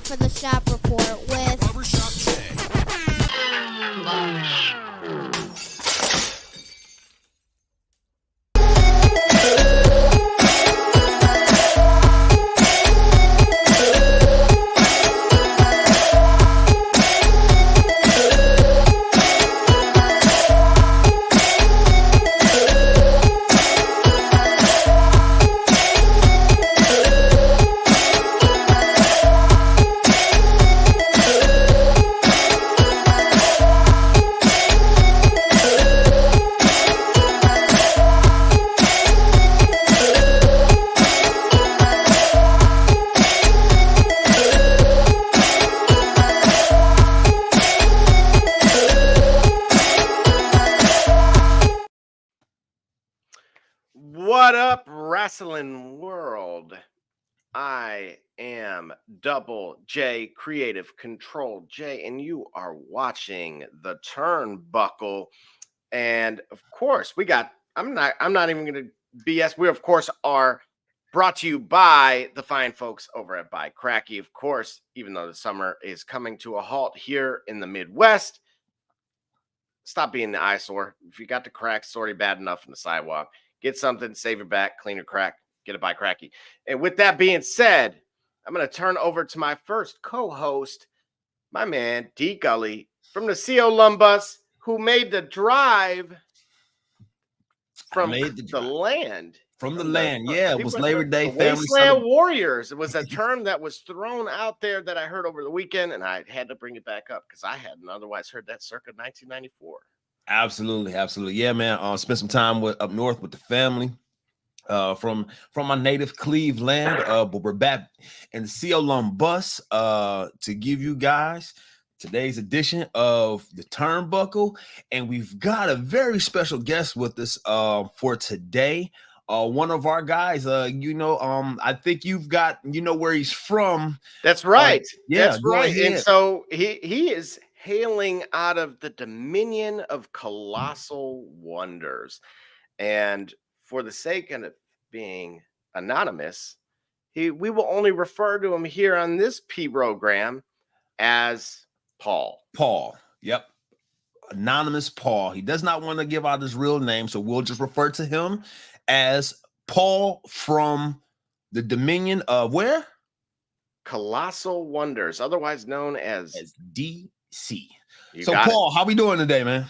for the Shop Report with Barbershop Jay. What up, wrestling world? I am Double J, Creative Control J, and you are watching the Turnbuckle. And of course, I'm not even gonna BS. We of course are brought to you by the fine folks over at Buy Cracky. Of course, even though the summer is coming to a halt here in the Midwest, stop being the eyesore. If you got the cracks already bad enough in the sidewalk, get something, save your back, clean your crack, get it by Cracky. And with that being said, I'm going to turn over to my first co-host, my man, D. Gully from the CO Lumbus, who made the drive from the land. From the land, yeah. It was Labor Day family Wasteland Warriors. It was a term that was thrown out there that I heard over the weekend, and I had to bring it back up because I hadn't otherwise heard that circa 1994. Absolutely. Yeah, man. Spent some time up north with the family. From my native Cleveland. But we're back in the CO Lumbus to give you guys today's edition of the Turnbuckle, and we've got a very special guest with us for today. One of our guys, I think you've got, where he's from. That's right. Yeah, that's right. And so he is hailing out of the Dominion of Colossal Wonders. And for the sake of it being anonymous, we will only refer to him here on this program as Paul. Yep. Anonymous Paul. He does not want to give out his real name, so we'll just refer to him as Paul from the Dominion of where? Colossal Wonders, otherwise known as DC. So Paul, how we doing today, man?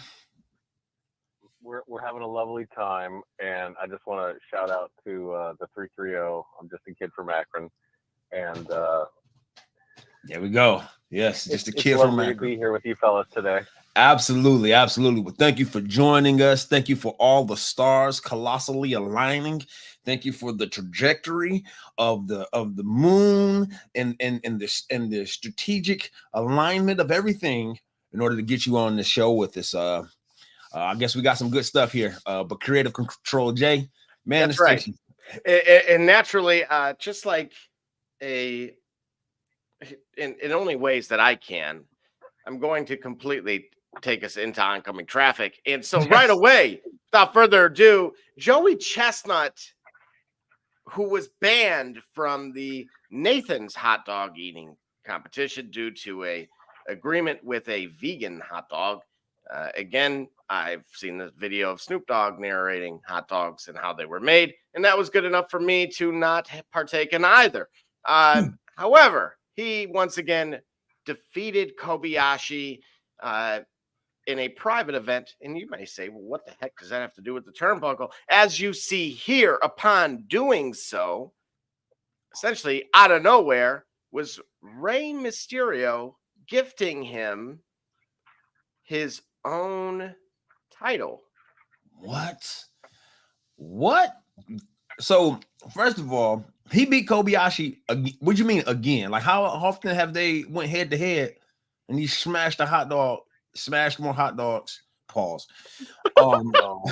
We're having a lovely time, and I just want to shout out to the 330. I'm just a kid from Akron, and there we go. Yes, just a kid from Akron. To be here with you fellas today. Absolutely. Well, thank you for joining us. Thank you for all the stars colossally aligning. Thank you for the trajectory of the moon and the strategic alignment of everything in order to get you on the show with us. I guess we got some good stuff here. But Creative Control J, man, that's right. And naturally, just like in only ways that I can, I'm going to completely take us into oncoming traffic. And so right away, without further ado, Joey Chestnut, who was banned from the Nathan's hot dog eating competition due to a agreement with a vegan hot dog. Again, I've seen the video of Snoop Dogg narrating hot dogs and how they were made, and that was good enough for me to not partake in either. However, he once again defeated Kobayashi in a private event. And you may say, well, what the heck does that have to do with the Turnbuckle? As you see here, upon doing so, essentially out of nowhere, was Rey Mysterio gifting him his own title. What? So, first of all, he beat Kobayashi. What do you mean again? Like, how often have they went head to head and he smashed a hot dog, smashed more hot dogs? Pause. No.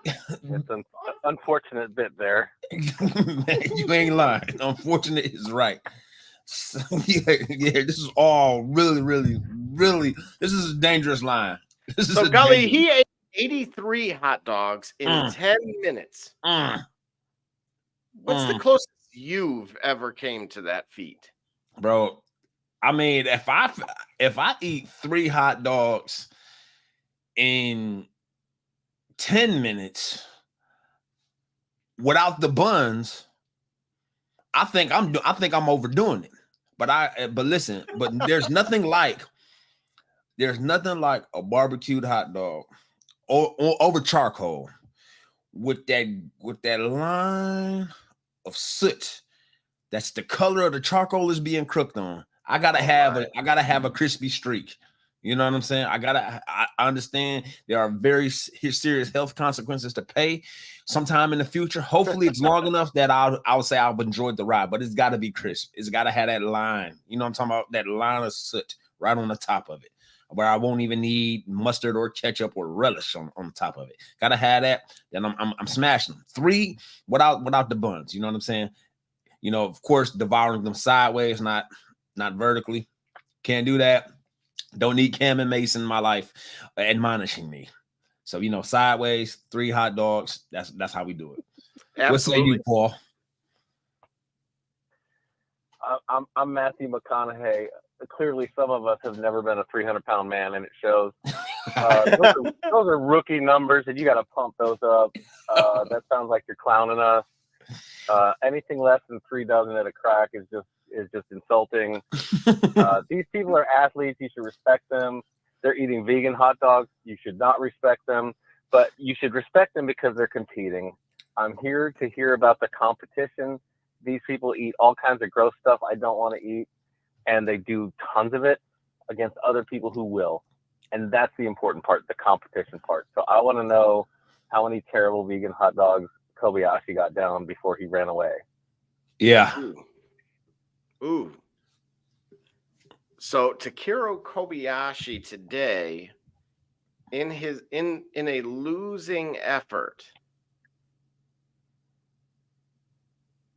It's an unfortunate bit there. Man, you ain't lying. Unfortunate is right. So, yeah, this is all really, this is a dangerous line. So, Gully, he ate 83 hot dogs in 10 minutes. What's the closest you've ever came to that feat? bro. I mean, if I eat 3 hot dogs in 10 minutes without the buns, I think I'm overdoing it. But listen, there's nothing like a barbecued hot dog or over charcoal with that line of soot. That's the color of the charcoal is being cooked on. I gotta have a crispy streak. You know what I'm saying? I understand there are very serious health consequences to pay sometime in the future. Hopefully it's long enough that I'll say I've enjoyed the ride, but it's got to be crisp. It's got to have that line. You know what I'm talking about? That line of soot right on the top of it, where I won't even need mustard or ketchup or relish on the top of it. Gotta have that. Then I'm smashing them. 3 without the buns. You know what I'm saying? You know, of course, devouring them sideways, not vertically. Can't do that. Don't need Cam and Mason in my life admonishing me. So, you know, sideways, 3 hot dogs. That's how we do it. Absolutely. What say you, Paul? I'm Matthew McConaughey. Clearly, some of us have never been a 300-pound man, and it shows. Those are rookie numbers, and you got to pump those up. That sounds like you're clowning us. Anything less than 3 dozen at a crack is just insulting. These people are athletes. You should respect them. They're eating vegan hot dogs. You should not respect them, but you should respect them because they're competing. I'm here to hear about the competition. These people eat all kinds of gross stuff I don't want to eat, and they do tons of it against other people who will. And that's the important part, the competition part. So I want to know how many terrible vegan hot dogs Kobayashi got down before he ran away. Yeah. Ooh. So Takiro Kobayashi today, in a losing effort.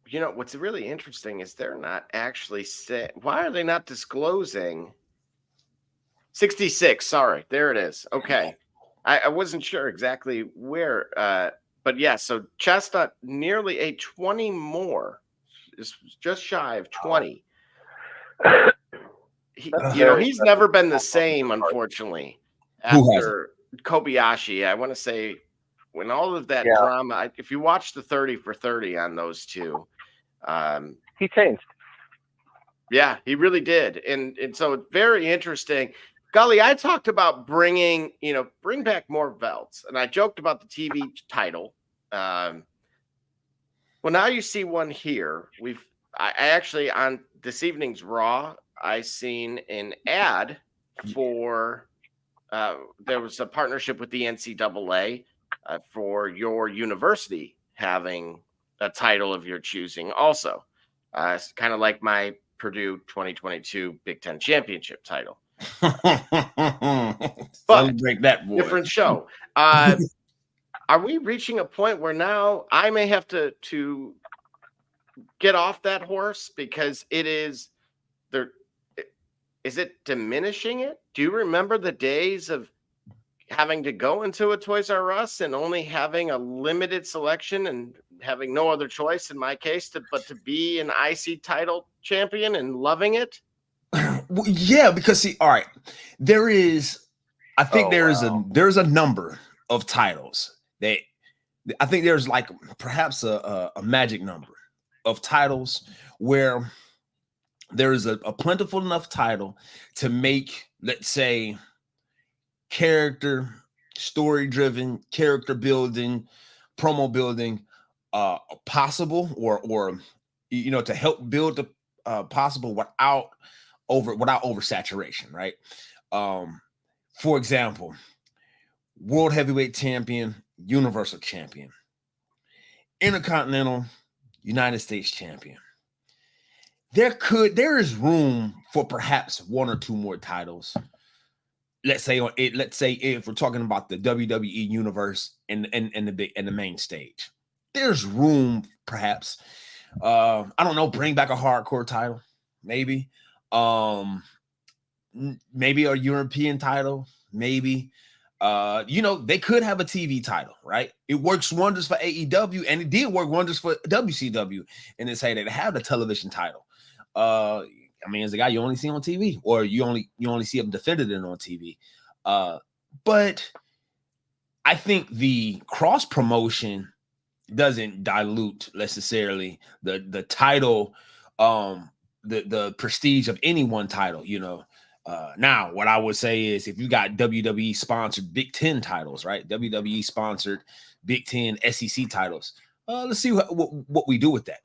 You know, what's really interesting is they're not actually saying, why are they not disclosing 66? Sorry, there it is. Okay. I wasn't sure exactly where, but yeah, so Chestnut nearly ate 20 more, is just shy of 20. He's never been the same, unfortunately, after Kobayashi. I want to say, when all of that drama, if you watch the 30 for 30 on those two, he changed. Yeah, he really did. And so it's very interesting. Gully, I talked about bring back more belts. And I joked about the TV title. Well, now you see one here. I actually, on this evening's Raw, I seen an ad for, there was a partnership with the NCAA for your university having a title of your choosing also. It's kind of like my Purdue 2022 Big Ten championship title. But break that boy. Different show. Are we reaching a point where now I may have to get off that horse because it is there? Is it diminishing it? Do you remember the days of having to go into a Toys R Us and only having a limited selection and having no other choice in my case but to be an IC title champion and loving it? Well, yeah, because see, all right, there's a number of titles that I think there's like perhaps a magic number of titles where there is a plentiful enough title to make, let's say, character, story driven, character building, promo building possible, or to help build the possible without oversaturation, right? For example, World Heavyweight Champion, Universal Champion, Intercontinental, United States Champion. There is room for perhaps 1 or 2 more titles. Let's say if we're talking about the WWE universe and the main stage, there's room perhaps. I don't know, bring back a hardcore title, maybe. Maybe a European title, maybe. They could have a TV title, right? It works wonders for AEW, and it did work wonders for WCW in this heyday to have the television title. I mean, it's a guy you only see on TV, or you only see him defended in on TV. But I think the cross promotion doesn't dilute necessarily the title, the prestige of any one title. Now, what I would say is if you got WWE sponsored Big Ten titles, right? WWE sponsored Big Ten SEC titles. Let's see what we do with that.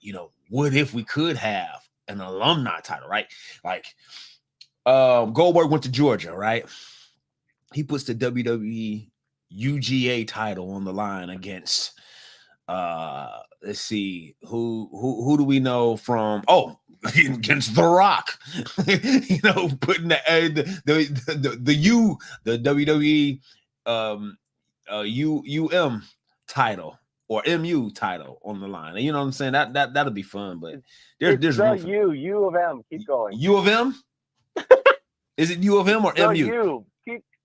What if we could have an alumni title, right? Like Goldberg went to Georgia, right? He puts the WWE UGA title on the line against let's see who do we know from against The Rock. Putting the WWE UM title or MU title on the line. You know what I'm saying? That'll be fun, but there's room for U of M. Keep going. U of M? Is it U of M or The MU? U.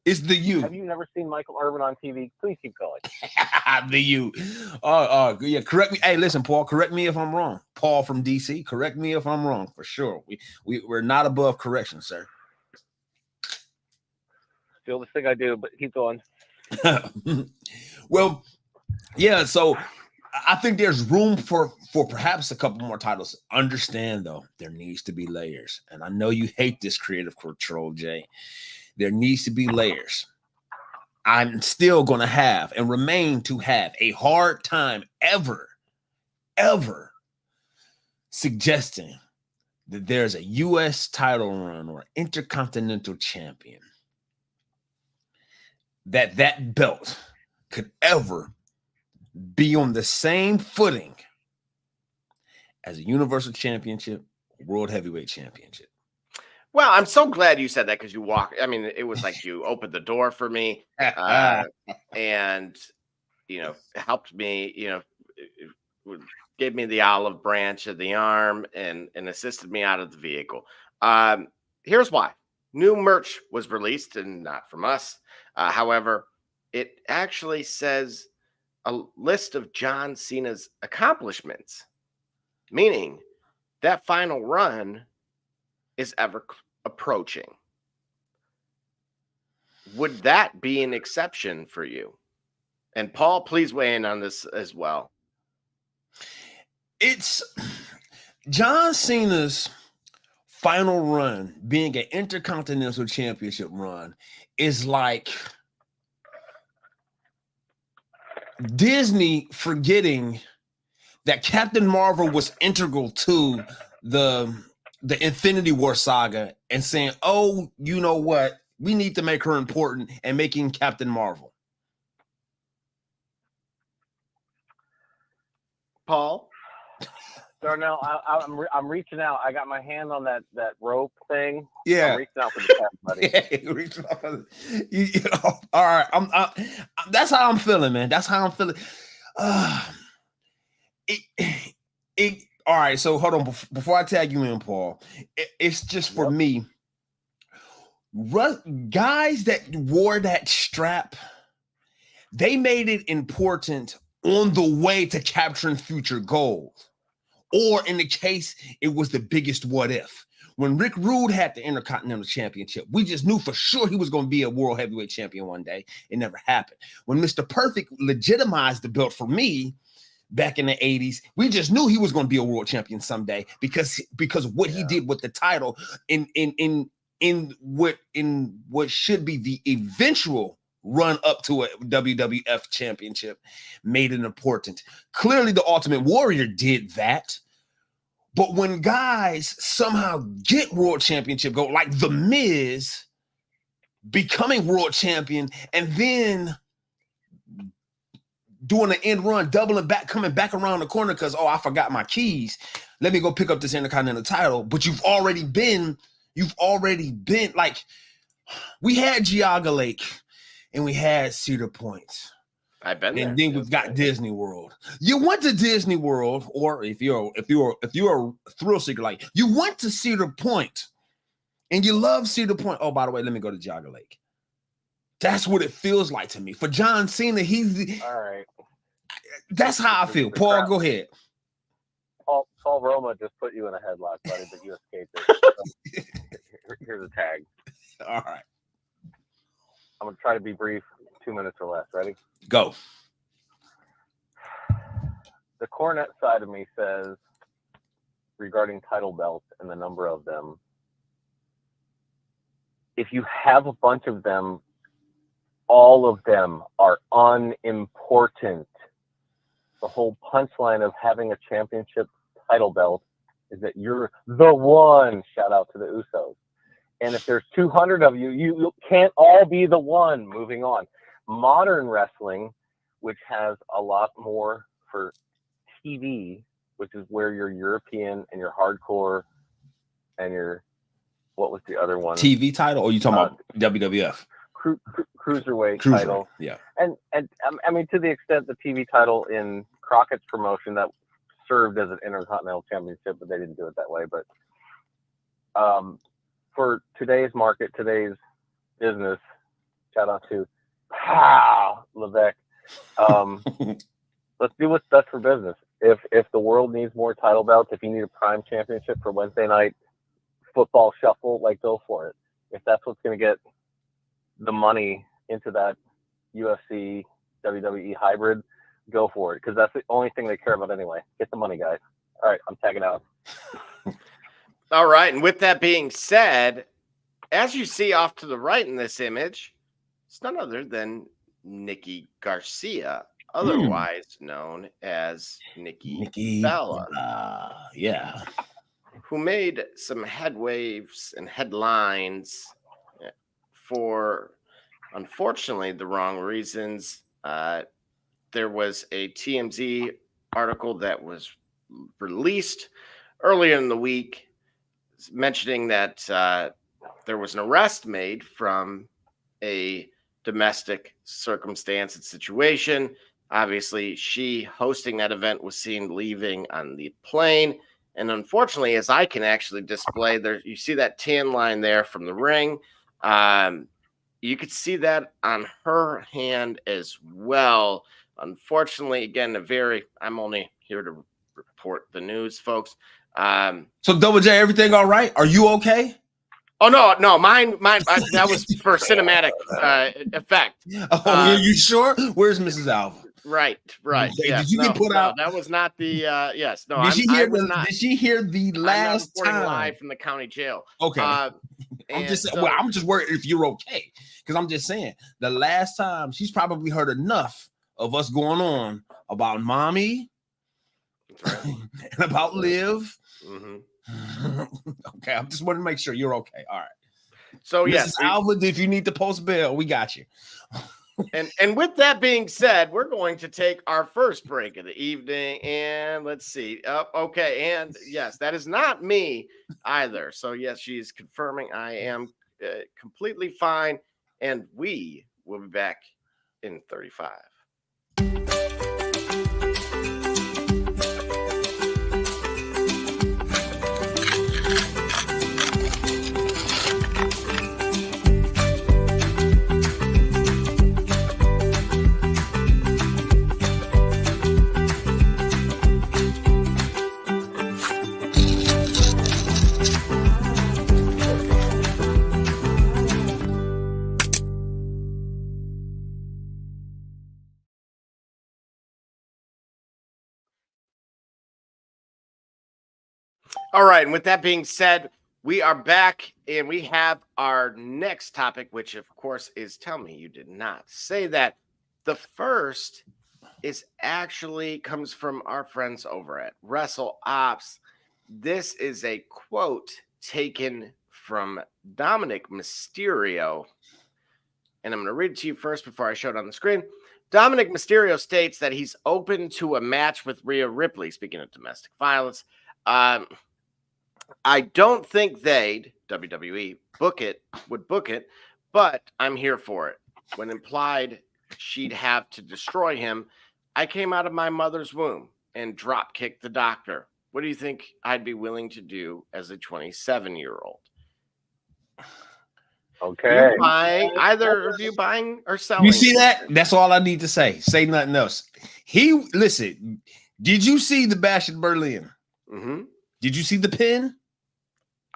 It's the U. Have you never seen Michael Irvin on TV? Please keep going. The U. Yeah. Correct me. Hey, listen, Paul. Correct me if I'm wrong. Paul from DC. Correct me if I'm wrong. For sure. We're not above correction, sir. Still the thing I do, but keep going. Well, yeah. So I think there's room for perhaps a couple more titles. Understand though, there needs to be layers, and I know you hate this creative control, Jay. There needs to be layers. I'm still going to have and remain to have a hard time ever suggesting that there's a U.S. title run or intercontinental champion that belt could ever be on the same footing as a Universal Championship, World Heavyweight Championship. Well, I'm so glad you said that because it was like you opened the door for me and, helped me, gave me the olive branch of the arm and assisted me out of the vehicle. Here's why. New merch was released and not from us. However, it actually says a list of John Cena's accomplishments, meaning that final run is ever approaching. Would that be an exception for you? And Paul, please weigh in on this as well. It's John Cena's final run being an Intercontinental Championship run is like Disney forgetting that Captain Marvel was integral to the Infinity War saga and saying, oh, you know what? We need to make her important and making Captain Marvel. Paul? Darnell, I'm reaching out. I got my hand on that rope thing. Yeah. I'm reaching out for the cat, buddy. Yeah, reaching out for all right. I'm that's how I'm feeling, man. That's how I'm feeling. All right, so hold on. Before I tag you in, Paul, it's just for me. Guys that wore that strap, they made it important on the way to capturing future gold. Or in the case, it was the biggest what if. When Rick Rude had the Intercontinental Championship, we just knew for sure he was going to be a World Heavyweight Champion one day. It never happened. When Mr. Perfect legitimized the belt for me, back in the 80s, we just knew he was going to be a world champion someday because of what he did with the title in what should be the eventual run up to a WWF championship made it important. Clearly, the Ultimate Warrior did that. But when guys somehow get world championship gold, like The Miz becoming world champion and then doing an end run, doubling back, coming back around the corner because, I forgot my keys. Let me go pick up this Intercontinental title. But you've already been like, we had Geauga Lake and we had Cedar Point. I've been there. And then we've got Disney World. You went to Disney World, or if you're a thrill seeker, like you went to Cedar Point and you love Cedar Point. Oh, by the way, let me go to Geauga Lake. That's what it feels like to me. For John Cena, all right. That's how I feel. Paul, go ahead. Paul Roma just put you in a headlock, buddy, but you escaped it. So, here's a tag. All right. I'm going to try to be brief, 2 minutes or less. Ready? Go. The Cornette side of me says, regarding title belts and the number of them, if you have a bunch of them, all of them are unimportant. The whole punchline of having a championship title belt is that you're the one. Shout out to the Usos. And if there's 200 of you, you can't all be the one. Moving on. Modern wrestling, which has a lot more for TV, which is where your European and your hardcore and your, what was the other one? TV title, or are you talking about WWF? Cruiserweight title. Yeah. And I mean, to the extent the TV title in Crockett's promotion that served as an Intercontinental Championship, but they didn't do it that way. But for today's market, today's business, shout out to Levesque. Let's do what's best for business. If the world needs more title belts, if you need a prime championship for Wednesday night football shuffle, like, go for it. If that's what's going to get the money into that UFC WWE hybrid, go for it, because that's the only thing they care about anyway. Get the money, guys. All right, I'm tagging out. All right, and with that being said, as you see off to the right in this image, it's none other than Nikki Garcia, otherwise known as Nikki Bella. Yeah. Who made some headwaves and headlines for, unfortunately, the wrong reasons. There was a TMZ article that was released earlier in the week mentioning that there was an arrest made from a domestic circumstance and situation. Obviously, she hosting that event was seen leaving on the plane. And unfortunately, as I can actually display there, you see that tan line there from the ring. You could see that on her hand as well. Unfortunately, again, I'm only here to report the news, folks. So Double J, everything all right? Are you okay? Oh, no, mine, that was for cinematic effect. Oh, are you sure? Where's Mrs. Alva? Right. Okay. Yes, Did you get put out? That was not the, yes. No, Did she hear the last time? Live from the county jail. Okay. I'm just worried if you're okay, because I'm just saying the last time she's probably heard enough of us going on about mommy and about Liv. Mm-hmm. Okay, I just wanted to make sure you're okay. All right. So Mrs. Alva, if you need to post bail, we got you. And with that being said, we're going to take our first break of the evening, and let's see. Okay, and yes, that is not me either. So yes, she's confirming I am completely fine, and we will be back in 35. All right, and with that being said, we are back, and we have our next topic, which, of course, is Tell Me You Did Not Say That. The first is actually comes from our friends over at Wrestle Ops. This is a quote taken from Dominic Mysterio, and I'm going to read it to you first before I show it on the screen. Dominic Mysterio states that he's open to a match with Rhea Ripley, speaking of domestic violence. I don't think WWE, would book it, but I'm here for it. When implied she'd have to destroy him, I came out of my mother's womb and drop kicked the doctor. What do you think I'd be willing to do as a 27-year-old? Okay. Either of you buying or selling? You see that? That's all I need to say. Say nothing else. Listen, did you see the Bash in Berlin? Mm-hmm. Did you see the pin?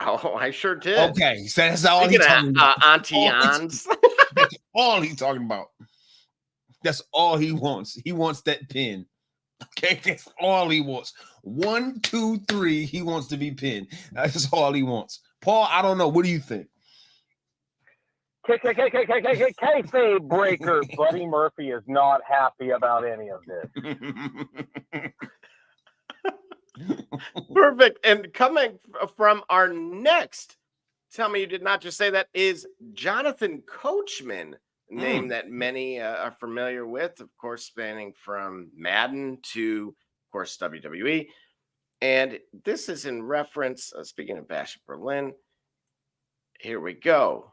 Oh, I sure did. Okay, so that's all Speaking he's talking about. Auntie Ans. That's all he's talking about. That's all he wants. He wants that pin. Okay, that's all he wants. 1, 2, 3. He wants to be pinned. That's all he wants. Paul, I don't know. What do you think? Kayfabe breaker. Buddy Murphy is not happy about any of this. Perfect. And coming from our next, tell me you did not just say that, is Jonathan Coachman, a name that many are familiar with, of course, spanning from Madden to, of course, WWE. And this is in reference, speaking of Bash Berlin, here we go.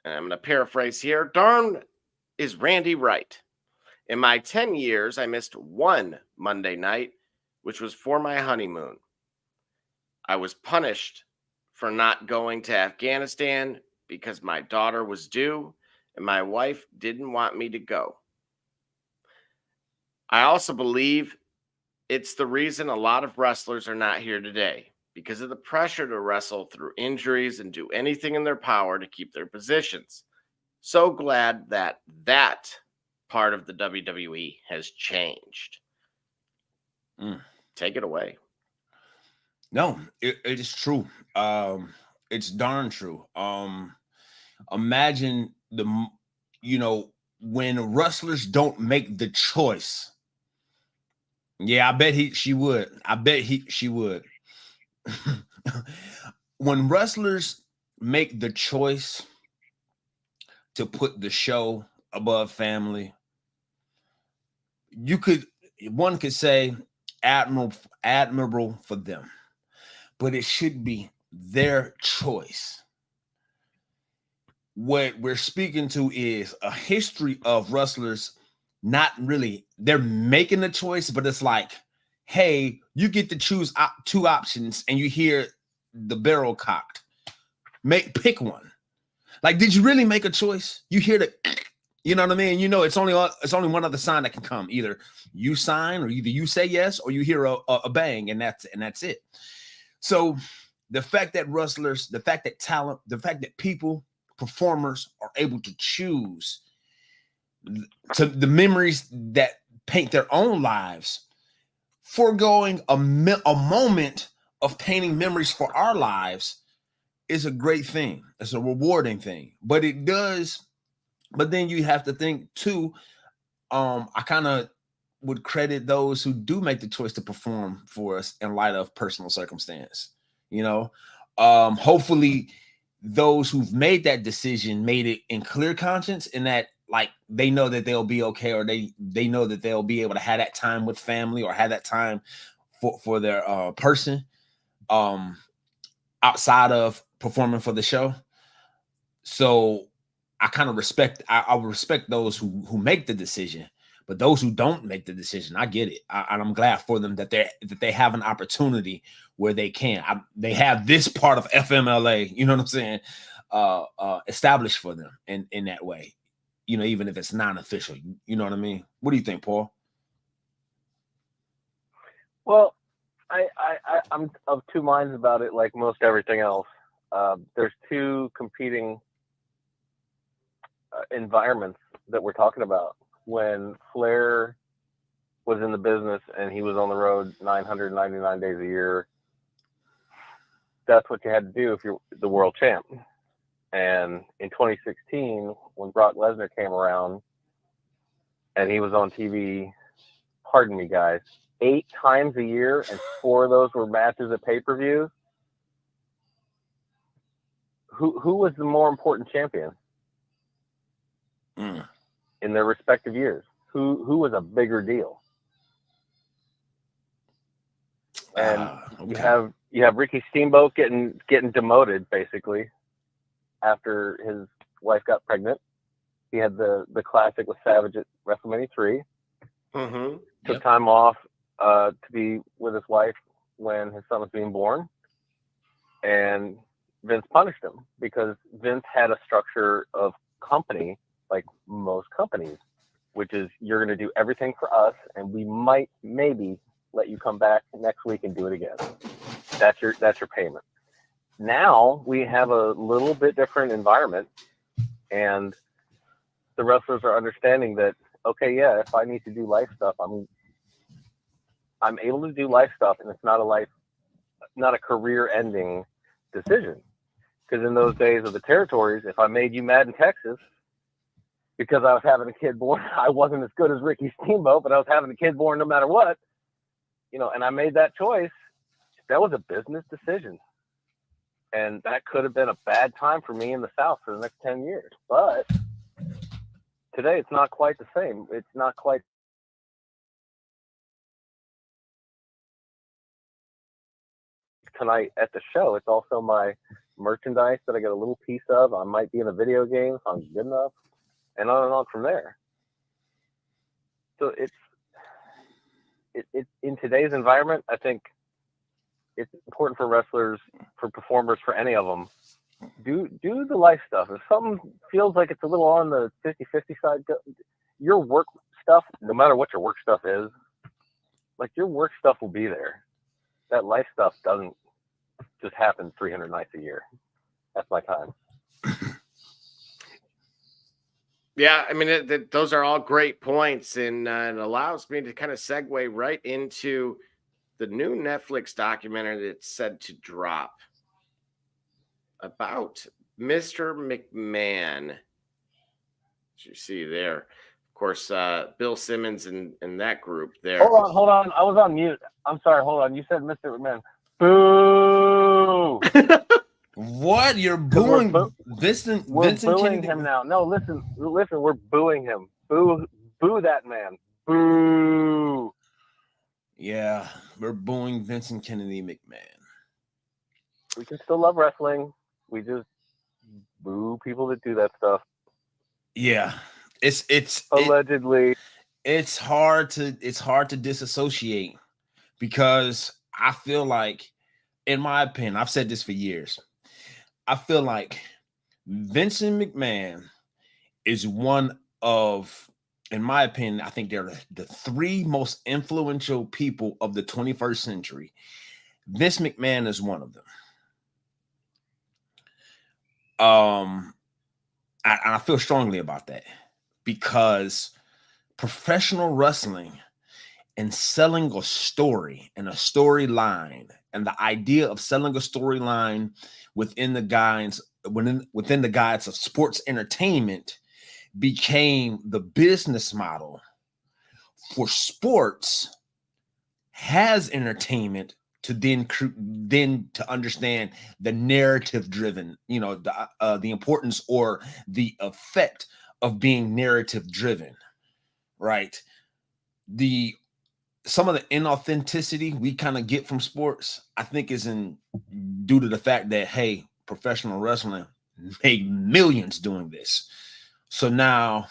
And I'm going to paraphrase here. Darn is Randy right. In my 10 years, I missed one Monday night, which was for my honeymoon. I was punished for not going to Afghanistan because my daughter was due and my wife didn't want me to go. I also believe it's the reason a lot of wrestlers are not here today, because of the pressure to wrestle through injuries and do anything in their power to keep their positions. So glad that that part of the WWE has changed. Take it away. No, it is true. It's darn true. Imagine when wrestlers don't make the choice. Yeah, I bet she would. She would. When wrestlers make the choice to put the show above family, one could say admirable for them, but it should be their choice. What we're speaking to is a history of wrestlers not really, they're making the choice, but it's like, hey, you get to choose two options and you hear the barrel cocked. Pick one. Like, did you really make a choice? You hear the, you know what I mean? You know, it's only one other sign that can come. Either you sign, or either you say yes, or you hear a bang, and that's it. So the fact that wrestlers, the fact that talent, the fact that people, performers are able to choose to the memories that paint their own lives, foregoing a moment of painting memories for our lives, is a great thing. It's a rewarding thing. But then you have to think too, I kind of would credit those who do make the choice to perform for us in light of personal circumstance. Hopefully those who've made that decision made it in clear conscience, and that like they know that they'll be okay, or they know that they'll be able to have that time with family, or have that time for their person outside of performing for the show. So I kind of respect, I respect those who make the decision, but those who don't make the decision, I get it. And I'm glad for them that they have an opportunity where they can. They have this part of FMLA, you know what I'm saying, established for them in that way, even if it's non-official, you know what I mean? What do you think, Paul? Well, I'm of two minds about it, like most everything else. There's two competing environments that we're talking about. When Flair was in the business and he was on the road 999 days a year, that's what you had to do if you're the world champ. And in 2016, when Brock Lesnar came around and he was on TV, pardon me, guys, 8 times a year, and 4 of those were matches at pay-per-view. Who was the more important champion in their respective years? Who was a bigger deal? And okay. you have Ricky Steamboat getting demoted basically after his wife got pregnant. He had the classic with Savage at WrestleMania 3. Mm-hmm. Took time off to be with his wife when his son was being born, and Vince punished him because Vince had a structure of company like most companies, which is you're going to do everything for us, and we might maybe let you come back next week and do it again. That's your payment. Now we have a little bit different environment, and the wrestlers are understanding that, okay, yeah, if I need to do life stuff, I'm able to do life stuff, and it's not a career-ending decision. Because in those days of the territories, if I made you mad in Texas because I was having a kid born, I wasn't as good as Ricky Steamboat, but I was having a kid born no matter what, and I made that choice. That was a business decision. And that could have been a bad time for me in the South for the next 10 years. But today, it's not quite the same. It's not quite tonight at the show. It's also my merchandise that I get a little piece of. I might be in a video game if I'm good enough, and on from there. So it's in today's environment, I think it's important for wrestlers, for performers, for any of them, do the life stuff. If something feels like it's a little on the 50-50 side, your work stuff, no matter what your work stuff is, like your work stuff will be there. That life stuff doesn't just happen 300 nights a year. That's my time. Yeah, I mean, those are all great points, and it allows me to kind of segue right into the new Netflix documentary that's said to drop about Mr. McMahon. As you see there, of course, Bill Simmons and that group there. Hold on. I was on mute. I'm sorry. Hold on. You said Mr. McMahon. Boo! What? You're booing Vincent? We're booing Kennedy? him now. No, listen. We're booing him. Boo that man. Boo. Yeah, we're booing Vincent Kennedy McMahon. We can still love wrestling. We just boo people that do that stuff. Yeah, it's allegedly. It's hard to disassociate, because I feel like, in my opinion, I've said this for years, I feel like Vincent McMahon is one of, in my opinion, I think they're the three most influential people of the 21st century. Vince McMahon is one of them. I feel strongly about that, because professional wrestling and selling a story and a storyline, and the idea of selling a storyline within the guides of sports entertainment became the business model for sports has entertainment to then to understand the narrative driven, the importance or the effect of being narrative driven, right? Some of the inauthenticity we kind of get from sports, I think, is due to the fact that, hey, professional wrestling made millions doing this. So now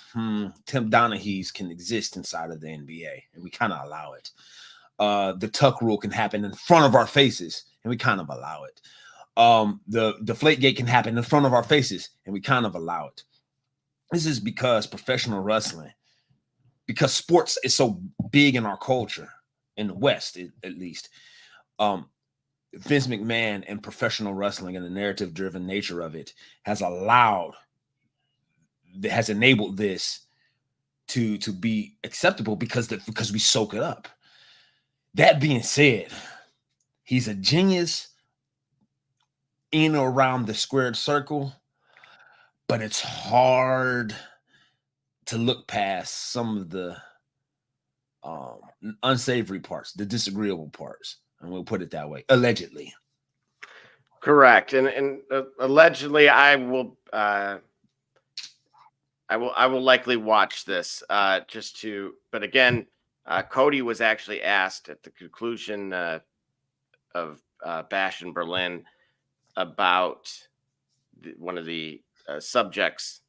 Tim Donaghy's can exist inside of the NBA, and we kind of allow it. The tuck rule can happen in front of our faces, and we kind of allow it. The Deflategate can happen in front of our faces, and we kind of allow it. This is because professional wrestling, because sports is so big in our culture, in the West at least. Vince McMahon and professional wrestling and the narrative-driven nature of it has enabled this to be acceptable because we soak it up. That being said, he's a genius in or around the squared circle, but it's hard to look past some of the unsavory parts, the disagreeable parts, and we'll put it that way. Allegedly, correct, and allegedly, I will likely watch this but again, Cody was actually asked at the conclusion of Bash in Berlin about one of the subjects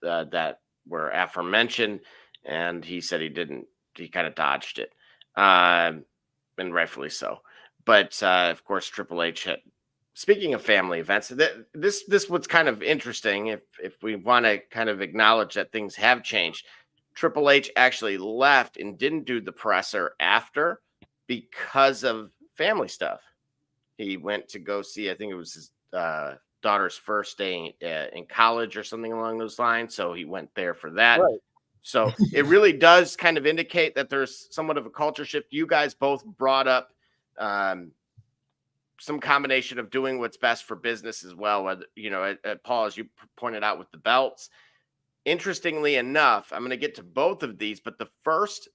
that were aforementioned, and he said he didn't. He kind of dodged it, and rightfully so. But of course, Triple H had. Speaking of family events, this was kind of interesting. If we want to kind of acknowledge that things have changed, Triple H actually left and didn't do the presser after because of family stuff. He went to go see, I think it was his daughter's first day in college or something along those lines. So he went there for that. Right. So it really does kind of indicate that there's somewhat of a culture shift. You guys both brought up some combination of doing what's best for business as well. Whether, Paul, as you pointed out with the belts, interestingly enough, I'm going to get to both of these, but the first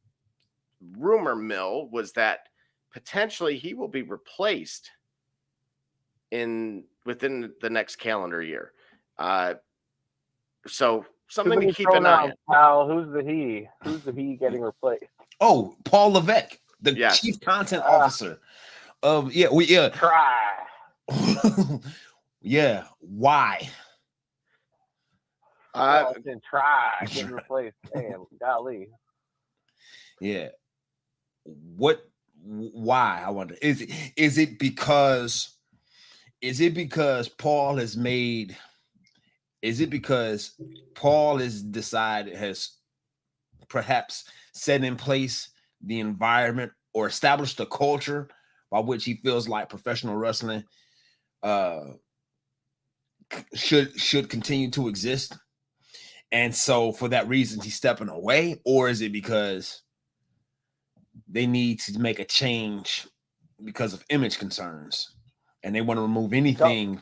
rumor mill was that potentially he will be replaced within the next calendar year. So something to keep an eye on. Pal, who's the he? Who's the he getting replaced? Oh, Paul Levesque, the chief content officer of Try. Yeah. Why? Try getting replaced. Damn, golly. Yeah. Why? I wonder. Is it because Paul has made? Is it because Paul has perhaps set in place the environment or established the culture by which he feels like professional wrestling should continue to exist, and so for that reason he's stepping away? Or is it because they need to make a change because of image concerns and they want to remove anything?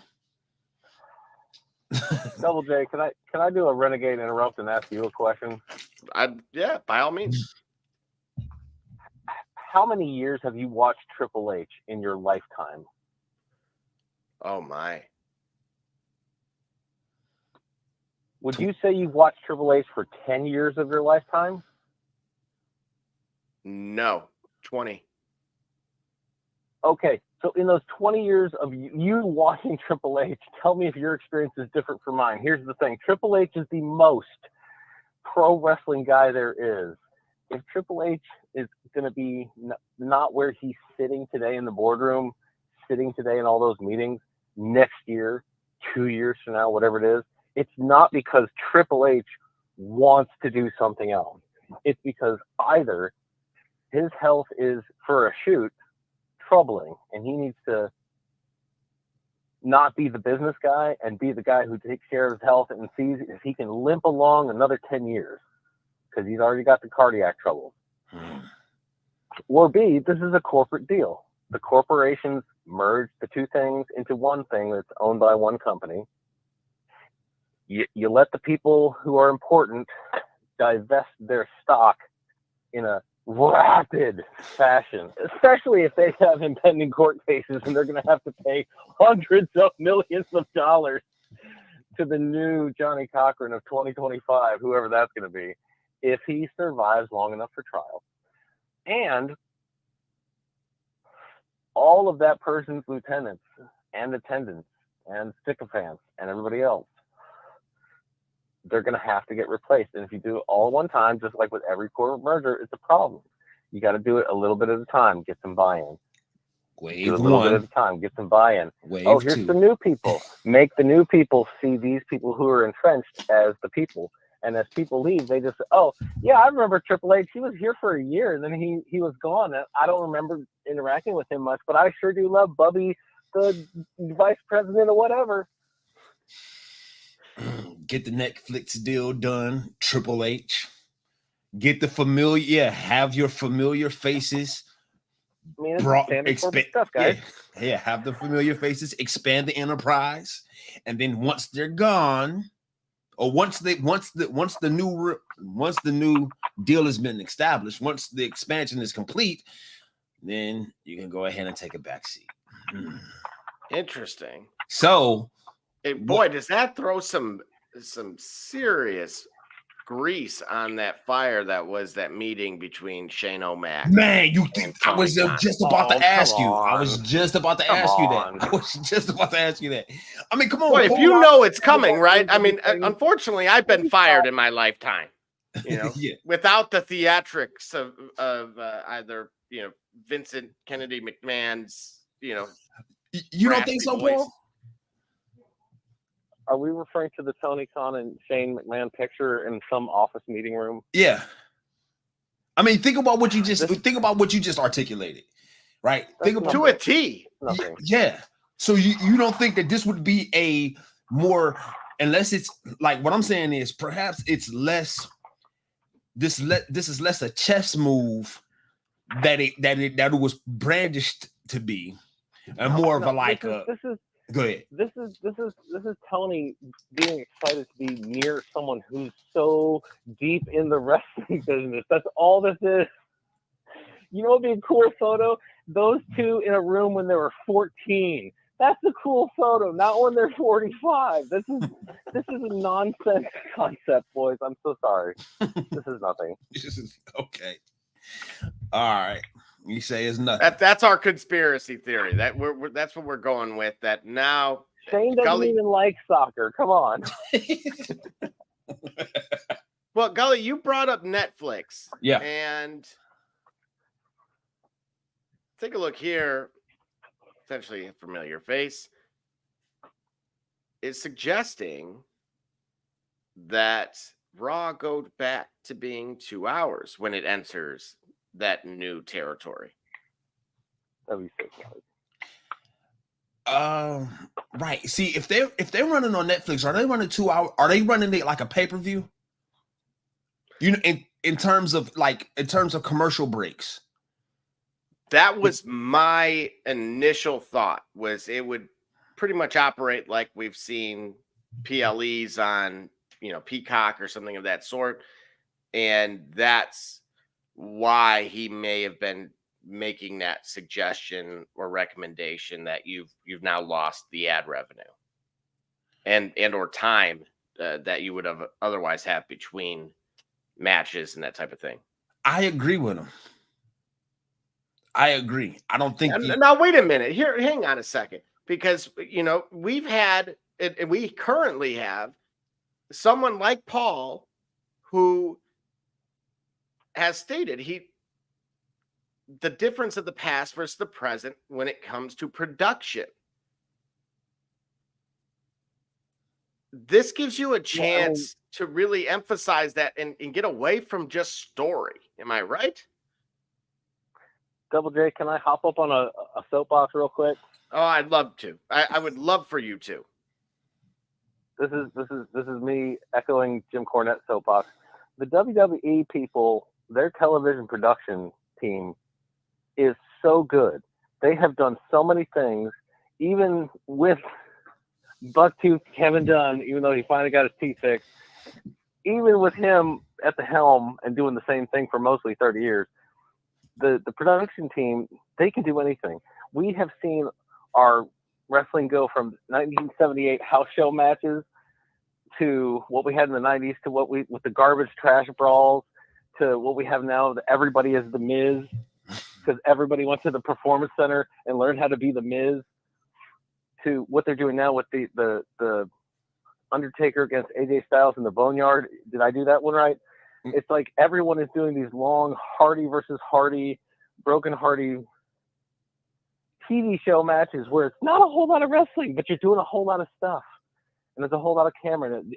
Double J, can I do a renegade interrupt and ask you a question? Yeah, by all means. How many years have you watched Triple H in your lifetime? Oh my. Would you say you've watched Triple H for 10 years of your lifetime? No, 20. Okay, so in those 20 years of you watching Triple H, tell me if your experience is different from mine. Here's the thing. Triple H is the most pro wrestling guy there is. If Triple H is going to be not where he's sitting today in the boardroom, sitting today in all those meetings, next year, 2 years from now, whatever it is, it's not because Triple H wants to do something else. It's because either his health is, for a shoot, troubling, and he needs to not be the business guy and be the guy who takes care of his health and sees if he can limp along another 10 years because he's already got the cardiac trouble. Or B, this is a corporate deal. The corporations merge the two things into one thing that's owned by one company. You let the people who are important divest their stock in a rapid fashion, especially if they have impending court cases and they're going to have to pay hundreds of millions of dollars to the new Johnny Cochran of 2025, whoever that's going to be, if he survives long enough for trial. And all of that person's lieutenants and attendants and sycophants and everybody else, they're going to have to get replaced. And if you do it all at one time, just like with every corporate merger, it's a problem. You got to do it a little bit at a time, get some buy-in. Wave do it a little bit at a time, get some buy-in. Wave here's two. the new people. Make the new people see these people who are entrenched as the people. And as people leave, they just say, oh, yeah, I remember Triple H. He was here for a year, and then he was gone. I don't remember interacting with him much, but I sure do love Bubby, the vice president or whatever. Get the Netflix deal done, Triple H. Get the familiar, have your familiar faces. I mean, it's standard stuff, guys. Yeah, have the familiar faces, expand the enterprise, and then once they're gone, or once the new deal has been established, once the expansion is complete, then you can go ahead and take a back seat. Interesting. So, boy, does that throw some serious grease on that fire that was that meeting between Shane O'Mac. Man, I was just about to ask you. I was just about to ask you that. I mean, come on. Boy, if you know it's coming, right? I mean, unfortunately, I've been fired in my lifetime. You know, without the theatrics of either Vincent Kennedy McMahon's You don't think so, Paul? Are we referring to the Tony Khan and Shane McMahon picture in some office meeting room? Yeah. I mean, think about what you just articulated. right? That's Think about To a T. nothing. Yeah. So you don't think that this would be a more, unless it's like what I'm saying is perhaps it's less. This is less a chess move that it was brandished to be, and more of a like this is go ahead. This is Tony being excited to be near someone who's so deep in the wrestling business. That's all this is. You know, what'd be a cool photo? Those two in a room when they were 14. That's a cool photo. Not when they're 45. This is a nonsense concept, boys. I'm so sorry. This is nothing. Okay. All right. You say it's nothing. That's our conspiracy theory. That's what we're going with. That now Shane doesn't even like soccer. Come on. Well, Gully, you brought up Netflix. Yeah. And take a look here. Essentially a familiar face is suggesting that Raw goes back to being 2 hours when it enters that new territory. That'd be so funny. Right. See, if they're running on Netflix, are they running 2 hours? Are they running it like a pay-per-view? You know, in terms of commercial breaks. That was my initial thought, was it would pretty much operate like we've seen PLEs on, Peacock or something of that sort. And that's why he may have been making that suggestion or recommendation that you've now lost the ad revenue and or time that you would have otherwise have between matches and that type of thing. I agree with him. I agree. I don't think now wait a minute here. Hang on a second, because we've had and we currently have someone like Paul who has stated the difference of the past versus the present when it comes to production. This gives you a chance to really emphasize that and get away from just story. Am I right? Double J, can I hop up on a soapbox real quick? Oh, I'd love to. I would love for you to. This is me echoing Jim Cornette's soapbox. The WWE people, their television production team is so good. They have done so many things, even with Bucktooth Kevin Dunn, even though he finally got his teeth fixed, even with him at the helm and doing the same thing for mostly 30 years, the production team, they can do anything. We have seen our wrestling go from 1978 house show matches to what we had in the 90s to what with the garbage trash brawls to what we have now. Everybody is the Miz, because everybody went to the Performance Center and learned how to be the Miz, to what they're doing now with the Undertaker against AJ Styles in the Boneyard. Did I do that one right? It's like everyone is doing these long Hardy versus Hardy, Broken Hardy TV show matches where it's not a whole lot of wrestling, but you're doing a whole lot of stuff. And there's a whole lot of camera. And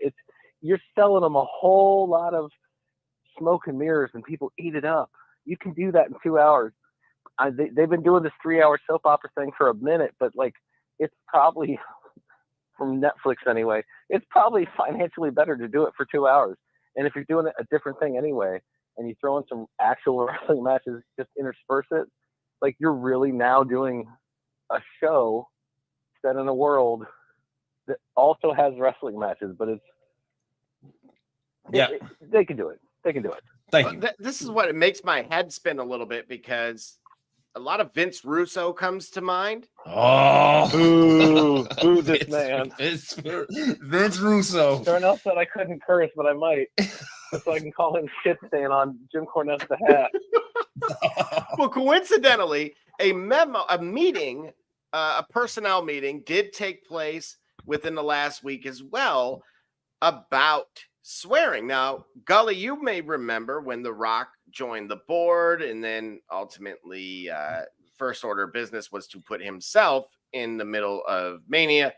you're selling them a whole lot of smoke and mirrors, and people eat it up. You can do that in 2 hours. They've been doing this 3-hour soap opera thing for a minute, but it's probably, from Netflix anyway, it's probably financially better to do it for 2 hours. And if you're doing a different thing anyway, and you throw in some actual wrestling matches, just intersperse it, you're really now doing a show set in a world that also has wrestling matches, but they can do it. They can do it. Thank you. This is what it makes my head spin a little bit, because a lot of Vince Russo comes to mind. Oh, boo this man. Vince Russo. Darnell said I couldn't curse, but I might. So I can call him shit stain on Jim Cornette's behalf. Well, coincidentally, a meeting, a personnel meeting did take place within the last week as well about swearing. Now, Gully, you may remember when The Rock joined the board, and then ultimately first order of business was to put himself in the middle of Mania,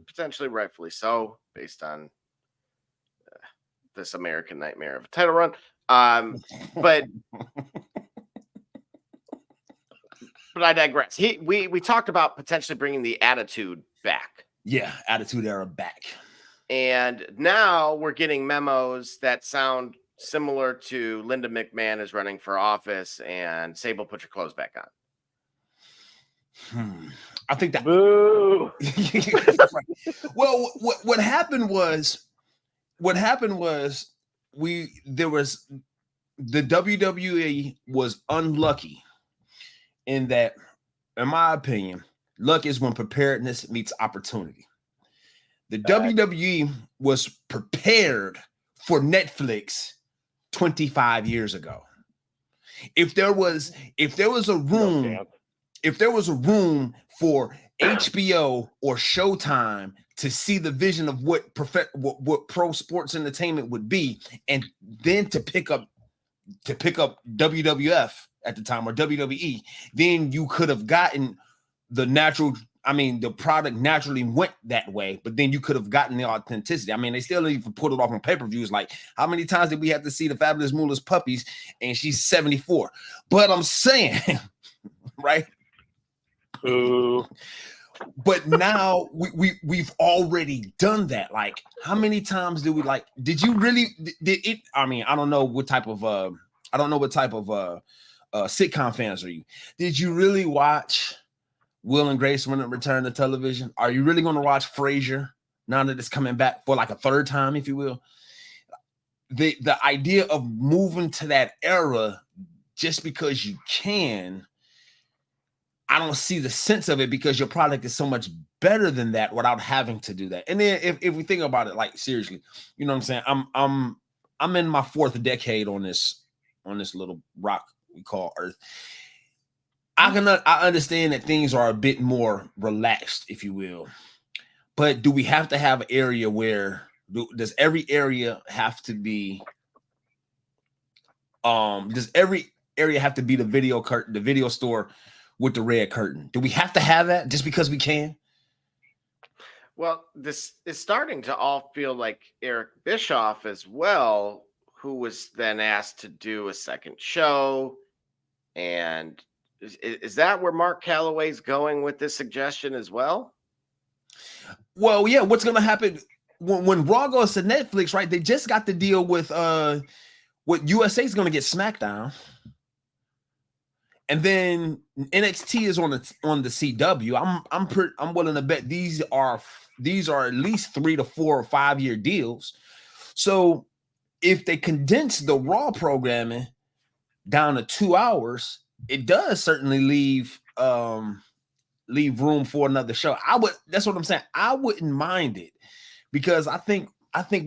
potentially rightfully so, based on this American nightmare of a title run. But But I digress. We talked about potentially bringing the Attitude back. Yeah, Attitude Era back. And now we're getting memos that sound similar to Linda McMahon is running for office and Sable, put your clothes back on. I think that. Boo. Well, what happened was the WWE was unlucky in that, in my opinion, luck is when preparedness meets opportunity. The WWE was prepared for Netflix 25 years ago. If there was a room for HBO or Showtime to see the vision of what pro sports entertainment would be, and then to pick up WWF at the time or WWE, then you could have gotten the natural. I mean, the product naturally went that way, but then you could have gotten the authenticity. I mean, they still even put it off on pay-per-views. Like, how many times did we have to see the Fabulous Moolah's Puppies and she's 74? But I'm saying, right? Ooh. But now we've already done that. Like, how many times did you really did it? I mean, I don't know what type of sitcom fans are you? Did you really watch Will and Grace when it returned to television? Are you really going to watch Frasier now that it's coming back for like a third time, if you will? The idea of moving to that era just because you can, I don't see the sense of it, because your product is so much better than that without having to do that. And then if we think about it, like, seriously, you know what I'm saying? I'm in my fourth decade on this little rock we call Earth. I understand that things are a bit more relaxed, if you will, but do we have to have an area where does every area have to be? Does every area have to be the video curtain, the video store with the red curtain? Do we have to have that just because we can? Well, this is starting to all feel like Eric Bischoff as well, who was then asked to do a second show. And is that where Mark Calloway's going with this suggestion as well? Well, yeah. What's going to happen when Raw goes to Netflix, right? They just got the deal with what USA is going to get SmackDown. And then NXT is on the CW. I'm willing to bet these are at least 3 to 4 or 5 year deals. So if they condense the Raw programming down to 2 hours, it does certainly leave room for another show. That's what I'm saying. I wouldn't mind it, because I think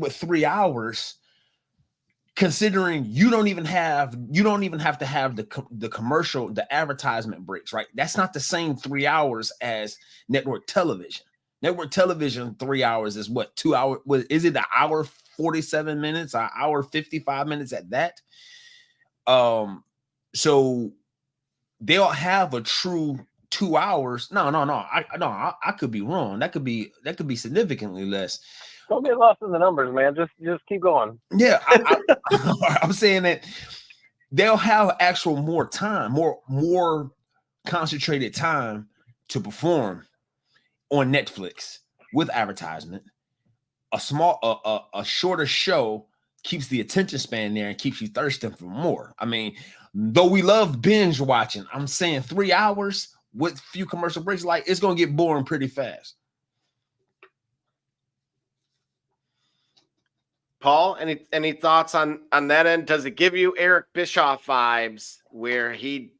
with 3 hours, considering you don't even have to have the commercial, the advertisement breaks, right? That's not the same 3 hours as network television. Network television 3 hours is what, 2 hours? Is it an hour 47 minutes, an hour 55 minutes at that? So they'll have a true 2 hours. No. I could be wrong. That could be significantly less. Don't get lost in the numbers, man. Just keep going. Yeah, I'm saying that they'll have actual more time, more concentrated time to perform on Netflix with advertisement. A shorter show keeps the attention span there and keeps you thirsting for more. I mean, though we love binge watching, I'm saying 3 hours with few commercial breaks, like, it's gonna get boring pretty fast. Paul, any thoughts on that end? Does it give you Eric Bischoff vibes, where he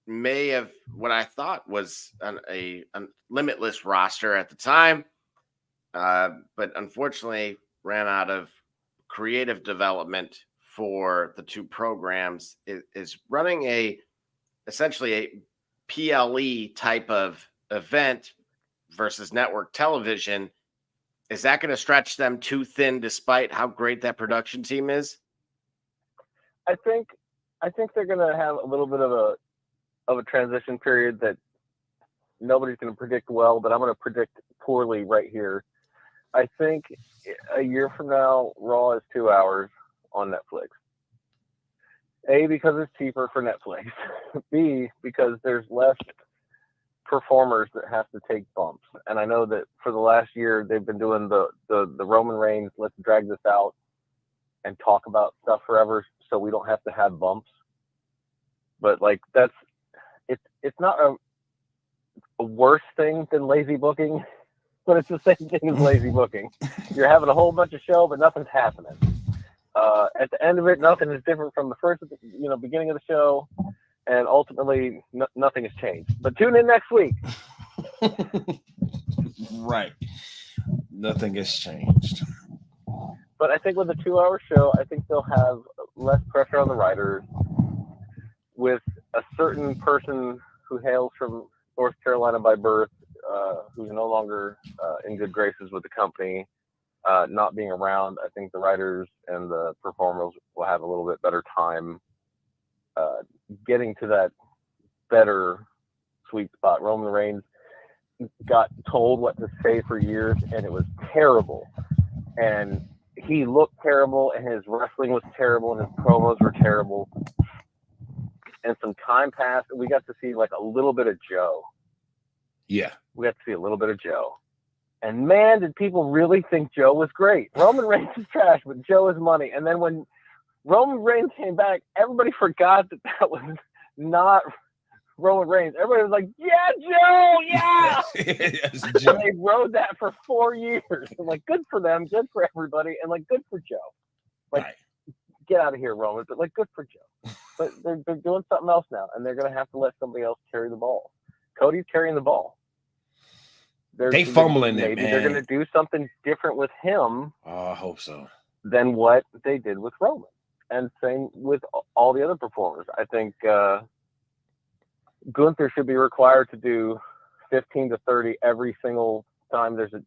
may have what I thought was a limitless roster at the time, but unfortunately ran out of creative development for the two programs? Is running essentially a PLE type of event versus network television? Is that going to stretch them too thin, despite how great that production team is? I think they're going to have a little bit of a transition period that nobody's going to predict well, but I'm going to predict poorly right here. I think a year from now, Raw is 2 hours on Netflix. A, because it's cheaper for Netflix. B, because there's less performers that have to take bumps, and I know that for the last year they've been doing the Roman Reigns, let's drag this out and talk about stuff forever so we don't have to have bumps. But like it's not a worse thing than lazy booking, but it's the same thing as lazy booking. You're having a whole bunch of show, but nothing's happening. At the end of it, nothing is different from the first, beginning of the show, and ultimately nothing has changed. But tune in next week. Right. Nothing has changed. But I think with a 2-hour show, I think they'll have less pressure on the writers. With a certain person who hails from North Carolina by birth, who's no longer in good graces with the company, not being around, I think the writers and the performers will have a little bit better time getting to that better sweet spot. Roman Reigns got told what to say for years, and it was terrible. And he looked terrible, and his wrestling was terrible, and his promos were terrible. And some time passed, and we got to see like a little bit of Joe. Yeah. We got to see a little bit of Joe. And man, did people really think Joe was great. Roman Reigns is trash, but Joe is money. And then when Roman Reigns came back, everybody forgot that was not Roman Reigns. Everybody was like, yeah, Joe, yeah! Yes, And Joe. they rode that for 4 years. And like, good for them, good for everybody, and like, good for Joe. Like, Right. get out of here, Roman. But like, good for Joe. But they're doing something else now, and they're going to have to let somebody else carry the ball. Cody's carrying the ball. They fumbling it, maybe man. they're going to do something different with him Oh, I hope so. than what they did with Roman. And same with all the other performers. I think Gunther should be required to do 15 to 30 every single time there's a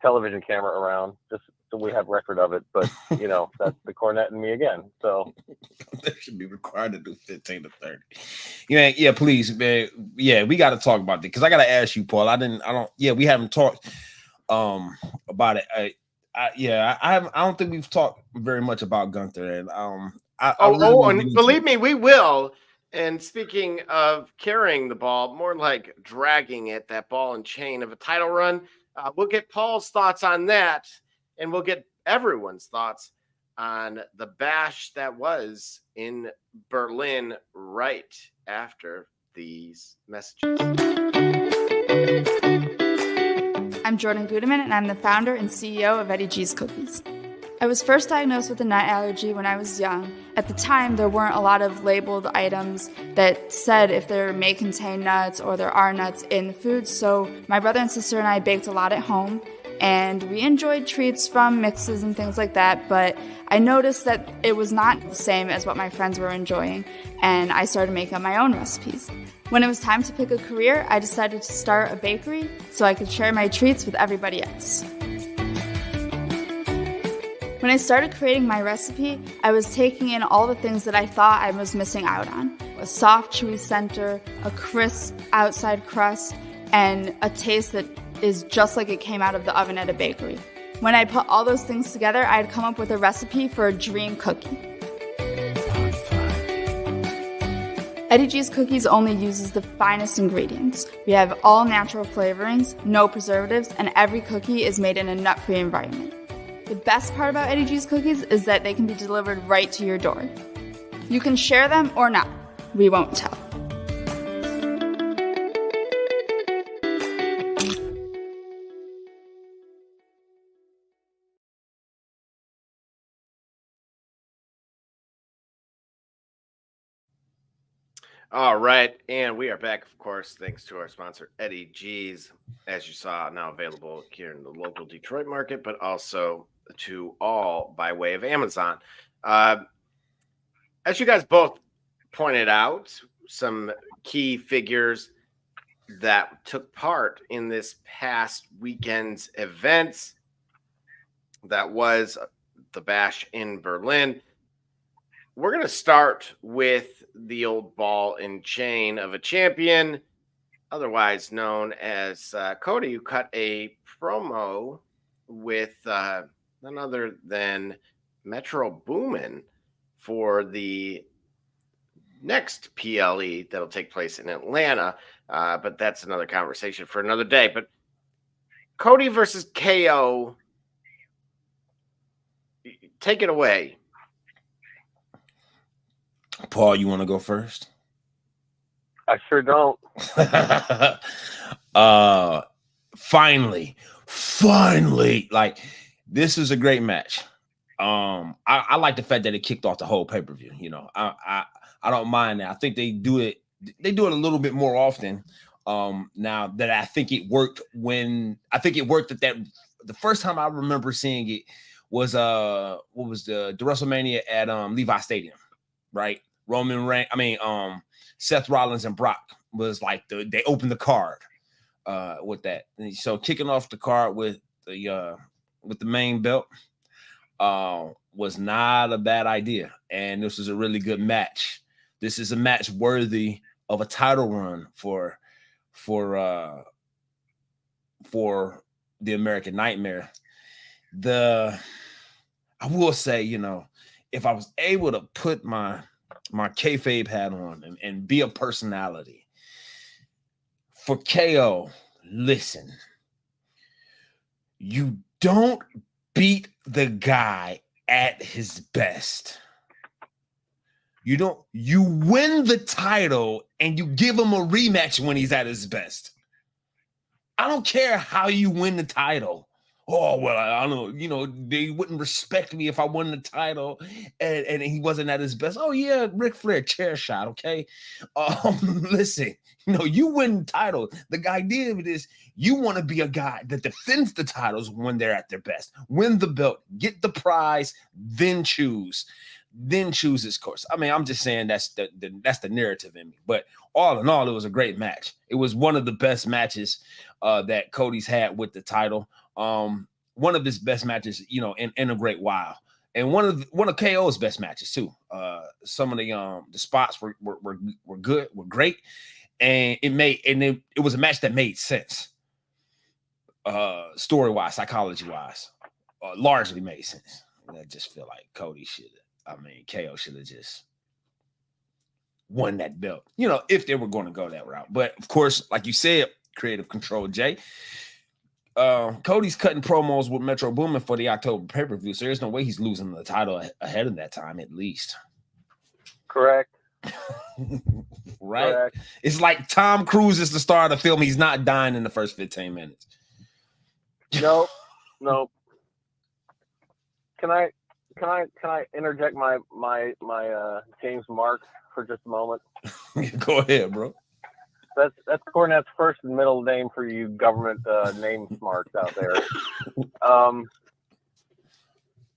television camera around, just so we have record of it. But, that's the Cornette and me again. So They should be required to do 15 to 30. Yeah, please, man. Yeah, we got to talk about this because I got to ask you, Paul. We haven't talked about it. I don't think we've talked very much about Gunther, and and believe me, we will. And speaking of carrying the ball, more like dragging it, that ball and chain of a title run, we'll get Paul's thoughts on that, and we'll get everyone's thoughts on the bash that was in Berlin right after these messages. I'm Jordan Gudeman, and I'm the founder and CEO of Eddie G's Cookies. I was first diagnosed with a nut allergy when I was young. At the time, there weren't a lot of labeled items that said if there may contain nuts or there are nuts in the food, so my brother and sister and I baked a lot at home, and we enjoyed treats from mixes and things like that, but I noticed that it was not the same as what my friends were enjoying, and I started making up my own recipes. When it was time to pick a career, I decided to start a bakery so I could share my treats with everybody else. When I started creating my recipe, I was taking in all the things that I thought I was missing out on. A soft, chewy center, a crisp outside crust, and a taste that is just like it came out of the oven at a bakery. When I put all those things together, I had come up with a recipe for a dream cookie. Eddie G's Cookies only uses the finest ingredients. We have all natural flavorings, no preservatives, and every cookie is made in a nut-free environment. The best part about Eddie G's Cookies is that they can be delivered right to your door. You can share them or not. We won't tell. All right, and we are back, of course, thanks to our sponsor, Eddie G's, as you saw, now available here in the local Detroit market, but also to all by way of Amazon. As you guys both pointed out, some key figures that took part in this past weekend's events that was the Bash in Berlin. We're going to start with the old ball and chain of a champion, otherwise known as Cody, who cut a promo with none other than Metro Boomin for the next PLE that'll take place in Atlanta. But that's another conversation for another day. But Cody versus KO, take it away. Paul, you want to go first? I sure don't. Finally, like, this is a great match. I like the fact that it kicked off the whole pay-per-view. You know, I don't mind that. I think they do it a little bit more often. Now that I think it worked that the first time I remember seeing it was what was the WrestleMania at Levi Stadium, right? Seth Rollins and Brock was like they opened the card with that. And so kicking off the card with the main belt was not a bad idea, and this was a really good match. This is a match worthy of a title run for the American Nightmare. I will say, you know, if I was able to put my kayfabe hat on and be a personality for KO, listen, you don't beat the guy at his best. You win the title and you give him a rematch when he's at his best. I don't care how you win the title. Oh, well, I don't know. You know, they wouldn't respect me if I won the title and he wasn't at his best. Oh, yeah, Ric Flair, chair shot, okay? Listen, you win the title. The idea of it is you want to be a guy that defends the titles when they're at their best. Win the belt, get the prize, then choose his course. I mean, I'm just saying that's the narrative in me. But all in all, it was a great match. It was one of the best matches that Cody's had with the title. One of his best matches, in a great while, and one of KO's best matches too. Some of the spots were good, were great, and it was a match that made sense, story wise, psychology wise, largely made sense. And I just feel like KO should have just won that belt, if they were going to go that route. But of course, like you said, creative control, Jay. Cody's cutting promos with Metro Boomin for the October pay-per-view, so there's no way he's losing the title ahead of that time, at least. Correct. Right? Correct. It's like Tom Cruise is the star of the film. He's not dying in the first 15 minutes. Nope. Can I interject my James Mark for just a moment? Go ahead, bro. That's Cornette's first and middle name for you government name smarts out there.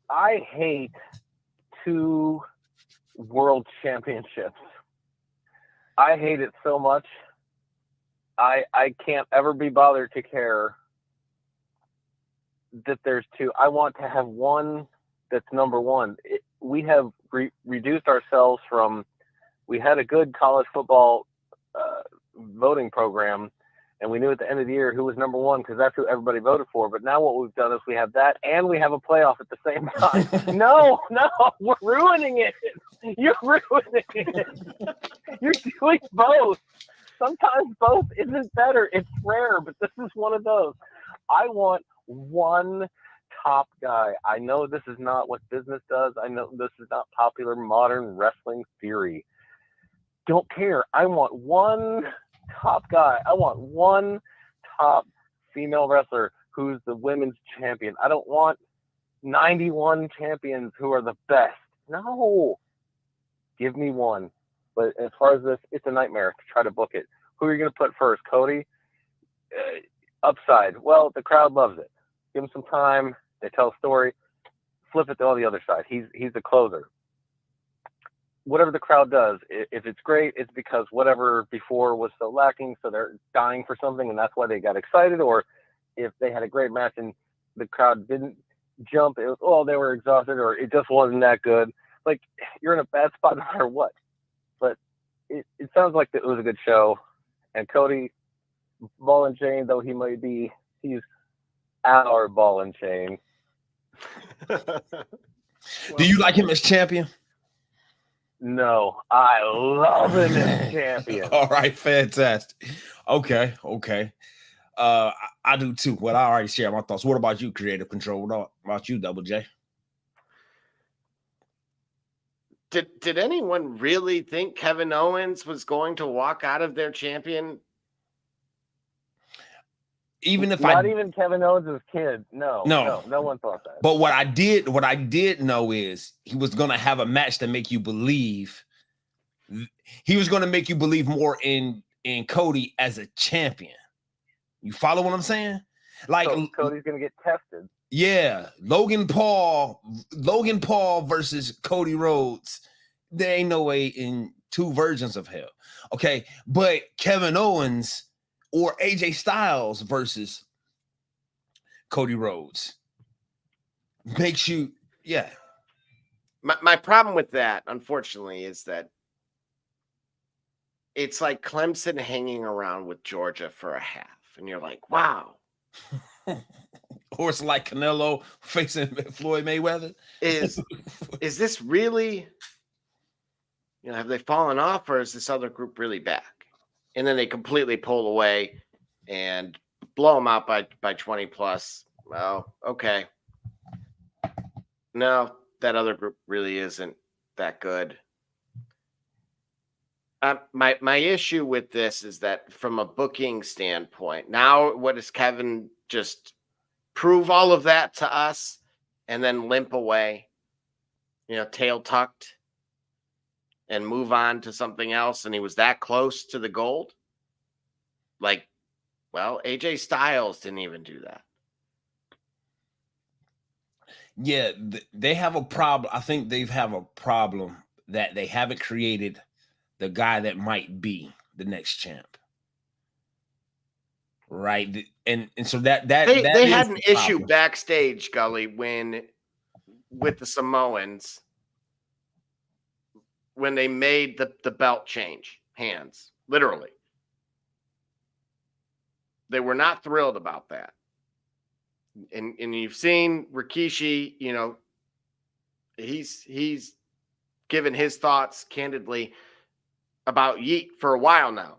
I hate 2 world championships. I hate it so much. I can't ever be bothered to care that there's 2. I want to have one that's number 1. We have reduced ourselves from, we had a good college football voting program, and we knew at the end of the year who was number 1 because that's who everybody voted for. But now what we've done is we have that and we have a playoff at the same time. No, we're ruining it. You're ruining it. You're doing both. Sometimes both isn't better. It's rare, but this is one of those. I want one top guy. I know this is not what business does. I know this is not popular modern wrestling theory. Don't care. I want one top guy. I want one top female wrestler who's the women's champion. I don't want 91 champions who are the best. No. Give me one. But as far as this, it's a nightmare to try to book it. Who are you going to put first? Cody? Upside. Well, the crowd loves it. Give him some time. They tell a story. Flip it to all the other side. He's the closer. Whatever the crowd does, if it's great, it's because whatever before was so lacking, so they're dying for something, and that's why they got excited. Or if they had a great match and the crowd didn't jump, it was, they were exhausted, or it just wasn't that good. Like, you're in a bad spot no matter what. But it sounds like it was a good show. And Cody, ball and chain, though he may be, he's our ball and chain. Do you like him as champion? No, I love him as champion. All right, fantastic. Okay. I do too. Well, I already shared my thoughts. What about you, Creative Control? What about you, Double J? Did anyone really think Kevin Owens was going to walk out of their champion? Even if Not even Kevin Owens' kid. No one thought that. But what I did know is he was gonna have a match to make you believe. He was gonna make you believe more in Cody as a champion. You follow what I'm saying? Like so Cody's gonna get tested. Yeah, Logan Paul versus Cody Rhodes. There ain't no way in two versions of hell. Okay, but Kevin Owens or AJ Styles versus Cody Rhodes makes you, yeah. My problem with that, unfortunately, is that it's like Clemson hanging around with Georgia for a half, and you're like, wow. Or it's like Canelo facing Floyd Mayweather. Is this really, have they fallen off, or is this other group really back? And then they completely pull away and blow them out by 20 plus. Well, okay. No, that other group really isn't that good. My issue with this is that from a booking standpoint, now what does Kevin just prove all of that to us and then limp away, tail tucked and move on to something else? And he was that close to the gold. Like, well, AJ Styles didn't even do that. Yeah, they have a problem. I think they have a problem that they haven't created the guy that might be the next champ. Right. And so that they had an issue backstage, Gully, with the Samoans when they made the belt change hands, literally. They were not thrilled about that. And you've seen Rikishi, he's given his thoughts candidly about Yeet for a while now.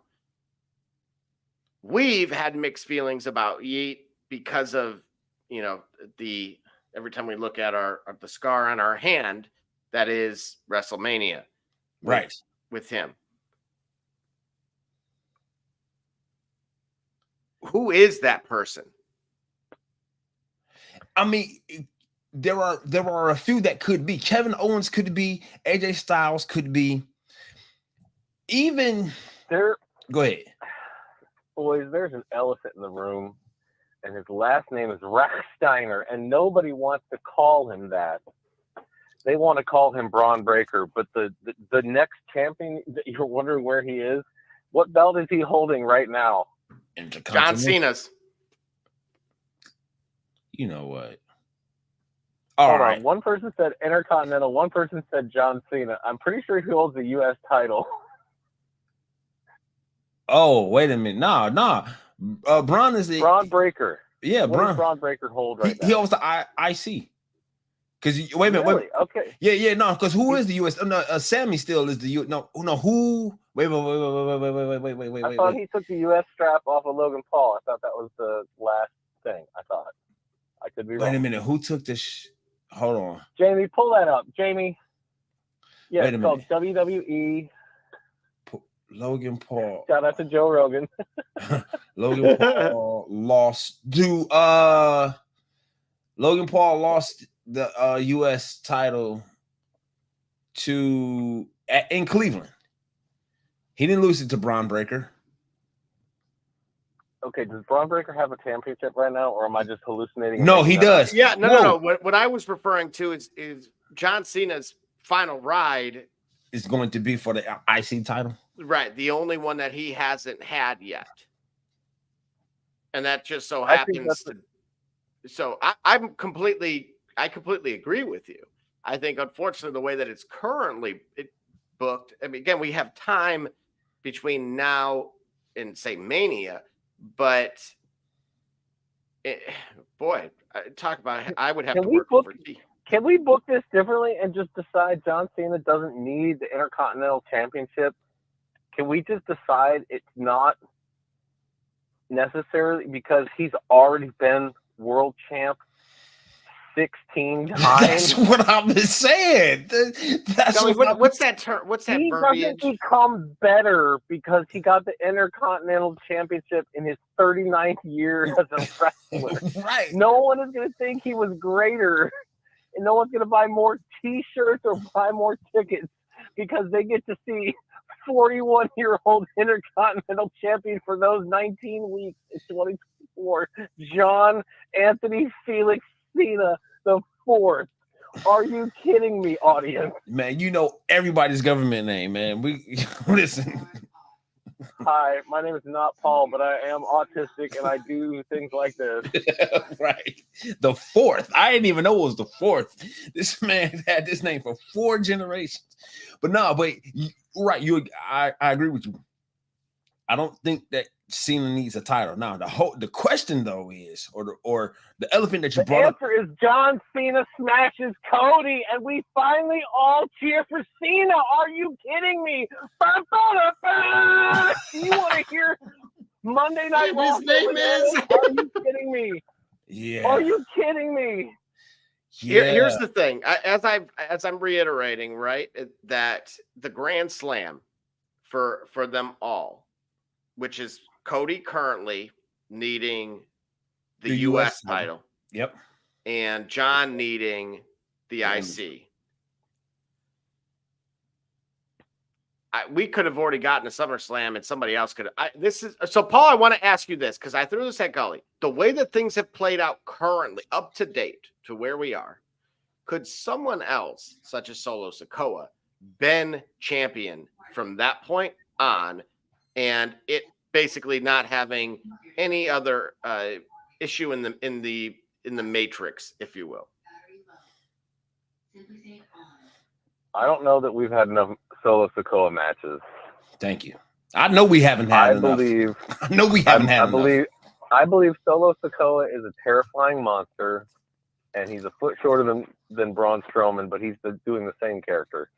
We've had mixed feelings about Yeet because of, every time we look at the scar on our hand, that is WrestleMania. Right. With him. Who is that person? I mean, there are a few that could be. Kevin Owens could be. AJ Styles could be. Even there. Go ahead. Boys, there's an elephant in the room, and his last name is Racksteiner, and nobody wants to call him that. They want to call him Braun Breaker, but the next champion, you're wondering where he is. What belt is he holding right now? John Cena's. You know what? Hold on. One person said Intercontinental. One person said John Cena. I'm pretty sure he holds the U.S. title. Oh, wait a minute. Nah. Braun is the Braun Breaker. Yeah, what does Braun Breaker hold right now? He holds the IC. Because wait a minute, really? Okay. Yeah, no. Because who is the U.S.? No, Sammy still is the U. No. Who? Wait. I thought he took the U.S. strap off of Logan Paul. I thought that was the last thing. I thought. I could be wrong. Wait a minute. Who took this? Hold on. Jamie, pull that up. Jamie. Yeah, it's called WWE. Logan Paul. Shout out to Joe Rogan. Logan Paul lost to Logan Paul lost the U.S. title in Cleveland. He didn't lose it to Braun Breaker. Okay, does Braun Breaker have a championship right now, or am I just hallucinating? No, he does. Yeah, no. What I was referring to is John Cena's final ride is going to be for the IC title. Right, the only one that he hasn't had yet, and that just so happens to. So I completely agree with you. I think, unfortunately, the way that it's currently booked. I mean, again, we have time between now and say Mania, but talk about. I would have to work over. Can we book this differently and just decide John Cena doesn't need the Intercontinental Championship? Can we just decide it's not necessarily because he's already been world champ 16 times? That's what I've been saying. That's Joey, what what's that term? What's that He verbiage? doesn't become better because he got the Intercontinental Championship in his 39th year as a wrestler. right. No one is going to think he was greater, and no one's going to buy more T-shirts or buy more tickets because they get to see 41-year-old Intercontinental Champion for those 19 weeks in 2024, John Anthony Felix Cena the Fourth. Are you kidding me, audience? Man, you know everybody's government name, man. We listen. Hi, my name is not Paul, but I am autistic and I do things like this. Right. The fourth. I didn't even know it was the fourth. This man had this name for 4 generations. But no, right. I agree with you. I don't think that Cena needs a title. Now, the question though is, or the elephant that you brought up. The answer is John Cena smashes Cody, and we finally all cheer for Cena. Are you kidding me? You want to hear Monday Night Raw? His name is. Are you kidding me? Yeah. Are you kidding me? Yeah. Here's the thing. As I'm reiterating, right, that the Grand Slam for them all, which is Cody currently needing the US title. Yep. And John needing the IC. We could have already gotten a SummerSlam and somebody else could have. So Paul, I want to ask you this because I threw this at Gully. The way that things have played out currently, up to date to where we are, could someone else, such as Solo Sikoa, been champion from that point on, and it basically not having any other issue in the matrix, if you will? I don't know that we've had enough Solo Sikoa matches. Thank you. I know we haven't had enough. I know we haven't had enough. I believe Solo Sikoa is a terrifying monster, and he's a foot shorter than Braun Strowman, but he's doing the same character.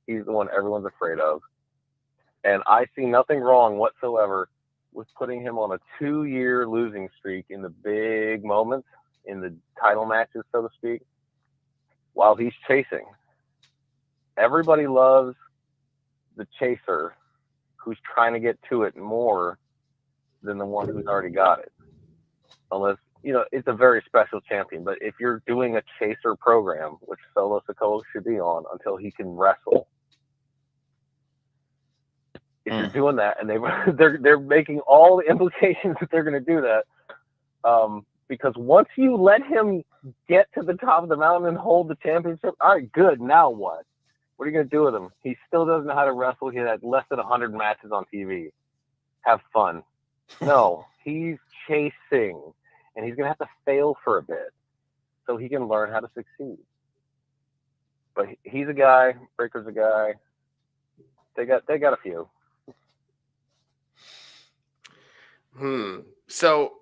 He's the one everyone's afraid of. And I see nothing wrong whatsoever with putting him on a 2-year losing streak in the big moments, in the title matches, so to speak, while he's chasing. Everybody loves the chaser who's trying to get to it more than the one who's already got it. Unless, it's a very special champion. But if you're doing a chaser program, which Solo Sikoa should be on until he can wrestle, if you're doing that, and they're making all the implications that they're going to do that, because once you let him get to the top of the mountain and hold the championship, all right, good. Now what? What are you going to do with him? He still doesn't know how to wrestle. He had less than 100 matches on TV. Have fun. No, he's chasing, and he's going to have to fail for a bit so he can learn how to succeed. But he's a guy. Breaker's a guy. They got a few. So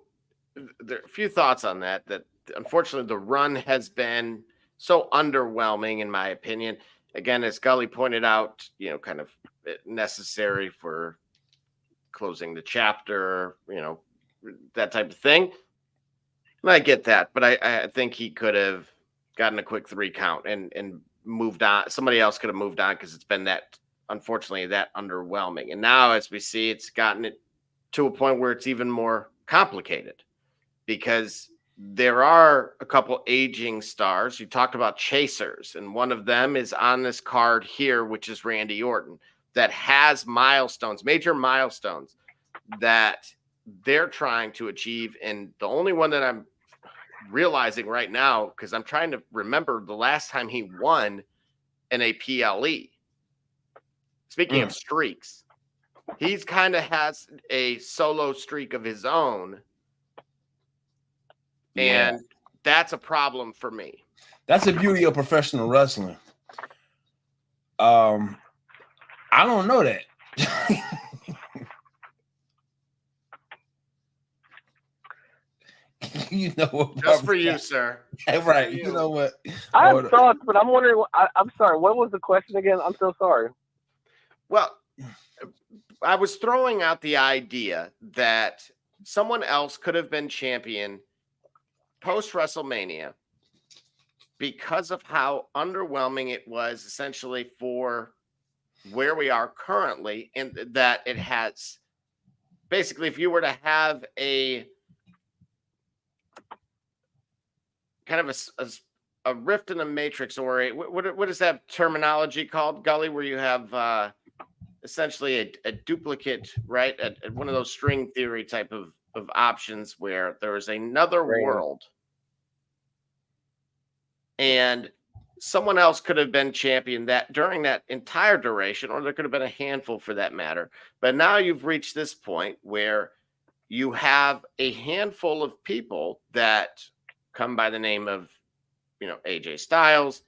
there are a few thoughts on that unfortunately the run has been so underwhelming, in my opinion. Again, as Gully pointed out, kind of necessary for closing the chapter, that type of thing. And I get that, but I think he could have gotten a quick 3 count and moved on. Somebody else could have moved on because it's been unfortunately, that underwhelming. And now, as we see, it's gotten it to a point where it's even more complicated because there are a couple aging stars. You talked about chasers, and one of them is on this card here, which is Randy Orton, that has major milestones that they're trying to achieve. And the only one that I'm realizing right now, because I'm trying to remember the last time he won in a PLE. Speaking of streaks, he's kind of has a solo streak of his own. And that's a problem for me. That's the beauty of professional wrestling. I don't know that. Just for you, sir. Right. You know what? I have thoughts, but I'm wondering. I'm sorry. What was the question again? I'm so sorry. Well, I was throwing out the idea that someone else could have been champion post WrestleMania because of how underwhelming it was essentially for where we are currently, and that it has basically, if you were to have a kind of a rift in the matrix, or what is that terminology called, Gully, where you have essentially a duplicate, right? One of those string theory type of options where there is another world and someone else could have been champion that during that entire duration, or there could have been a handful for that matter. But now you've reached this point where you have a handful of people that come by the name of, AJ Styles,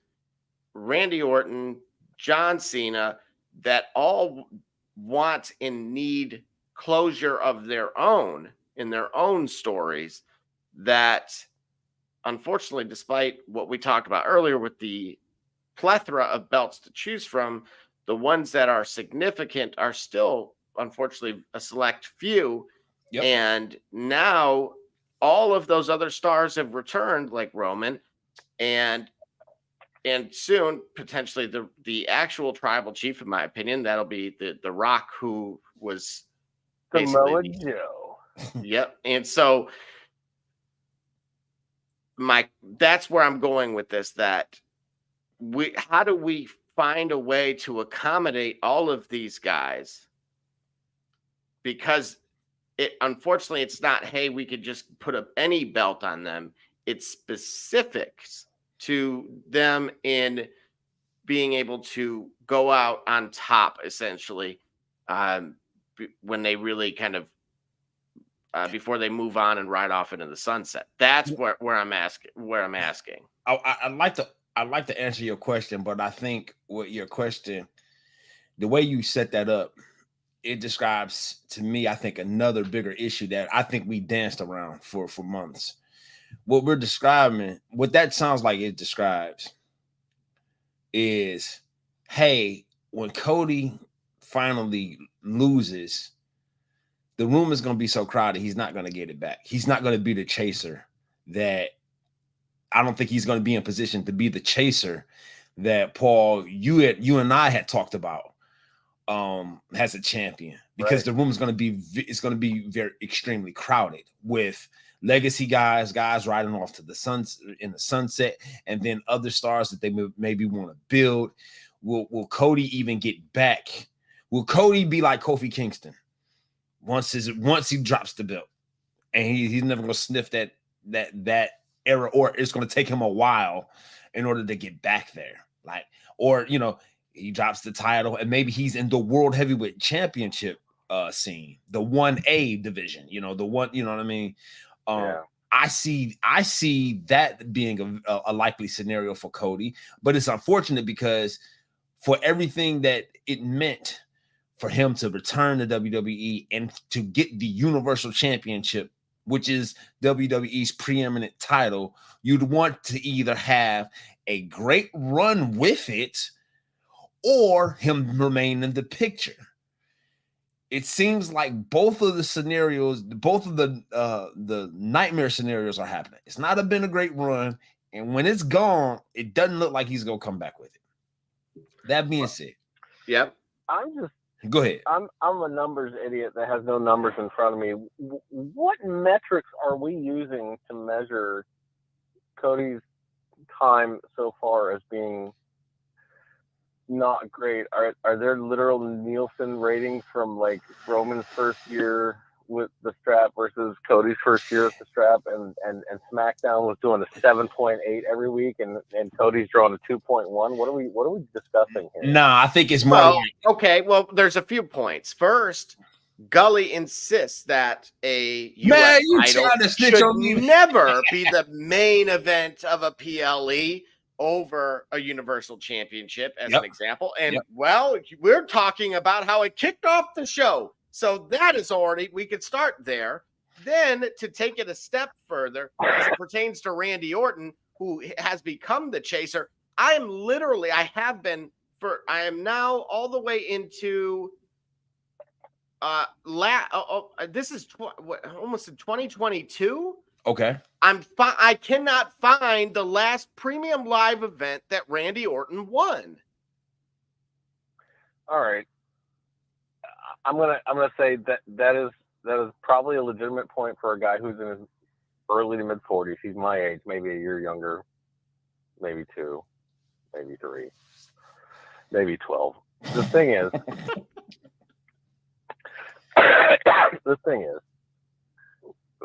Randy Orton, John Cena, that all want and need closure of their own in their own stories, that unfortunately, despite what we talked about earlier with the plethora of belts to choose from, the ones that are significant are still, unfortunately, a select few. Yep. And now all of those other stars have returned, like Roman, and soon potentially the actual tribal chief, in my opinion, that'll be the Rock, who was Samoa Joe. Yep. And so that's where I'm going with this, that how do we find a way to accommodate all of these guys? Because unfortunately, it's not, hey, we could just put up any belt on them. It's specifics to them in being able to go out on top, essentially, when they really kind of before they move on and ride off into the sunset. That's where I'm asking. I'd like to answer your question, but I think what your question, the way you set that up, it describes to me, I think, another bigger issue that I think we danced around for months. What we're describing, what that sounds like it describes is, hey, when Cody finally loses, the room is going to be so crowded, he's not going to get it back. He's not going to be the chaser that I don't think he's going to be in position to be the chaser that Paul, you and I had talked about as a champion, because the room is going to be very extremely crowded with legacy guys riding off to the sunset, and then other stars that they maybe want to build. Will Cody even get back? Will Cody be like Kofi Kingston once he drops the belt, and he's never going to sniff that era, or it's going to take him a while in order to get back there? Like, or he drops the title and maybe he's in the World Heavyweight Championship scene, the 1A division, the one, you know what I mean? I see that being a likely scenario for Cody, but it's unfortunate because for everything that it meant for him to return to WWE and to get the Universal Championship, which is WWE's preeminent title, you'd want to either have a great run with it or him remain in the picture. It seems like both of the scenarios, both of the nightmare scenarios are happening. It's not been a great run, and when it's gone, it doesn't look like he's going to come back with it. That being said, yep. Go ahead. I'm a numbers idiot that has no numbers in front of me. What metrics are we using to measure Cody's time so far as being not great? Are there literal Nielsen ratings from like Roman's first year with the strap versus Cody's first year with the strap, and SmackDown was doing a 7.8 every week, and Cody's drawing a 2.1? What are we discussing here? Nah, I think it's more. Okay, well, there's a few points. First, Gully insists that a US title should never be the main event of a PLE over a Universal Championship, as an example. And well, we're talking about how it kicked off the show. So that is already, we could start there. Then to take it a step further, as it pertains to Randy Orton, who has become the chaser. I am now all the way into this is almost in 2022. Okay. I cannot find the last premium live event that Randy Orton won. All right. I'm gonna say that is probably a legitimate point for a guy who's in his early to mid 40s. He's my age, maybe a year younger, maybe 2, maybe 3, maybe 12. The thing is,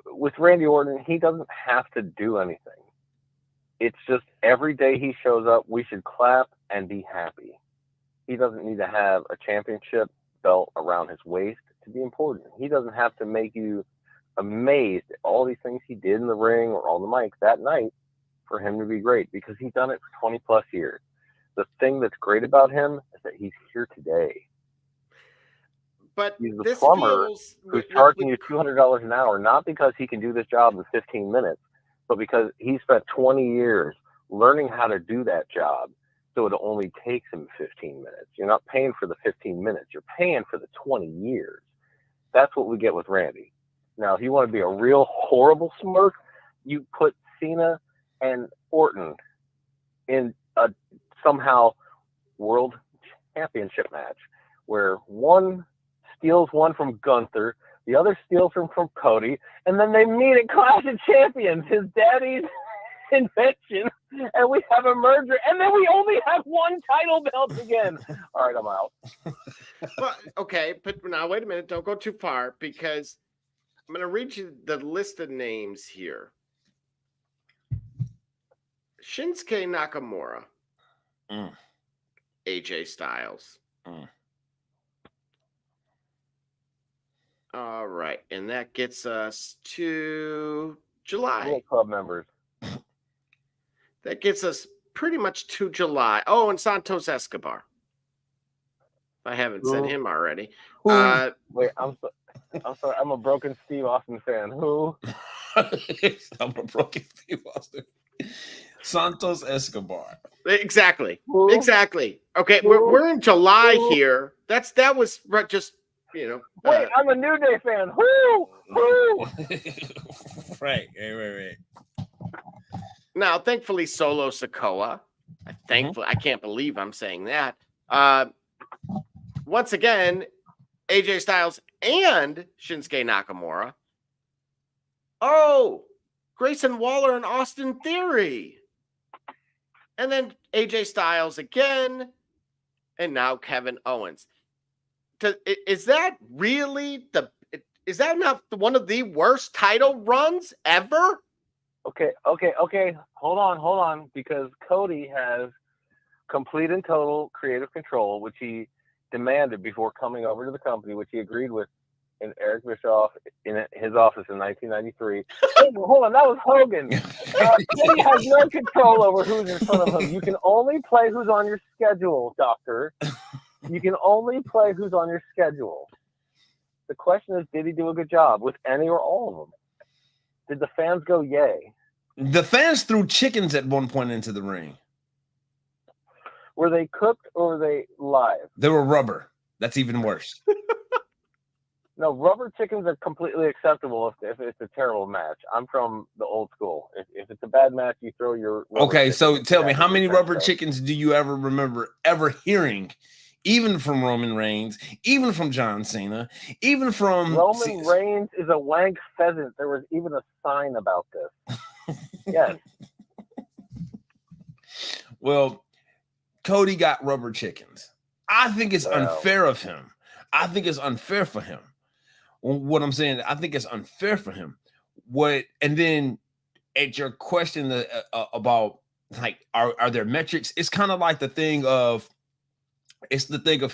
with Randy Orton, he doesn't have to do anything. It's just every day he shows up, we should clap and be happy. He doesn't need to have a championship belt around his waist to be important. He doesn't have to make you amazed at all these things he did in the ring or on the mic that night for him to be great, because he's done it for 20 plus years. The thing that's great about him is that he's here today. But he's the plumber who's charging you $200 an hour, not because he can do this job in 15 minutes, but because he spent 20 years learning how to do that job. So it only takes him 15 minutes. You're not paying for the 15 minutes. You're paying for the 20 years. That's what we get with Randy. Now, if you want to be a real horrible smirk, you put Cena and Orton in a somehow world championship match where one steals one from Gunther, the other steals him from Cody, and then they meet at Clash of Champions, his daddy's invention, and we have a merger, and then we only have one title belt again. All right, I'm out. Well, okay, but now wait a minute. Don't go too far, because I'm going to read you the list of names here. Shinsuke Nakamura. AJ Styles. All right, and that gets us to July. Club members. That gets us pretty much to July. Oh, and Santos Escobar. If I haven't said him already. Wait, I'm sorry. I'm a broken Steve Austin fan. Who? I'm a broken Steve Austin. Santos Escobar. Exactly. Who? Exactly. Okay, Who? we're in July here. That was just, you know. Wait, I'm a New Day fan. Who? Right. Now, thankfully, Solo Sikoa. I can't believe I'm saying that. Once again, AJ Styles and Shinsuke Nakamura. Oh, Grayson Waller and Austin Theory. And then AJ Styles again. And now Kevin Owens. Is that really is that not one of the worst title runs ever? Okay. Hold on, because Cody has complete and total creative control, which he demanded before coming over to the company, which he agreed with in Eric Bischoff in his office in 1993. Hold on, that was Hogan. Cody has no control over who's in front of him. You can only play who's on your schedule, Doctor. You can only play who's on your schedule. The question is, did he do a good job with any or all of them? Did the fans go yay? The fans threw chickens at one point into the ring. Were they cooked or were they live? They were rubber. That's even worse. No, rubber chickens are completely acceptable if it's a terrible match. I'm from the old school. If it's a bad match, you throw your rubber Okay, so chicken. tell me, how many rubber chickens do you ever remember ever hearing? Even from Roman Reigns, even from John Cena, even from Roman Reigns is a wank pheasant. There was even a sign about this. Yes. Well, Cody got rubber chickens. I think it's unfair of him. I think it's unfair for him. What I'm saying, I think it's unfair for him. And then at your question about like, are there metrics? It's kind of like the thing of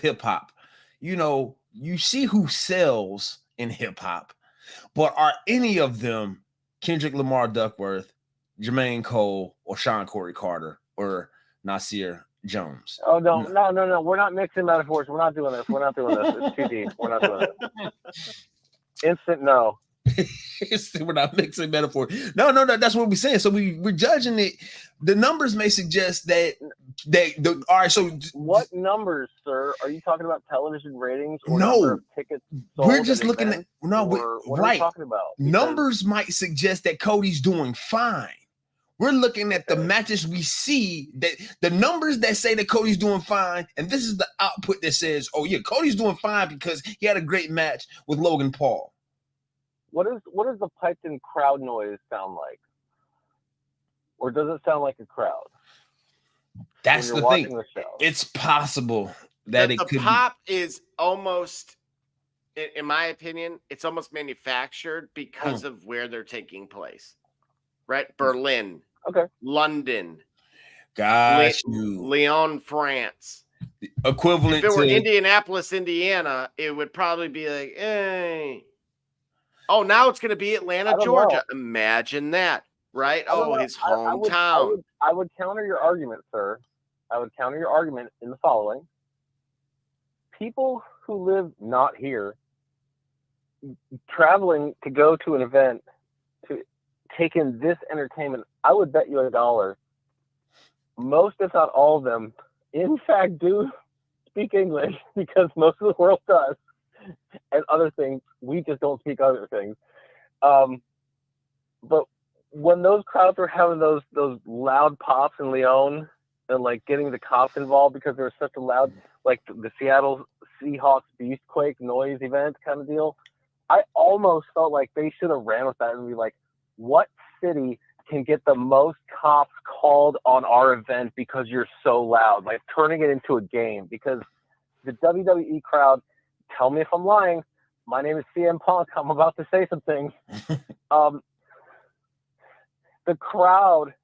hip hop. You know, you see who sells in hip hop, but are any of them Kendrick Lamar Duckworth, Jermaine Cole, or Sean Corey Carter, or Nasir Jones? Oh, no. We're not mixing metaphors. We're not doing this. It's too deep. We're not doing this. Instant no. We're not mixing metaphor. No, that's what we're saying. So we're judging it. The numbers may suggest that all right. So what numbers, sir? Are you talking about television ratings or no, number of tickets sold? We're just looking at what are you talking about? Numbers might suggest that Cody's doing fine. We're looking at the matches we see, that the numbers that say that Cody's doing fine, and this is the output that says, oh yeah, Cody's doing fine because he had a great match with Logan Paul. What does the piped in crowd noise sound like? Or does it sound like a crowd? That's the thing. The show? It's possible that it could pop is almost, in my opinion, it's almost manufactured because of where they're taking place. Right? Berlin. Okay. London. Lyon, France. The equivalent if it were Indianapolis, Indiana, it would probably be like, hey. Oh, now it's going to be Atlanta, Georgia. Know. Imagine that, right? Oh, his hometown. I would counter your argument, sir. I would counter your argument in the following. People who live not here, traveling to go to an event, to take in this entertainment, I would bet you $1. Most, if not all of them, in fact, do speak English because most of the world does. And other things, we just don't speak other things. But when those crowds were having those loud pops in Lyon and like getting the cops involved because there was such a loud, like the Seattle Seahawks Beastquake noise event kind of deal, I almost felt like they should have ran with that and be like, what city can get the most cops called on our event because you're so loud? Like turning it into a game, because the WWE crowd, tell me if I'm lying, my name is CM Punk, I'm about to say some things. The crowd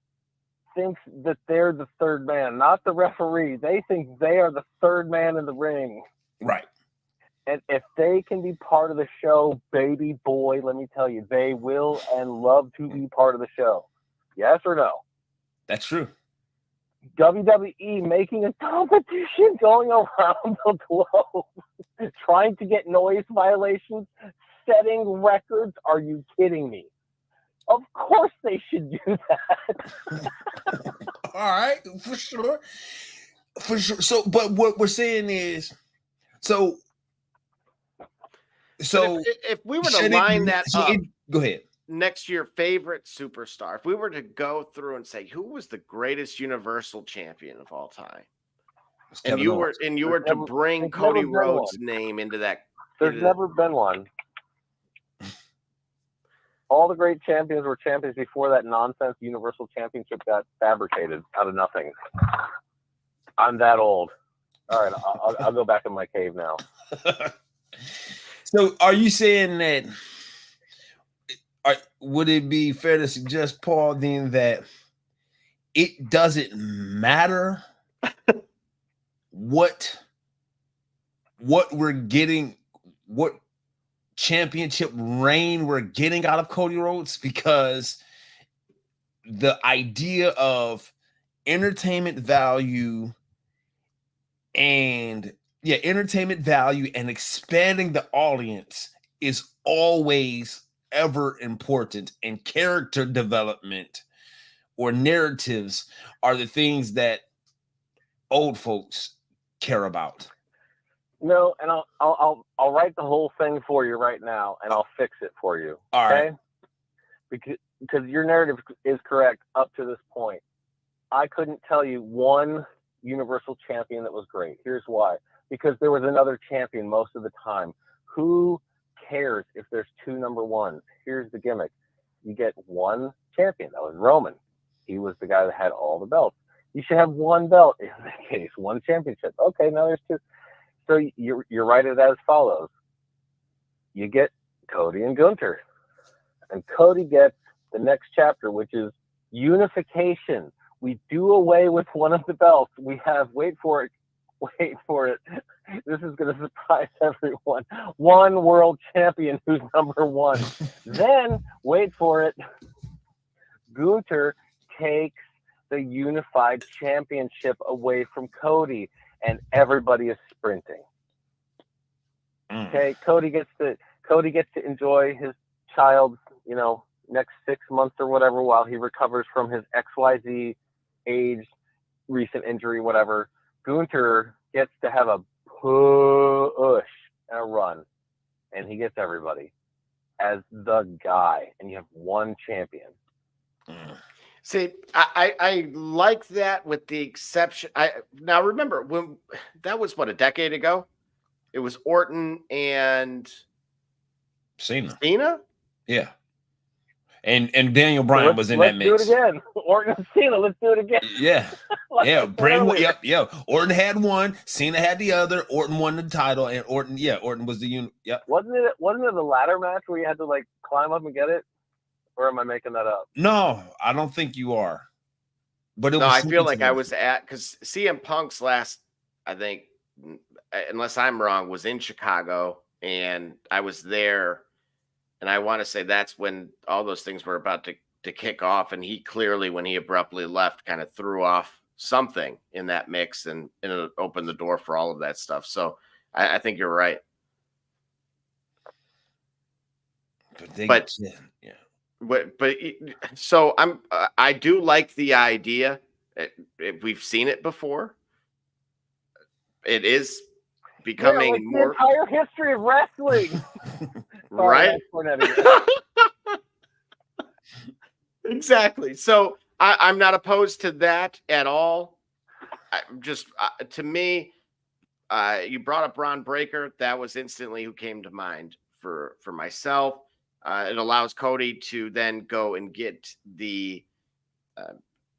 thinks that they're the third man, not the referee. They think they are the third man in the ring. Right. And if they can be part of the show, baby boy, let me tell you, they will and love to be part of the show. Yes or no? That's true. WWE making a competition going around the globe, trying to get noise violations, setting records. Are you kidding me? Of course they should do that. All right, for sure. For sure. So, but what we're saying is, so if we were to line that up, go ahead. Next to your favorite superstar, if we were to go through and say who was the greatest Universal Champion of all time, and you were to bring Cody Rhodes' name into that, there's never been one. All the great champions were champions before that nonsense Universal Championship got fabricated out of nothing. I'm that old. All right, I'll go back in my cave now. So, are you saying that? Would it be fair to suggest, Paul, then that it doesn't matter what we're getting, what championship reign we're getting out of Cody Rhodes, because the idea of entertainment value and expanding the audience is always ever important, and character development or narratives are the things that old folks care about. No, and I'll write the whole thing for you right now, and I'll fix it for you. All right. Because your narrative is correct up to this point. I couldn't tell you one Universal Champion that was great. Here's why. Because there was another champion most of the time. Who cares if there's two number ones? Here's the gimmick. You get one champion. That was Roman. He was the guy that had all the belts. You should have one belt in that case, one championship. Okay, now there's two. So you're right it as follows. You get Cody and Gunther. And Cody gets the next chapter, which is unification. We do away with one of the belts. We have, wait for it. This is going to surprise everyone. One world champion who's number one. Then, wait for it. Gunther takes the unified championship away from Cody, and everybody is sprinting. Okay, Cody gets to enjoy his child's, next 6 months or whatever, while he recovers from his XYZ age, recent injury, whatever, Gunther gets to have a push and a run, and he gets everybody as the guy, and you have one champion. See, I like that, with the exception. Now remember when that was a decade ago. It was Orton and Cena. Yeah. And Daniel Bryan was in that mix. Let's do it again. Orton and Cena, let's do it again. Yeah. Orton had one, Cena had the other, Orton won the title, and Orton was the unit. Yep. Wasn't it the ladder match where you had to like climb up and get it? Or am I making that up? No, I don't think you are. But I feel like I was because CM Punk's last, I think, unless I'm wrong, was in Chicago, and I was there. And I want to say that's when all those things were about to kick off. And he clearly, when he abruptly left, kind of threw off something in that mix, and it opened the door for all of that stuff. So I think you're right. But so I do like the idea. We've seen it before. It is becoming more the entire history of wrestling. Right. Exactly. So I'm not opposed to that at all. Just to me, you brought up Bron Breakker. That was instantly who came to mind for myself. It allows Cody to then go and get the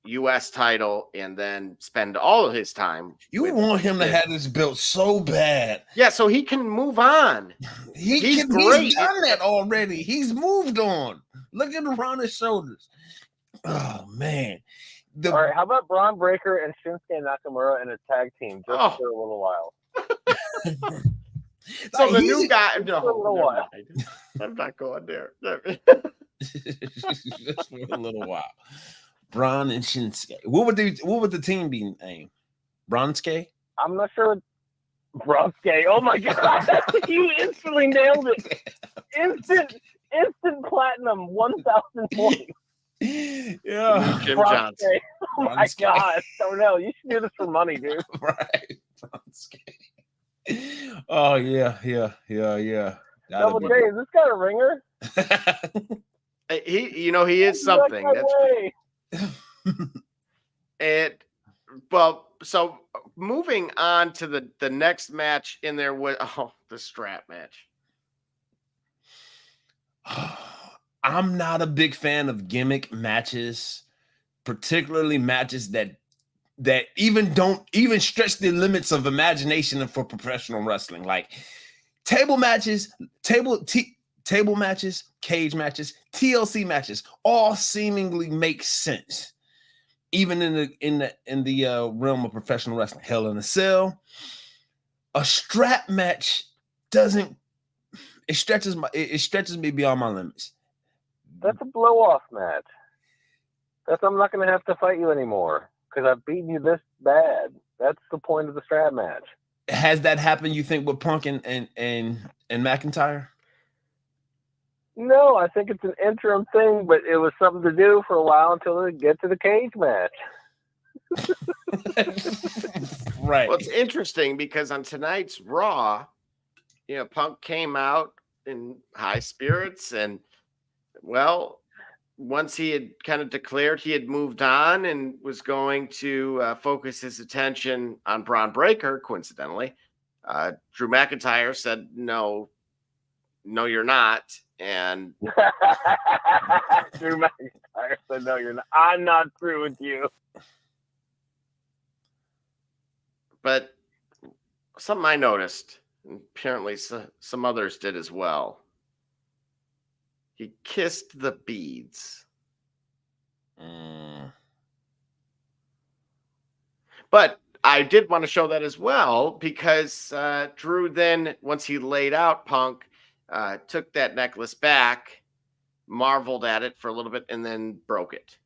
U.S. title and then spend all of his time. You want him to have this belt so bad. Yeah, so he can move on. He's done that already. He's moved on. Look at around his shoulders. Oh, man. All right, how about Bron Breakker and Shinsuke Nakamura in a tag team just for a little while? So the new guy, I'm not going there. Just for a little while. Bron and Shinsuke. What would the team be named? Bronske? I'm not sure. Bronske. Oh my god, you instantly nailed it. Instant platinum, 1,000 points. Yeah. Jim Johnson. Oh my god. Oh no, you should do this for money, dude. Right. Bronske. Oh yeah. Double J, is this guy a ringer? He is something. So moving on to the next match in there was the strap match. I'm not a big fan of gimmick matches, particularly matches that don't stretch the limits of imagination for professional wrestling, like table matches, table matches, cage matches, TLC matches, all seemingly make sense, even in the realm of professional wrestling. Hell in a Cell, a strap match doesn't. It stretches me beyond my limits. That's a blow off match. I'm not going to have to fight you anymore because I've beaten you this bad. That's the point of the strap match. Has that happened, you think, with Punk and McIntyre? No, I think it's an interim thing, but it was something to do for a while until they get to the cage match. Right. Well, it's interesting because on tonight's Raw, Punk came out in high spirits, and once he had kind of declared he had moved on and was going to focus his attention on Bron Breakker, coincidentally, Drew McIntyre said, no, you're not. And Drew McIntyre said, no, you're not. I'm not through with you. But something I noticed, and apparently some others did as well. He kissed the beads. But I did want to show that as well because Drew then, once he laid out Punk, took that necklace back, marveled at it for a little bit, and then broke it.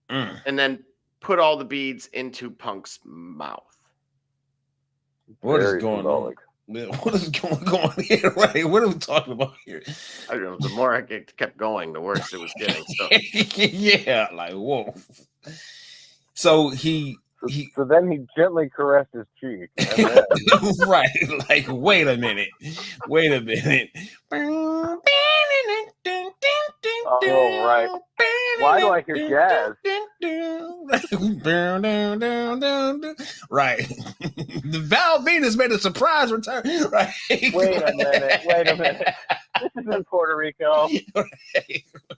And then put all the beads into Punk's mouth. What is going on? Man, what is going on here? Right? What are we talking about here? I don't know. The more I kept going, the worse it was getting. So Yeah, like whoa. So So then he gently caressed his cheek. And then, right, like wait a minute. oh, right. Why do I hear jazz? Right. The Val Venus made a surprise return. Right. Wait a minute. This is in Puerto Rico. Wait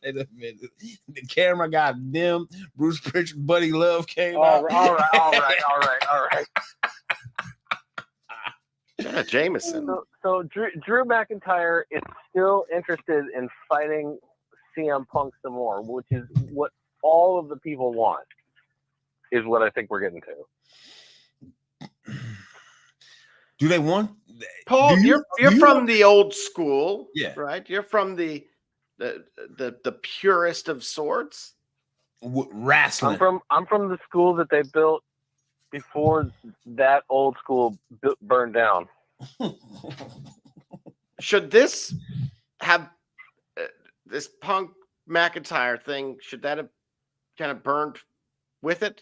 a minute. The camera got dim. Bruce Pritchard, Buddy Love came out. All right. yeah, Jameson. So Drew McIntyre is still interested in fighting CM Punk some more, which is what all of the people want, is what I think we're getting to. Do they want Paul? You're from the old school, yeah, right? You're from the purest of sorts. Wrestling. I'm from the school that they built before that old school burned down. Should this have this Punk McIntyre thing? Should that have kind of burned with it?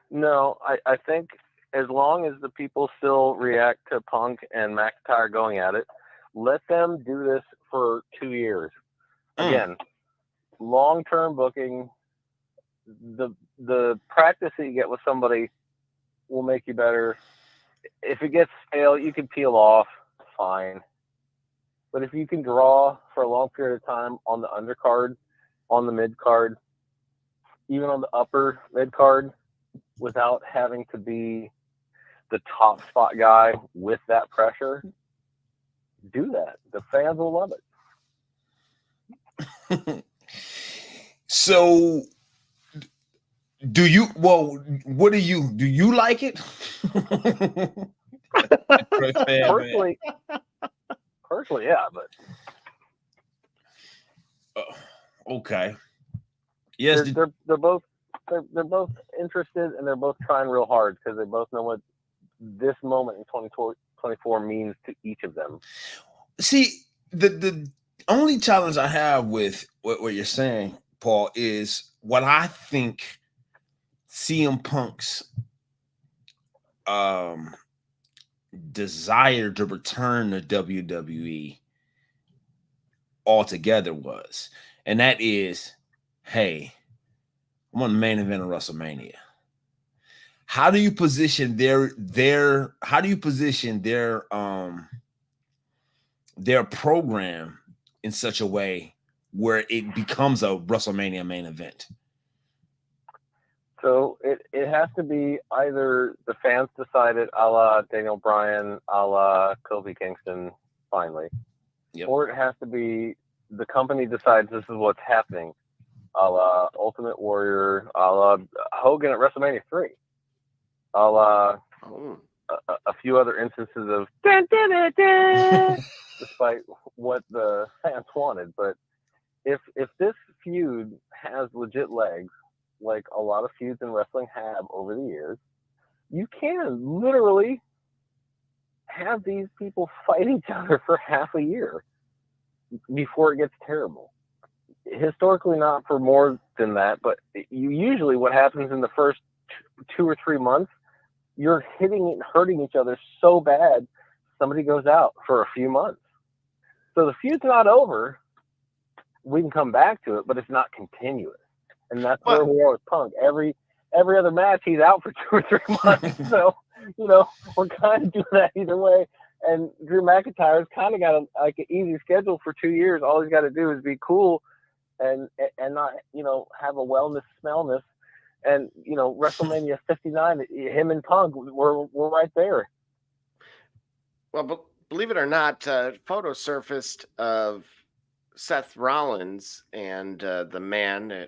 No, I think as long as the people still react to Punk and McIntyre going at it, let them do this for 2 years. Again, long-term booking. The practice that you get with somebody will make you better. If it gets stale, you can peel off, fine. But if you can draw for a long period of time on the undercard, on the mid-card, even on the upper mid-card, without having to be the top spot guy with that pressure, do that. The fans will love it. So do you what do you like it? Personally, yeah, but okay. Yes, they're both interested, and they're both trying real hard because they both know what this moment in 2024 means to each of them. See, the only challenge I have with what you're saying, Paul, is what I think CM Punk's desire to return to WWE altogether was, and that is, hey, I'm on the main event of WrestleMania. How do you position their program in such a way where it becomes a WrestleMania main event? So it has to be either the fans decide it, a la Daniel Bryan, a la Kofi Kingston, finally. Yep. Or it has to be the company decides this is what's happening, a la Ultimate Warrior, a la Hogan at WrestleMania 3, a la a few other instances of despite what the fans wanted. But if this feud has legit legs, like a lot of feuds in wrestling have over the years, you can literally have these people fight each other for half a year before it gets terrible. Historically, not for more than that, but usually what happens in the first 2 or 3 months, you're hitting and hurting each other so bad, somebody goes out for a few months. So the feud's not over. We can come back to it, but it's not continuous. And that's where we are with Punk. Every other match, he's out for 2 or 3 months. So, we're kind of doing that either way. And Drew McIntyre's kind of got an easy schedule for 2 years. All he's got to do is be cool and not, have a wellness smellness. And, WrestleMania 59, him and Punk, we're right there. Well, but believe it or not, photo surfaced of Seth Rollins and the man,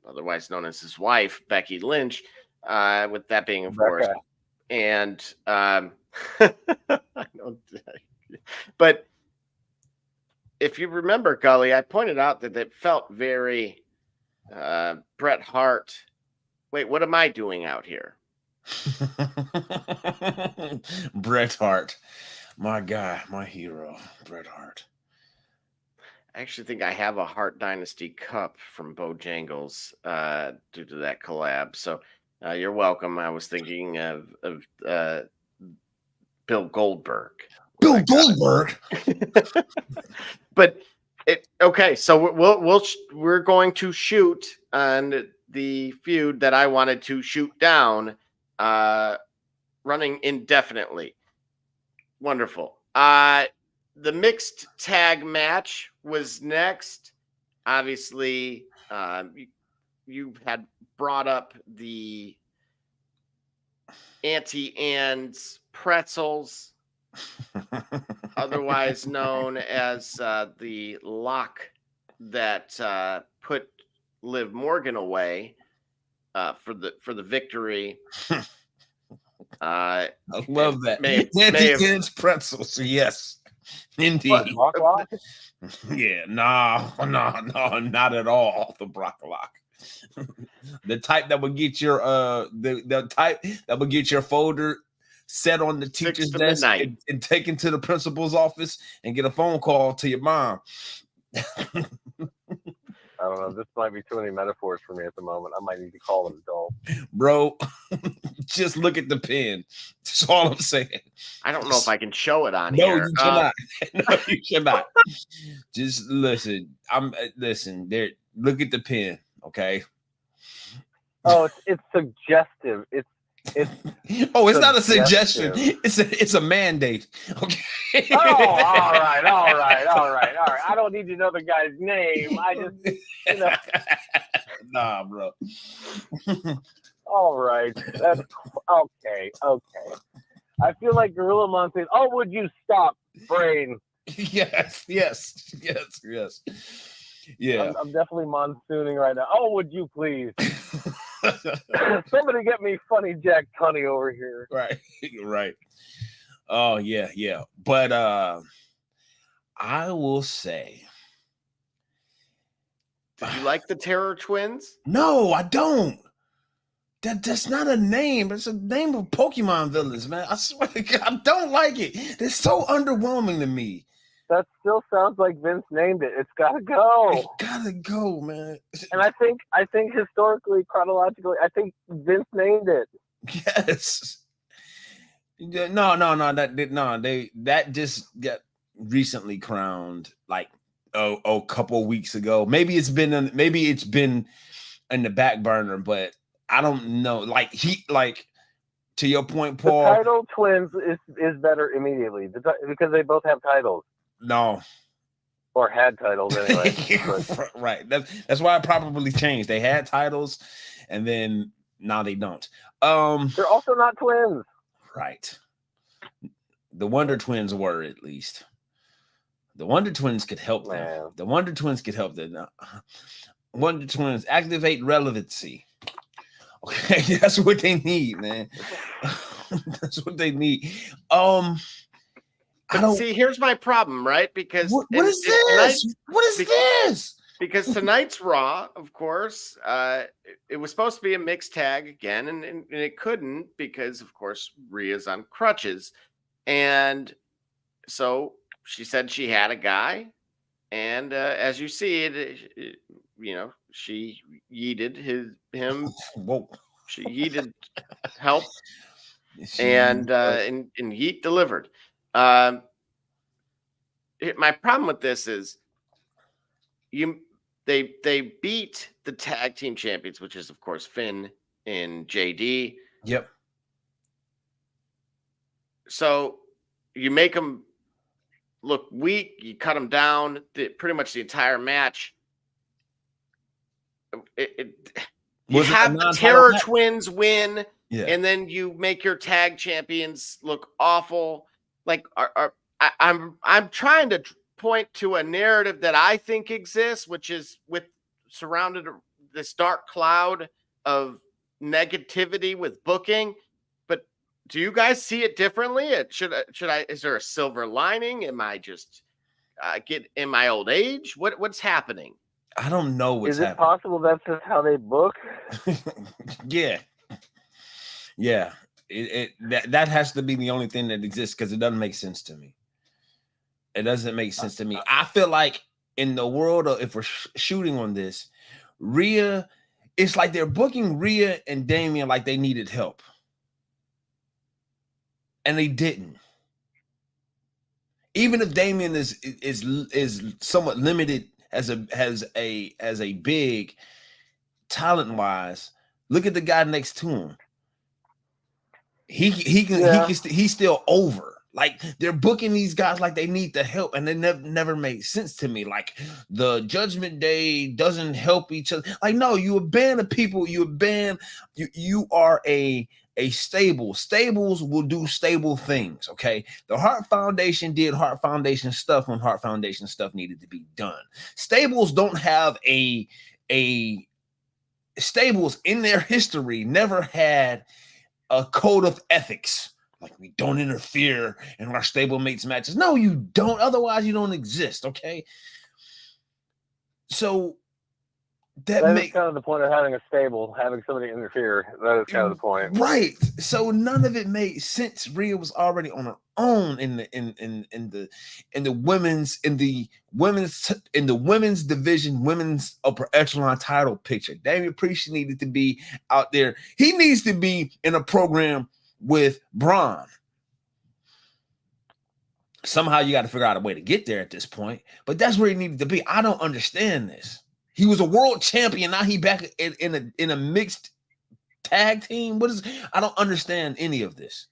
otherwise known as his wife, Becky Lynch, with that being, of course. And I don't, but if you remember, Gully, I pointed out that it felt very Bret Hart. Wait, what am I doing out here? Bret Hart, my guy, my hero, Bret Hart. I actually think I have a Hart Dynasty cup from Bojangles due to that collab. So you're welcome. I was thinking of Bill Goldberg. Bill Goldberg. But okay. So we're going to shoot on the feud that I wanted to shoot down, running indefinitely. Wonderful. The mixed tag match was next. Obviously, you had brought up the Auntie Anne's pretzels, otherwise known as the lock that put Liv Morgan away for the victory. I love that. Auntie Anne's pretzels, yes, indeed. What, yeah, no, not at all. The Brocklock. The type that would get your the type that would get your folder set on the teacher's desk and taken to the principal's office and get a phone call to your mom. I don't know. This might be too many metaphors for me at the moment. I might need to call an adult. Bro, just look at the pen. That's all I'm saying. I don't know if I can show it on here. No, you cannot. No, you cannot. Just listen. Listen. There. Look at the pen. Okay. Oh, it's suggestive. It's it's not a suggestion. It's a mandate. Okay. Oh, all right. I don't need to know the guy's name. I just, Nah, bro. All right. That's okay. I feel like Gorilla Monsoon saying, "Oh, would you stop, brain?" Yes. Yeah. I'm definitely monsooning right now. Oh, would you please? Somebody get me funny Jack Tunney over here. Right. Oh, yeah. But I will say. Did you like the Terror Twins? No, I don't. That's not a name. It's a name of Pokemon villains, man. I swear to God, I don't like it. They're so underwhelming to me. That still sounds like Vince named it. It's gotta go. It gotta go, man. And I think historically, chronologically, I think Vince named it. Yes. No. That just got recently crowned, like a couple of weeks ago. Maybe it's been in the back burner, but I don't know. Like to your point, Paul. The title Twins is better immediately because they both have titles. No. Or had titles anyway. Right. That's why it probably changed. They had titles, and then now they don't. They're also not twins. Right. The Wonder Twins were, at least. The Wonder Twins could help them. Man. The Wonder Twins could help them. Wonder Twins activate relevancy. Okay, that's what they need, man. That's what they need. See, here's my problem, right? Because what is this? What is this? Because tonight's Raw, of course, it was supposed to be a mixed tag again, and it couldn't because, of course, Rhea's on crutches. And so she said she had a guy, and as you see it, she yeeted him. Whoa. She yeeted help, and Yeet delivered. My problem with this is they beat the tag team champions, which is of course Finn and JD. Yep. So you make them look weak. You cut them down. Pretty much the entire match. You have the Terror Twins win, and then you make your tag champions look awful. Like, I'm trying to point to a narrative that I think exists, which is surrounded this dark cloud of negativity with booking. But do you guys see it differently? Is there a silver lining? Am I just in my old age? What's happening? I don't know what's happening. Is it possible that's just how they book? Yeah. Yeah, that has to be the only thing that exists because it doesn't make sense to me. It doesn't make sense to me. I feel like in the world of if we're shooting on this, Rhea, it's like they're booking Rhea and Damian like they needed help, and they didn't. Even if Damian is somewhat limited as a big talent wise, look at the guy next to him. He's still over. Like they're booking these guys like they need the help, and they never made sense to me. Like the Judgment Day doesn't help each other. Like no, you a band of people. You are a stable. Stables will do stable things. Okay, the Heart Foundation did Heart Foundation stuff when Heart Foundation stuff needed to be done. Stables don't have a stables in their history never had a code of ethics. Like we don't interfere in our stablemates matches. No, you don't. Otherwise, you don't exist. Okay. So that is kind of the point of having a stable, having somebody interfere. That is kind of the point, right? So none of it made sense. Rhea was already on her own in the women's division, women's upper echelon title picture. Damian Priest needed to be out there. He needs to be in a program with Braun. Somehow you got to figure out a way to get there at this point, but that's where he needed to be. I don't understand this. He was a world champion. Now he back in a mixed tag team. I don't understand any of this.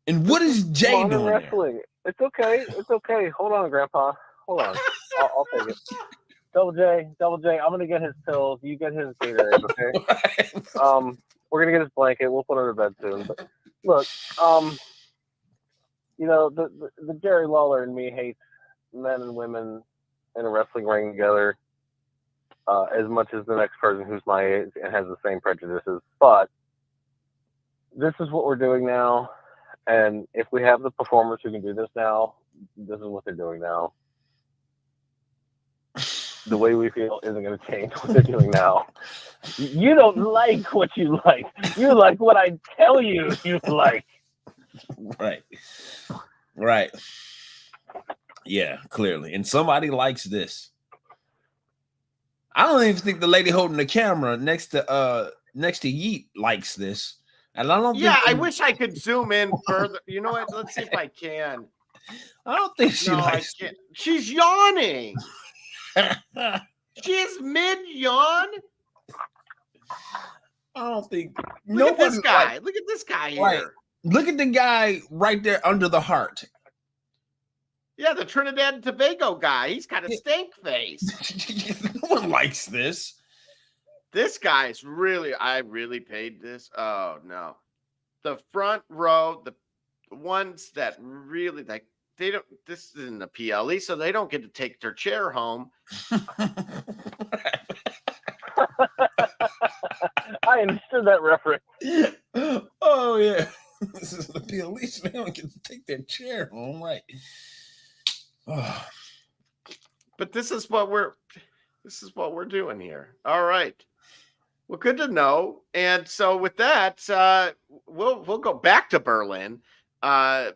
And what is Jay doing wrestling? There? It's okay. It's okay. Hold on, Grandpa. Hold on. I'll take it. Double J. I'm gonna get his pills. You get his Gatorade, okay? We're gonna get his blanket. We'll put him to bed soon. But look, you know, the Jerry Lawler and me hates men and women in a wrestling ring together as much as the next person who's my age and has the same prejudices. But this is what we're doing now. And if we have the performers who can do this now, this is what they're doing now. The way we feel isn't going to change what they're doing now. You don't like what you like. You like what I tell you you like. Right. Yeah, clearly. And somebody likes this. I don't even think the lady holding the camera next to Yeet likes this. And I don't think I wish I could zoom in further. You know what? Let's see if I can. I don't think she likes it. She's yawning. She's mid-yawn. I don't think. Look at this guy. Look at this guy here. Right. Look at the guy right there under the heart. Yeah, the Trinidad and Tobago guy. He's got a stank face. No one likes this. This guy's I really paid this. Oh, no. The front row, the ones that really, like, they don't, this isn't a PLE, so they don't get to take their chair home. I understood that reference. Oh, yeah. This is the PLE, so they don't get to take their chair home, right? Oh. But this is what we're doing here. All right. Well, good to know. And so with that, we'll go back to Berlin. Let's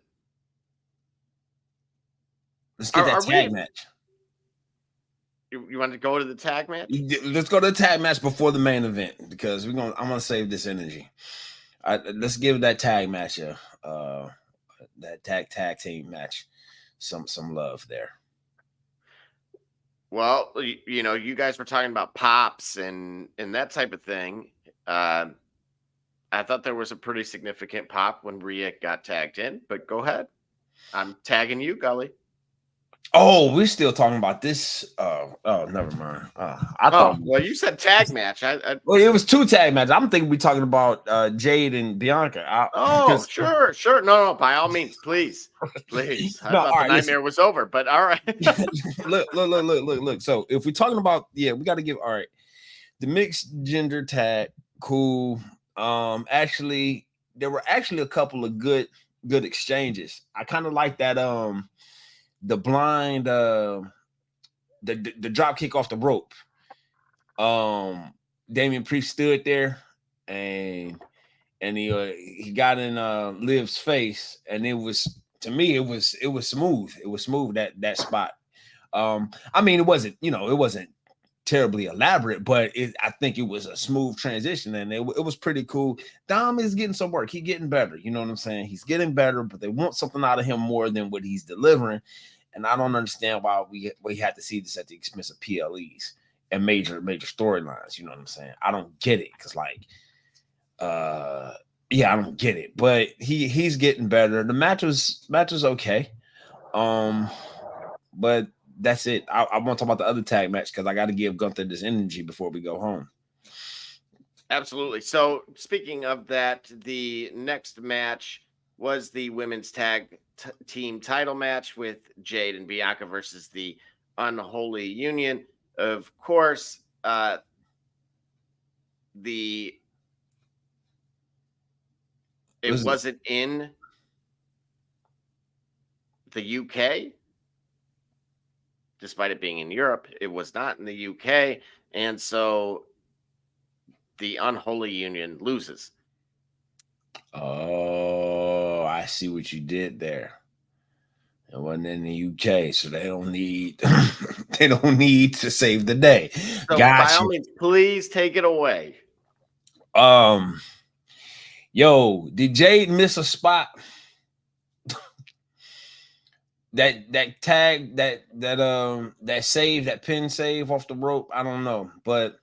get that tag match. You want to go to the tag match? Let's go to the tag match before the main event because I'm gonna save this energy. Let's give that tag match that tag team match some love there. Well, you know, you guys were talking about pops and that type of thing. I thought there was a pretty significant pop when Rhea got tagged in, but go ahead. I'm tagging you, Gully. Oh, we're still talking about this. Oh, never mind. I thought. Well, you said tag match. Well, it was two tag matches. I'm thinking we're talking about Jade and Bianca. Sure. No, by all means, please. I thought the nightmare was over, but all right. Look. So if we're talking about, we got to give the mixed gender tag, cool. Actually, there were a couple of good exchanges. I kind of like that. The blind, the drop kick off the rope. Damian Priest stood there and and he got in Liv's face, and it was, to me, it was smooth. It was smooth, that spot. I mean, it wasn't terribly elaborate, but I think it was a smooth transition, and it was pretty cool. Dom is getting some work. He's getting better. You know what I'm saying? He's getting better, but they want something out of him more than what he's delivering. And I don't understand why we had to see this at the expense of PLEs and major storylines. You know what I'm saying? I don't get it, because I don't get it. But he's getting better. The match was okay. But that's it. I want to talk about the other tag match, because I got to give Gunther this energy before we go home. Absolutely. So speaking of that, the next match was the women's tag team title match with Jade and Bianca versus the Unholy Union. Of course, it wasn't in the UK. Despite it being in Europe, it was not in the UK. And so the Unholy Union loses. Oh, I see what you did there. It wasn't in the UK, so they don't need to save the day. So by all means, please take it away. Yo, did Jade miss a spot? that tag, that save, that pin save off the rope, I don't know, but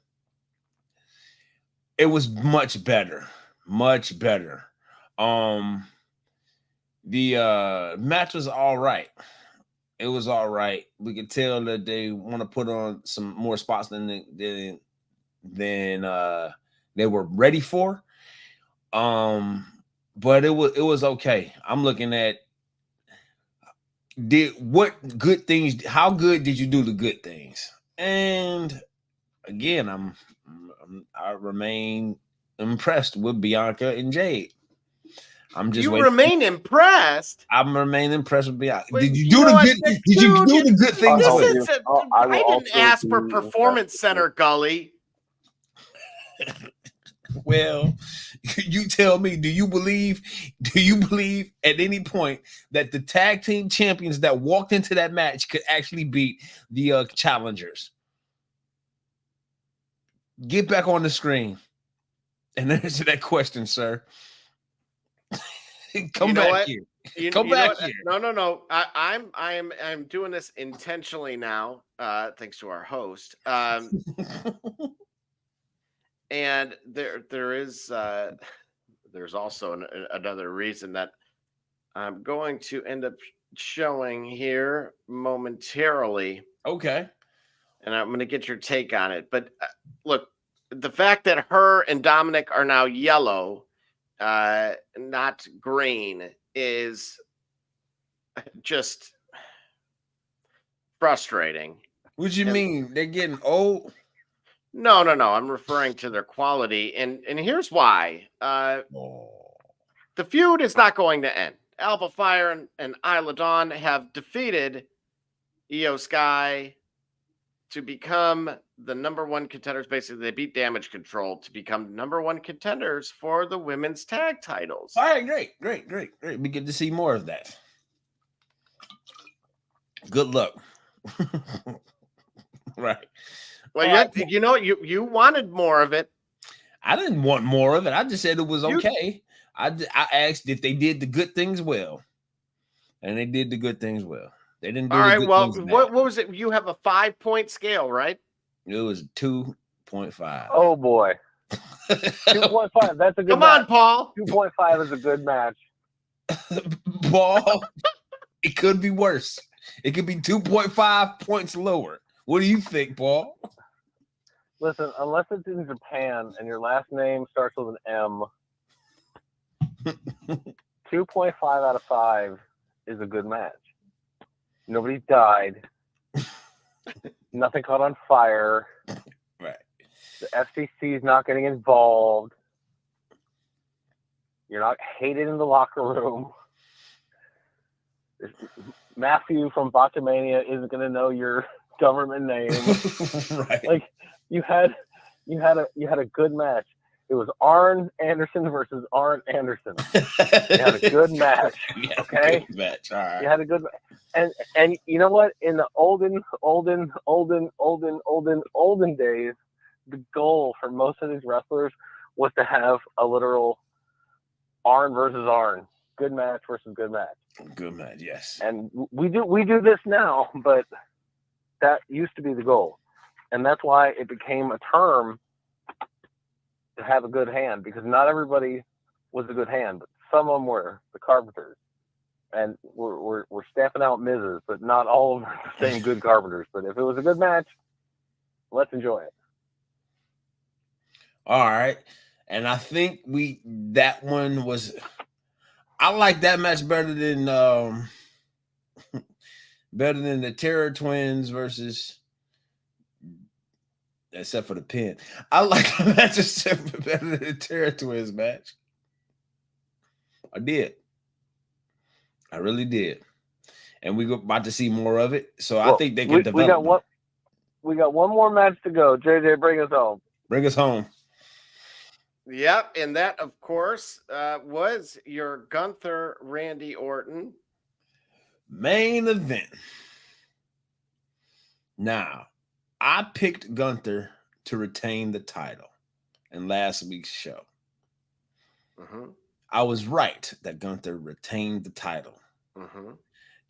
it was much better. The match was all right. It was all right. We could tell that they want to put on some more spots than they were ready for. But it was okay. I'm looking at how good did you do the good things? And again, I remain impressed with Bianca and Jade. Remain impressed? I'm remaining impressed with Bianca. Well, did you do the good things? I didn't ask for Performance Center, Gully. Well, you tell me, do you believe at any point that the tag team champions that walked into that match could actually beat the challengers? Get back on the screen and answer that question, sir. Come back here. Come back here. No. I am doing this intentionally now, thanks to our host. And there's also another reason that I'm going to end up showing here momentarily. Okay. And I'm going to get your take on it. But look, the fact that her and Dominic are now yellow, not green, is just frustrating. What do you mean? They're getting old? No. I'm referring to their quality. And here's why. The feud is not going to end. Alba Fire and Isla Dawn have defeated Io Sky to become the number one contenders. Basically, they beat Damage Control to become number one contenders for the women's tag titles. All right, great. We get to see more of that. Good luck. Right. Well, you wanted more of it. I didn't want more of it. I just said it was okay. I asked if they did the good things well, and they did the good things well. They didn't do all right. Well, things what was it? You have a 5-point scale, right? It was 2.5. Oh boy, 2.5. That's a good. Come match. on, Paul. 2.5 is a good match. Paul, it could be worse. It could be 2.5 points lower. What do you think, Paul? Listen, unless it's in Japan and your last name starts with an M, 2.5 out of 5 is a good match. Nobody died. Nothing caught on fire. Right. The FCC is not getting involved. You're not hated in the locker room. Matthew from Botchamania isn't going to know your government name. Right. Like you had a good match. It was Arn Anderson versus Arn Anderson. You had a good match. Okay, good match. All right. You had a good and you know what? In the olden days, the goal for most of these wrestlers was to have a literal Arn versus Arn, good match versus good match. Good match, yes. And we do this now, but that used to be the goal, and that's why it became a term to have a good hand, because not everybody was a good hand, but some of them were the Carpenters. And we're stamping out Miz's, but not all of them are the same good Carpenters. But if it was a good match, let's enjoy it. All right. And I think that one was, I like that match better than the Terror Twins versus, except for the pin. I like the match better than the Terror Twins match. I did. I really did. And we're about to see more of it. So I think they can develop. We got one more match to go. JJ, bring us home. Bring us home. Yep. And that, of course, was your Gunther Randy Orton main event. Now, I picked Gunther to retain the title in last week's show. Mm-hmm. I was right that Gunther retained the title. Mm-hmm.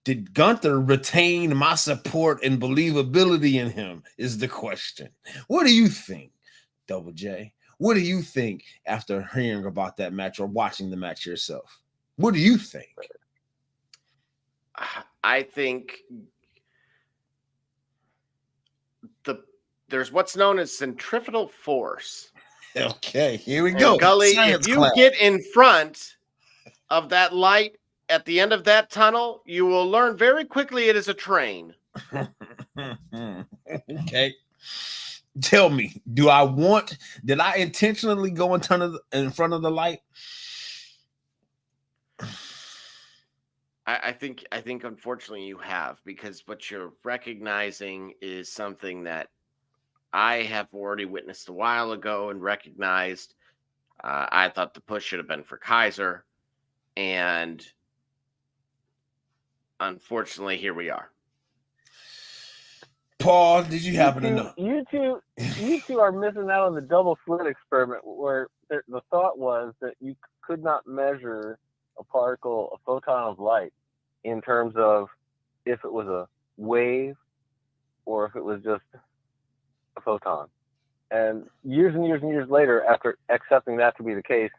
Did Gunther retain my support and believability in him is the question. What do you think, Double J? What do you think after hearing about that match or watching the match yourself? What do you think? I think there's what's known as centrifugal force. Okay, here we go. Gully, Science if you class. get in front of that light at the end of that tunnel, you will learn very quickly it is a train. Okay. Tell me, did I intentionally go in front of the light? I think unfortunately you have, because what you're recognizing is something that I have already witnessed a while ago and recognized. I thought the push should have been for Kaiser, and unfortunately here we are. Paul, did you happen to know? You two are missing out on the double slit experiment, where the thought was that you could not measure a photon of light, in terms of if it was a wave or if it was just a photon. And years and years and years later, after accepting that to be the case,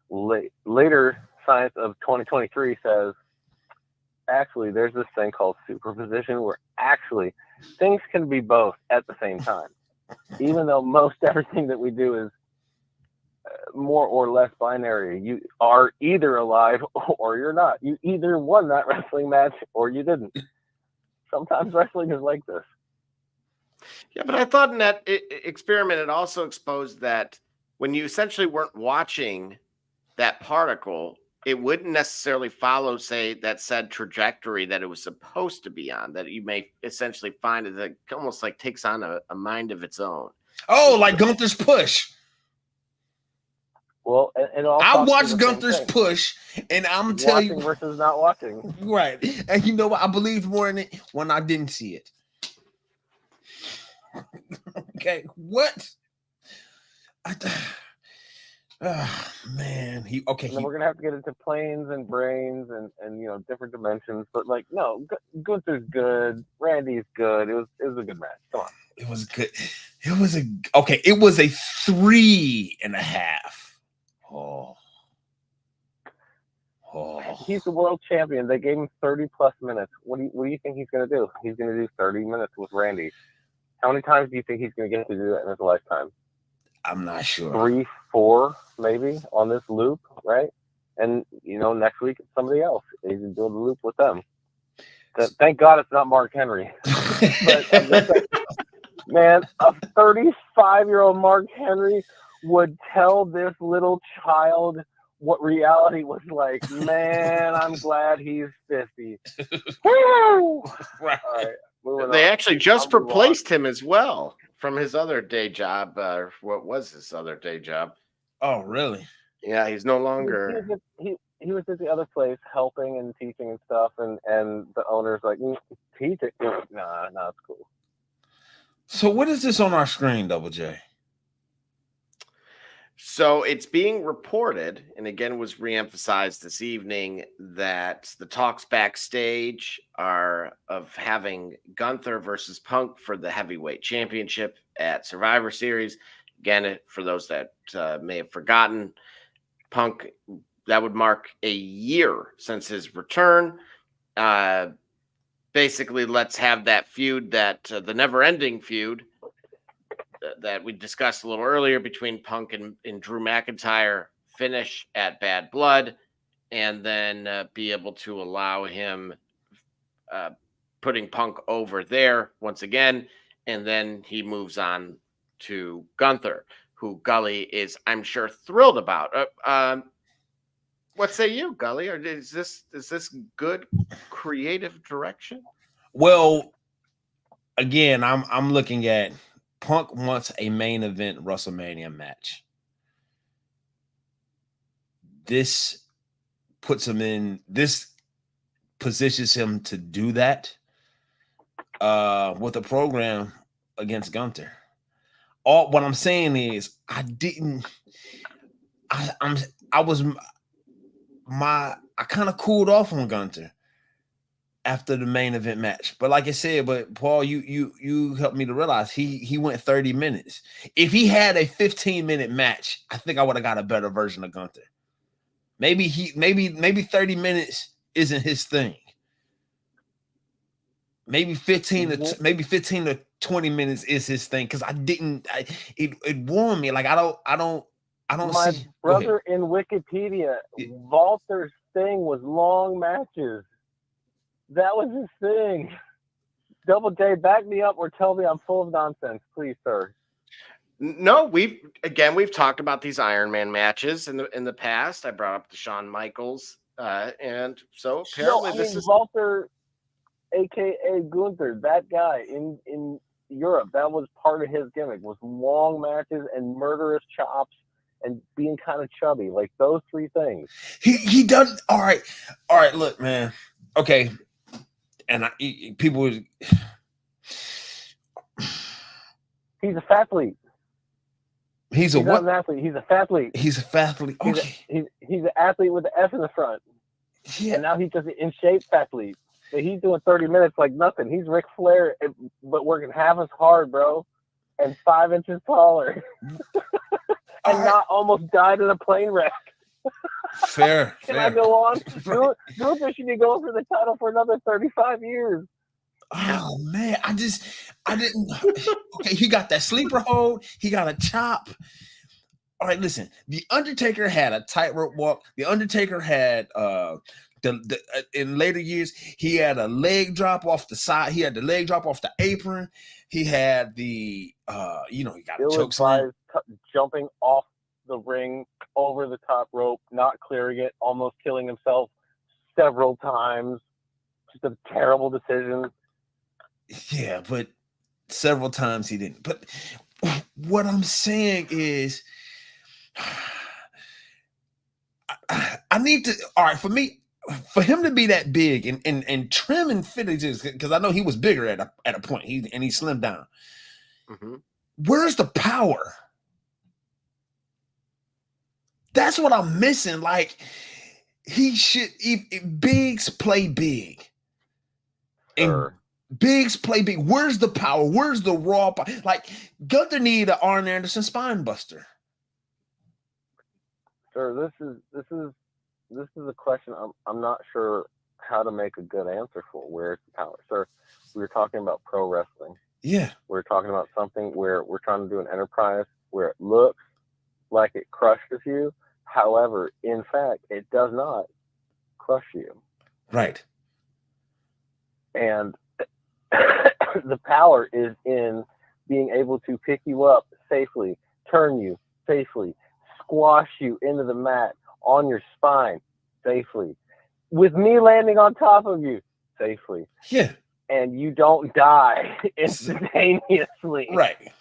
later science of 2023 says, actually, there's this thing called superposition, where actually things can be both at the same time. Even though most everything that we do is more or less binary. You are either alive or you're not. You either won that wrestling match or you didn't. Sometimes wrestling is like this. Yeah, but I thought in that experiment it also exposed that when you essentially weren't watching that particle, it wouldn't necessarily follow, say, that said trajectory that it was supposed to be on, that you may essentially find it that almost like takes on a mind of its own. Oh, like Gunther's push. Well, and I watched Gunther's push, and I'm telling you, watching versus not watching. Right. And you know what? I believed more in it when I didn't see it. Okay, what? Man, And then we're gonna have to get into planes and brains and different dimensions. But no, Gunther's good. Randy's good. It was a good match. Come on. It was good. It was a 3.5. Oh. He's the world champion. They gave him 30 plus minutes. What do you think he's gonna do? He's gonna do 30 minutes with Randy. How many times do you think he's gonna get to do that in his lifetime? I'm not sure. 3, 4, maybe on this loop, right? And next week it's somebody else. He's doing the loop with them. Thank God it's not Mark Henry. But man, a 35-year-old Mark Henry would tell this little child what reality was like. Man, I'm glad he's 50. Woo! Right. All right. They actually just replaced him as well from his other day job. What was his other day job? Oh, really? Yeah, he's no longer. He was at the other place helping and teaching and stuff, and the owner's like, teach it? Nah, it's cool. So what is this on our screen, Double J? So it's being reported, and again was reemphasized this evening, that the talks backstage are of having Gunther versus Punk for the heavyweight championship at Survivor Series. Again, for those that may have forgotten, Punk, that would mark a year since his return. Basically, let's have that feud, that the never-ending feud that we discussed a little earlier between Punk and Drew McIntyre, finish at Bad Blood, and then be able to allow him putting Punk over there once again, and then he moves on to Gunther, who Gully is, I'm sure, thrilled about. What say you, Gully? Or is this good creative direction? Well, again, I'm looking at Punk wants a main event WrestleMania match. This puts him in, this positions him to do that with a program against Gunther. What I'm saying is I kind of cooled off on Gunther after the main event match. But like I said, but Paul, you helped me to realize he went 30 minutes. If he had a 15-minute match, I think I would have got a better version of Gunther. Maybe 30 minutes isn't his thing. Maybe 15 to 20 minutes is his thing, because it warmed me. Like I don't My see. brother in Wikipedia, Walter's thing was long matches. That was his thing. Double J, back me up or tell me I'm full of nonsense, please, sir. No, we've talked about these Iron Man matches in the past. I brought up the Shawn Michaels, and so apparently this is Walter, aka Gunther, that guy in Europe. That was part of his gimmick, was long matches and murderous chops and being kind of chubby, like those three things. He does. All right. Look, man. Okay. And people. He's a fathlete. He's not an athlete. He's a fathlete. He's a fathlete. Okay. He's an athlete with the F in the front. Yeah. And now he's just an in shape fathlete. But he's doing 30 minutes like nothing. He's Ric Flair, but working half as hard, bro, and 5 inches taller, and not almost died in a plane wreck. Fair. Can I go on? Gunther should be going for the title for another 35 years. Oh man, I didn't. Okay, he got that sleeper hold. He got a chop. All right, listen. The Undertaker had a tightrope walk. The Undertaker had in later years, he had a leg drop off the side. He had the leg drop off the apron. He had the he got a choke slam. Jumping off the ring over the top rope, not clearing it, almost killing himself several times. Just a terrible decision. Yeah, but several times he didn't. But what I'm saying is, I need to. All right, for him to be that big and trim and fit, because I know he was bigger at a point. He slimmed down. Mm-hmm. Where's the power? That's what I'm missing. Like, he should. Bigs play big. Sure. Bigs play big. Where's the power? Where's the raw power? Like, Gunther need an Arn Anderson spine buster. Sir, this is a question I'm not sure how to make a good answer for. Where's the power? Sir, we were talking about pro wrestling. Yeah. We're talking about something where we're trying to do an enterprise where it looks like it crushes you. However, in fact, it does not crush you. Right. And the power is in being able to pick you up safely, turn you safely, squash you into the mat on your spine safely, with me landing on top of you safely. Yeah. And you don't die instantaneously. Right.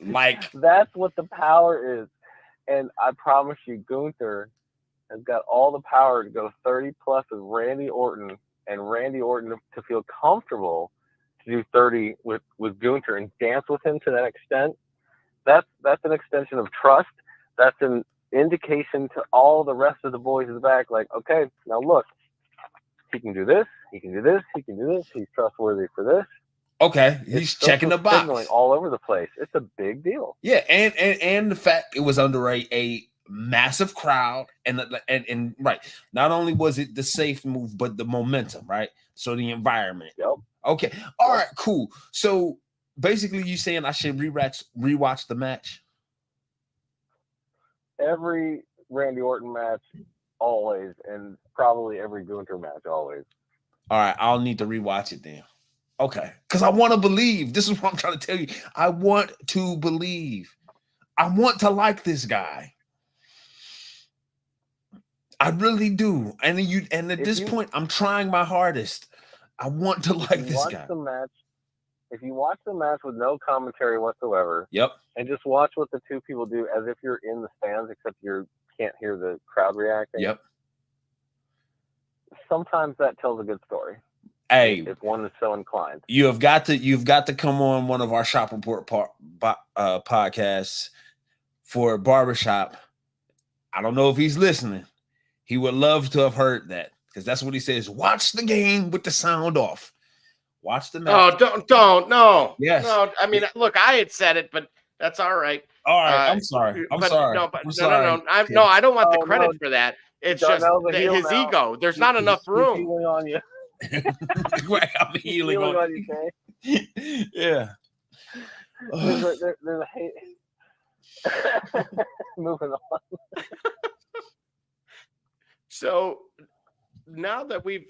Like, that's what the power is. And I promise you, Gunther has got all the power to go 30 plus with Randy Orton, and Randy Orton to feel comfortable to do 30 with Gunther and dance with him to that extent. That's an extension of trust. That's an indication to all the rest of the boys in the back, like, okay, now look, he can do this, he can do this, he can do this, he's trustworthy for this. Okay, he's checking the box. Signaling all over the place. It's a big deal. Yeah, and the fact it was under a massive crowd, and right, not only was it the safe move, but the momentum, right? So the environment. Yep. Okay. All right. Cool. So basically, you saying I should rewatch the match? Every Randy Orton match, always, and probably every Gunther match, always. All right, I'll need to rewatch it then. Okay, because I want to believe. This is what I'm trying to tell you. I want to believe. I want to like this guy. I really do. And at this point, I'm trying my hardest. I want to like this guy. If you watch the match with no commentary whatsoever, yep, and just watch what the two people do as if you're in the stands, except you can't hear the crowd reacting. Yep. Sometimes that tells a good story. Hey, if one is so inclined, you've got to come on one of our Shop Report podcasts for Barbershop. I don't know if he's listening. He would love to have heard that, because that's what he says. Watch the game with the sound off. Watch the match. Oh, don't. No. Yes. No. I mean, look, I had said it, but that's all right. All right. I'm sorry. No, I don't want the credit for that. It's just his ego. There's not enough room. Healing on you. I'm healing on you. Yeah. There's a hate. Moving on. So now that we've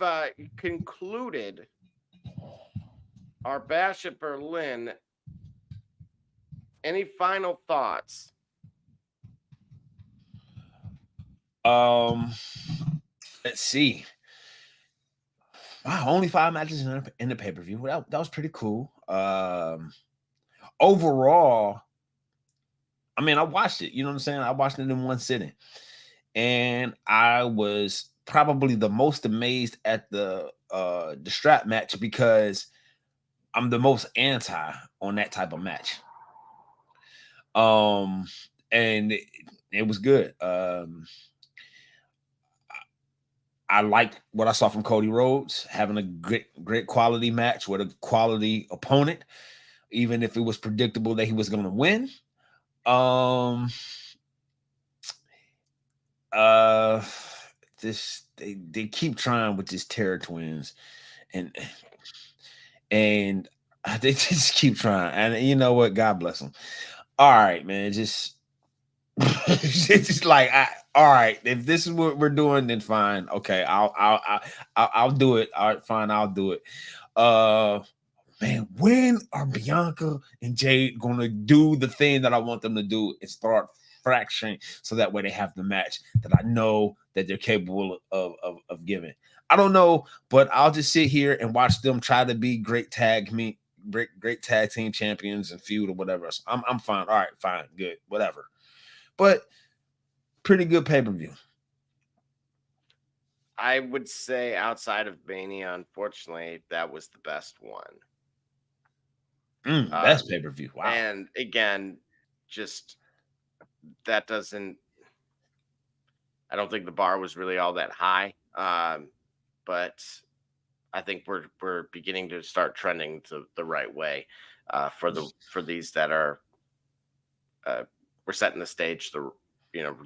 concluded our bash at Berlin, any final thoughts? Let's see. Wow, only 5 matches in the pay-per-view. That was pretty cool. Overall, I mean, I watched it. You know what I'm saying? I watched it in one sitting. And I was probably the most amazed at the strap match, because I'm the most anti on that type of match. And it was good. I liked what I saw from Cody Rhodes, having a great quality match with a quality opponent, even if it was predictable that he was going to win. They keep trying with this Terror Twins, and they just keep trying. And you know what? God bless them. All right, man. Just it's just like, all right. If this is what we're doing, then fine. Okay, I'll do it. All right, fine. I'll do it. Man, when are Bianca and Jade gonna do the thing that I want them to do and start fracturing, so that way they have the match that I know that they're capable of giving? I don't know, but I'll just sit here and watch them try to be great tag team champions and feud or whatever. So I'm fine. All right, fine, good, whatever. But pretty good pay-per-view. I would say outside of Mania, unfortunately, that was the best one. Best pay-per-view. Wow. And again, just that doesn't, I don't think the bar was really all that high. But I think we're beginning to start trending to the right way for these that are we're setting the stage the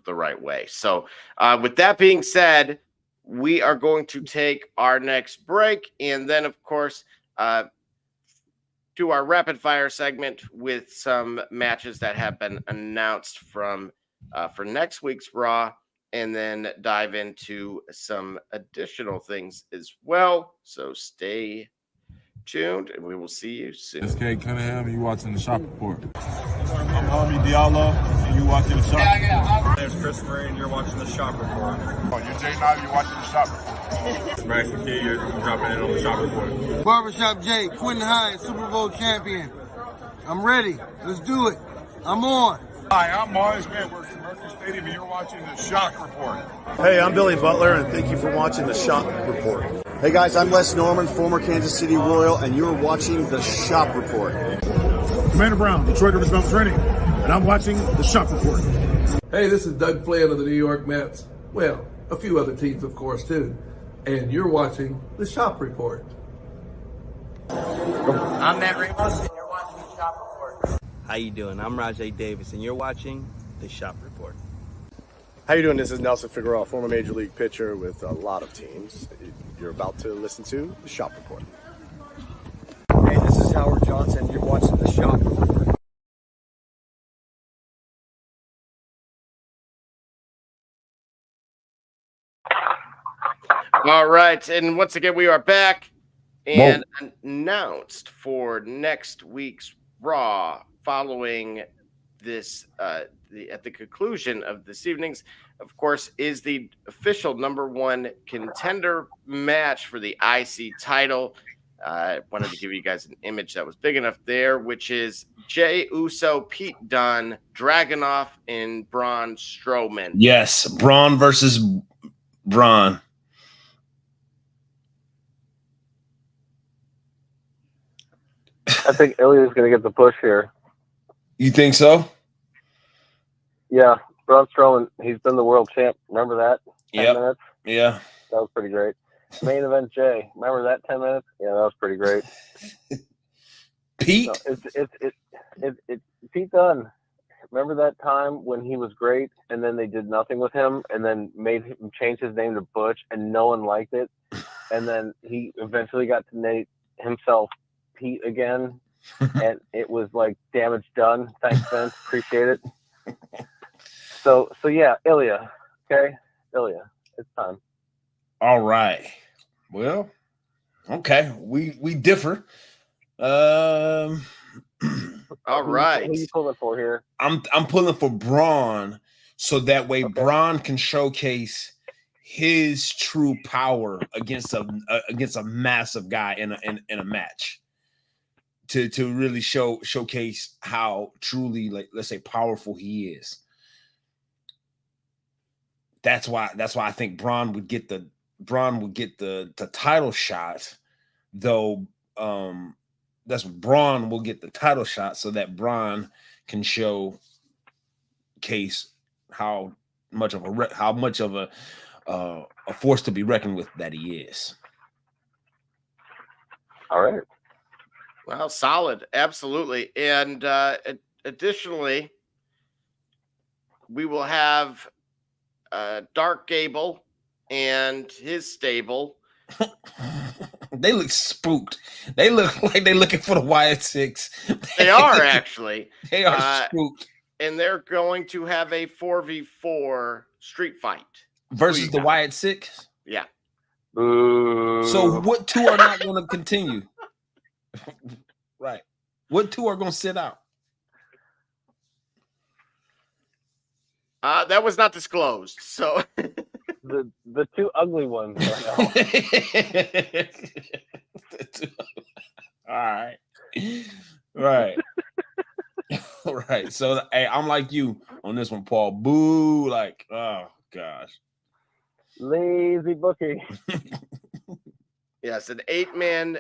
right way. So with that being said, we are going to take our next break, and then of course do our rapid fire segment with some matches that have been announced for next week's Raw, and then dive into some additional things as well. So stay tuned, and we will see you soon. It's Kate Cunningham, and you watching the Shop Report. I'm Homie Diallo, and you watching the Shop Report. My name's Chris Murray, and you're watching the Shop Report. Oh, you're Jay Knight, you're watching the Shop Report. It's Max McKee, you're dropping in on the Shop Report. Barbershop Jay, Quentin Hines, Super Bowl champion. I'm ready. Let's do it. I'm on. Hi, I'm Mars, man. Works for Mercury Stadium, and you're watching the Shock Report. Hey, I'm Billy Butler, and thank you for watching the Shop Report. Hey guys, I'm Les Norman, former Kansas City Royal, and you're watching the Shop Report. Commander Brown, Detroit Rivers Mountain Training, and I'm watching the Shop Report. Hey, this is Doug Flynn of the New York Mets. Well, a few other teams, of course, too. And you're watching the Shop Report. I'm Matt Ramos, and you're watching the Shop Report. How you doing? I'm Rajay Davis, and you're watching the Shop Report. How you doing? This is Nelson Figueroa, former Major League pitcher with a lot of teams. You're about to listen to the Shop Report. Hey, this is Howard Johnson. You're watching the Shop Report. All right, and once again, we are back and announced for next week's Raw following this at the conclusion of this evening's, of course, is the official #1 contender match for the IC title. I wanted to give you guys an image that was big enough there, which is Jey Uso, Pete Dunne, Dragunov, and Braun Strowman. Yes, Braun versus Braun. I think Ilya's going to get the push here. You think so? Yeah, Braun Strowman, he's been the world champ. Remember that? 10 minutes? Yeah. That was pretty great. Main event Jay. Remember that 10 minutes? Yeah, that was pretty great. Pete? No, it's Pete Dunne. Remember that time when he was great and then they did nothing with him and then made him change his name to Butch and no one liked it? And then he eventually got to name himself Pete again. And it was like damage done. Thanks, Vince. Appreciate it. So yeah, Ilya. Okay? Ilya. It's time. All right. Well, okay. We differ. All right. Who are you pulling for here? I'm pulling for Braun so that way Braun can showcase his true power against a massive guy in a match. To really showcase how truly, like, let's say, powerful he is. That's why I think Braun would get the title shot, though. That's Braun will get the title shot so that Braun can showcase how much of a force to be reckoned with that he is. All right. Well, solid, absolutely. And additionally, we will have Dark Gable and his stable. They look spooked. They look like they're looking for the Wyatt Six. They are actually. They are spooked. And they're going to have a 4v4 street fight. Versus the Wyatt Six? Yeah. So what two are not going to continue? Right. What two are going to sit out? That was not disclosed. So the two ugly ones right now. All right. Right. All right. So hey, I'm like you on this one, Paul. Boo, like, oh gosh. Lazy booking. Yes, an 8-man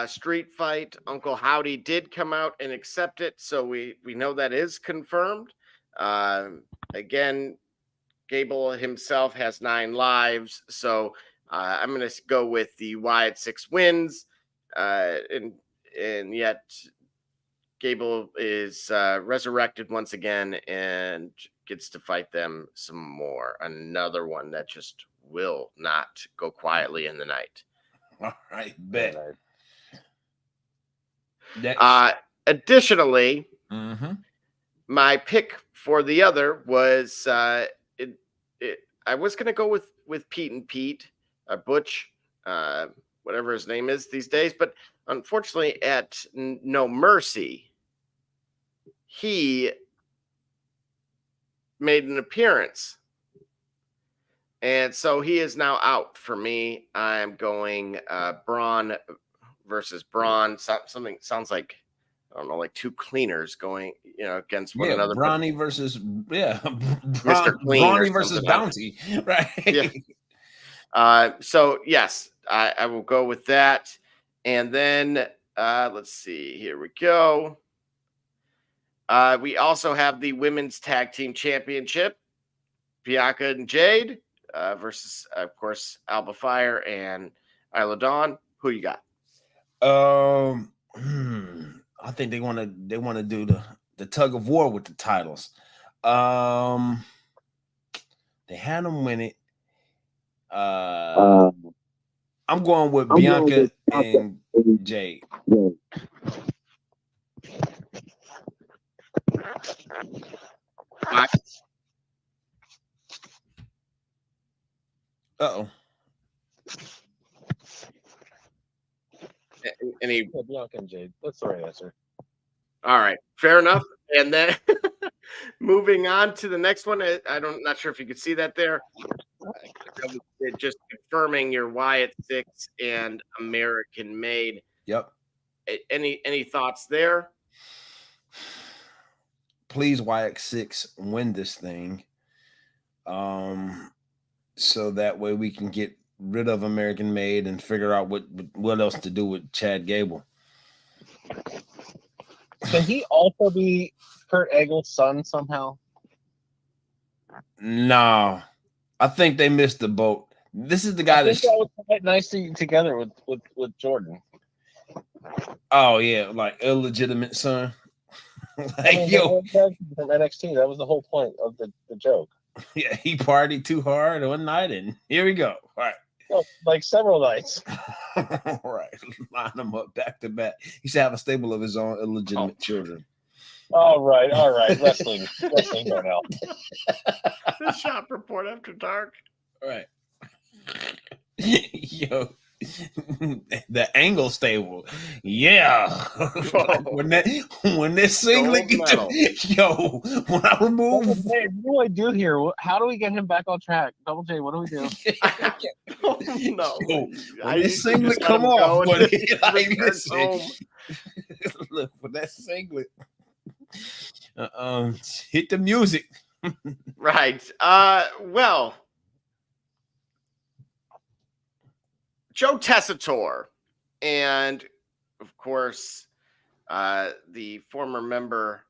street fight. Uncle Howdy did come out and accept it, so we know that is confirmed. Again, Gable himself has 9 lives, so I'm going to go with the Wyatt Six wins, and yet Gable is resurrected once again and gets to fight them some more. Another one that just will not go quietly in the night. All right, bet. Additionally, my pick for the other was I was going to go with Pete and Pete, Butch, whatever his name is these days, but unfortunately at No Mercy, he made an appearance. And so he is now out for me. I'm going Braun versus Braun. Something sounds like I don't know, like two cleaners going, against one Yeah, another. Brawny versus Mr. Clean or Brawny versus something. Bounty, right? Yeah. So yes, I will go with that. And then let's see. Here we go. We also have the Women's Tag Team Championship. Bianca and Jade versus, of course, Alba Fire and Isla Dawn. Who you got? I think they want to do the tug of war with the titles. They had them win it. I'm going with Bianca and Jade. Uh-oh. Any Bianca and Jade. That's the right answer. All right, fair enough. And then moving on to the next one, not sure if you could see that there. Just confirming your Wyatt 6 and American Made. Yep. Any thoughts there? Please, Wyatt 6 win this thing. So that way we can get rid of American Made and figure out what else to do with Chad Gable. Can he also be Kurt Angle's son somehow? No, I think they missed the boat. This is the guy that was quite nicely together with Jordan. Oh yeah, like illegitimate son. From NXT, that was the whole point of the joke. Yeah, he partied too hard one night, and here we go. All right. Well, like several nights. All right. Line them up back to back. He should have a stable of his own illegitimate children. All right. Wrestling right now. The Shop Report After Dark. All right. Yo. The Angle stable, yeah. when this singlet when I remove, what do I do here? How do we get him back on track? Double J, what do we do? No, when this singlet come off, look, when that singlet, hit the music, right? Well. Joe Tessitore, and of course, the former member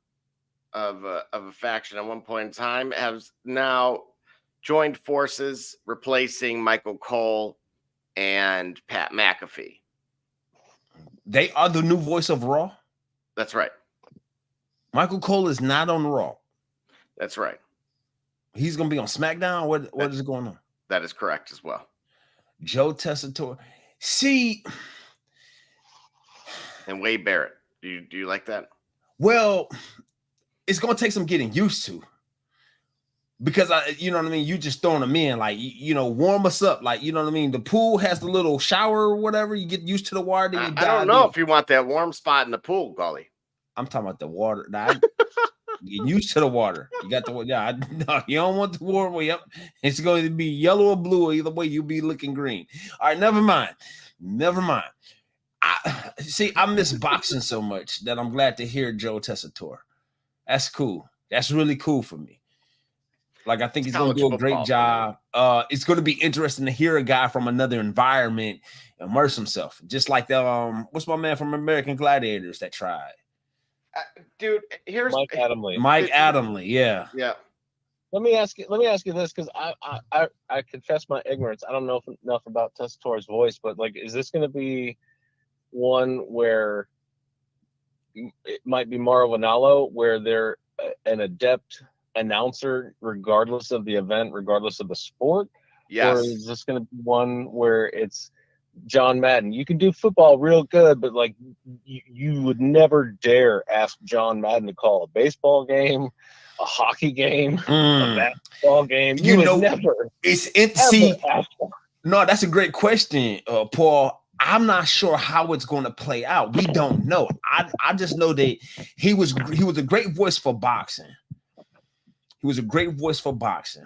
of a faction at one point in time, has now joined forces, replacing Michael Cole and Pat McAfee. They are the new voice of Raw. That's right. Michael Cole is not on Raw. That's right. He's going to be on SmackDown. What is going on? That is correct as well. Joe Tessitore. See. And Wade Barrett. Do you like that? Well, it's going to take some getting used to. Because, you know what I mean? You just throwing them in. Like, warm us up. Like, you know what I mean? The pool has the little shower or whatever. You get used to the water. Then I don't know if you want that warm spot in the pool, Gully. I'm talking about the water. Get used to the water. You got the no, you don't want the water. Yep, it's going to be yellow or blue. Either way, you'll be looking green. All right, never mind. I miss boxing so much that I'm glad to hear Joe Tessitore. That's cool. That's really cool for me. Like, I think he's going to do a great job. It's going to be interesting to hear a guy from another environment immerse himself, just like the what's my man from American Gladiators that tried. Dude, here's Mike Adamle. Mike Adamle, yeah. Let me ask you this, because I confess my ignorance. I don't know enough about Tessitore's voice, but like, is this going to be one where it might be Mauro Ranallo, where they're an adept announcer regardless of the event, regardless of the sport? Yes. Or is this going to be one where it's John Madden? You can do football real good, but like you would never dare ask John Madden to call a baseball game, a hockey game, a basketball game. You would never. No, that's a great question, Paul. I'm not sure how it's going to play out. We don't know. I just know that he was a great voice for boxing. He was a great voice for boxing.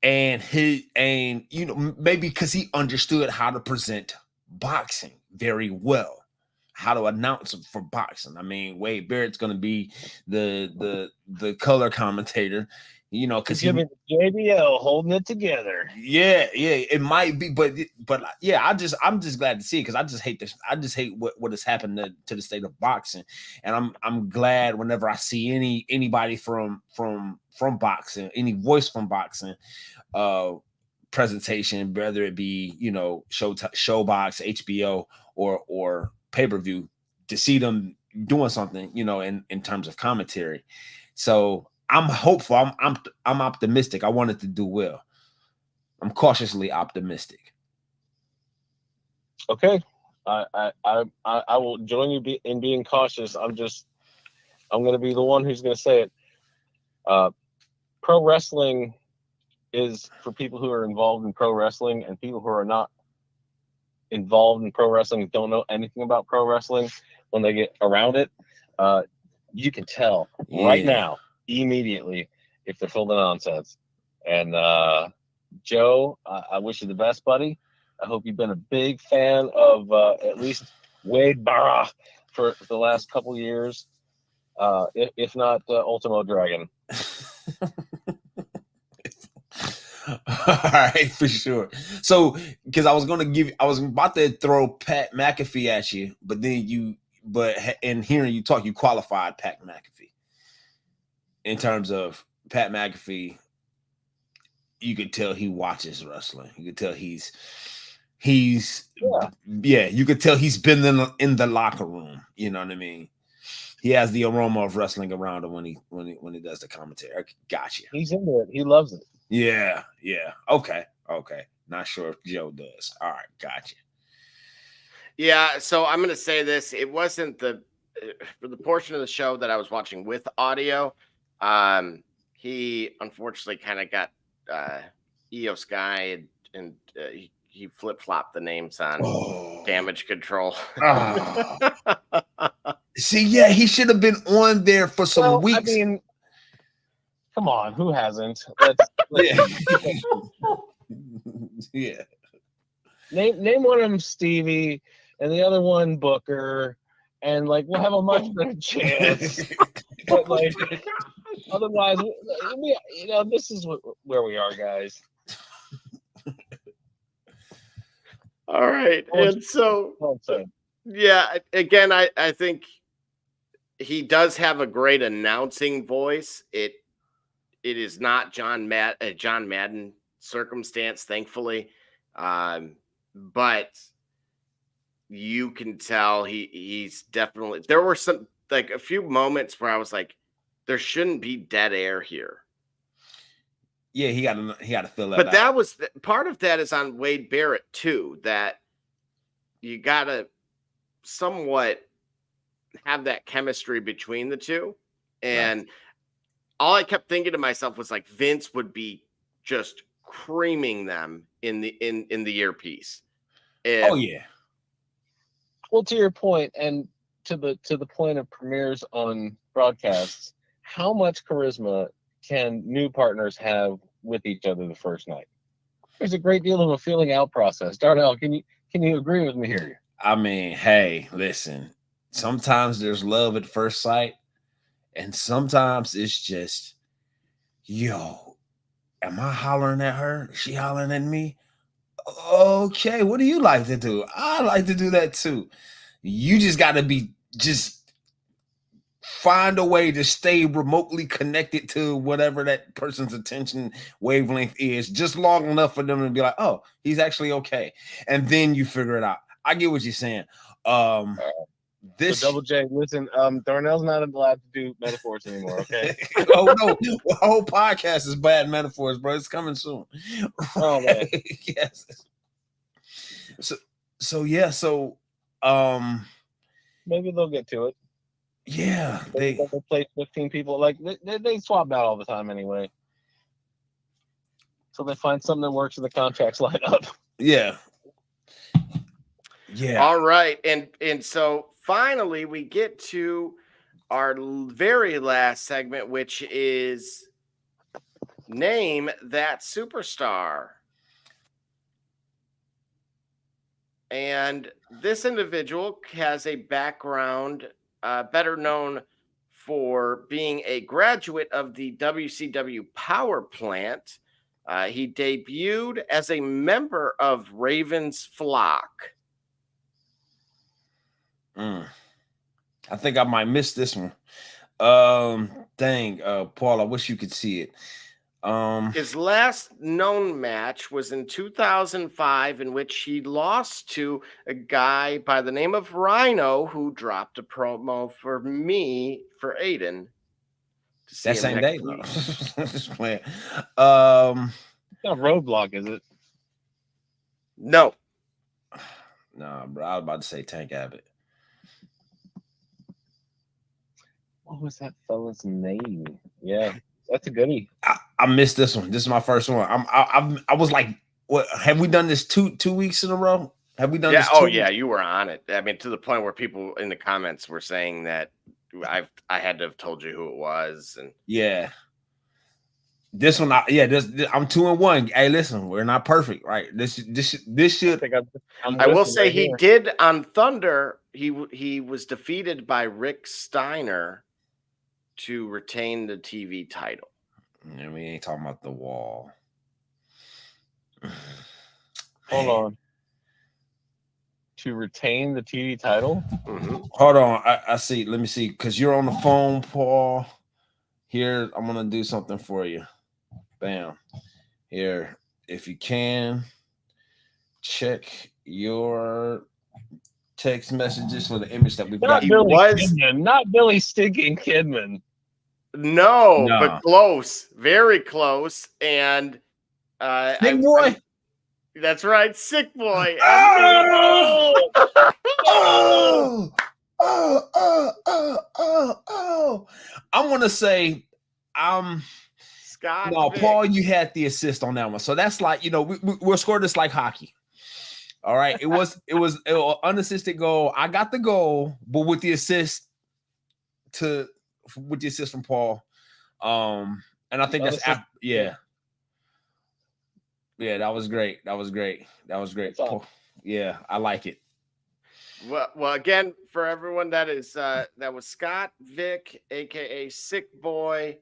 And maybe because he understood how to present boxing very well, how to announce for boxing. I mean, Wade Barrett's going to be the color commentator, you know, because he JBL holding it together. Yeah, it might be, but yeah, I'm just glad to see it because I just hate this. I just hate what has happened to the state of boxing, and I'm glad whenever I see anybody from boxing, any voice from boxing, presentation, whether it be, you know, Showbox, HBO, or pay-per-view, to see them doing something, you know, in terms of commentary. So I'm hopeful. I'm optimistic. I want it to do well. I'm cautiously optimistic. Okay, I will join you in being cautious. I'm going to be the one who's going to say it. Pro wrestling is for people who are involved in pro wrestling, and people who are not involved in pro wrestling, don't know anything about pro wrestling. When they get around it, you can tell right now, immediately, if they're full of nonsense. And Joe, I wish you the best, buddy. I hope you've been a big fan of at least Wade Barra for the last couple years, if not Ultimo Dragon. All right, for sure. So, because I was about to throw Pat McAfee at you, but then in hearing you talk, you qualified Pat McAfee. In terms of Pat McAfee, you could tell he watches wrestling. You could tell you could tell he's been in the locker room. You know what I mean? He has the aroma of wrestling around him when he does the commentary. Gotcha. He's into it. He loves it. Yeah. Okay. Not sure if Joe does. All right, gotcha. Yeah, so I'm going to say this. It wasn't for the portion of the show that I was watching with audio. He unfortunately kind of got Io Sky and he flip-flopped the names on Damage Control. See, yeah, he should have been on there for some weeks. I mean, come on, who hasn't? Yeah. Name one of them Stevie, and the other one Booker, and like we'll have a much better chance. But like, otherwise, this is where we are, guys. All right, and so yeah, again, I think he does have a great announcing voice. It is not John Madden circumstance, thankfully, but you can tell he's definitely. There were some like a few moments where I was like, there shouldn't be dead air here. Yeah, he got to fill that. But out. that was part of that is on Wade Barrett too. That you got to somewhat have that chemistry between the two, and all I kept thinking to myself was like Vince would be just creaming them in the earpiece. Oh yeah. Well, to your point, and to the point of premieres on broadcasts, how much charisma can new partners have with each other the first night? There's a great deal of a feeling out process. Darnell, can you agree with me here? I mean, hey, listen. Sometimes there's love at first sight, and sometimes it's just, yo, am I hollering at her? Is she hollering at me? Okay, what do you like to do? I like to do that too. You just got to find a way to stay remotely connected to whatever that person's attention wavelength is, just long enough for them to be like, oh, he's actually okay. And then you figure it out. I get what you're saying. So Double J, listen, Darnell's not allowed to do metaphors anymore, okay? Oh no, the whole podcast is bad metaphors, bro. It's coming soon. Oh man. Yes. So maybe they'll get to it. Yeah, they play 15 people. Like they swap out all the time anyway. So they find something that works and the contracts line up. Yeah. All right, and so finally we get to our very last segment, which is Name That Superstar. And this individual has a background better known for being a graduate of the WCW Power Plant. He debuted as a member of Raven's Flock. I think I might miss this one. Dang, Paul, I wish you could see it. His last known match was in 2005, in which he lost to a guy by the name of Rhino, who dropped a promo for me for Aiden. That same day, no. Just playing. It's not Roadblock, is it? No. Nah, bro. I was about to say Tank Abbott. What was that fella's name? Yeah, that's a goodie. I missed this one. This is my first one. I was like, what? Have we done this two weeks in a row? Have we done this? Oh yeah, you were on it. I mean, to the point where people in the comments were saying that I had to have told you who it was, and yeah. This one, I'm 2-1. Hey, listen, we're not perfect, right? This should. I will say he did on Thunder. He was defeated by Rick Steiner to retain the TV title. And we ain't talking about the wall. Hold on. To retain the TV title? Mm-hmm. Hold on. I see. Let me see. Because you're on the phone, Paul. Here, I'm going to do something for you. Bam. Here. If you can, check your text messages for the image that we've got. Not Billy Stinking Kidman. No, but close. Very close. And Sick Boy? That's right, Sick Boy. I'm gonna say Scott. No, Vic. Paul, you had the assist on that one. So that's like, we'll score this like hockey. All right. It was an unassisted goal. I got the goal, but with the assist from Paul. And I think that's yeah. Yeah, that was great. Paul, yeah, I like it. Well, again, for everyone, that was Scott Vick, aka Sick Boy.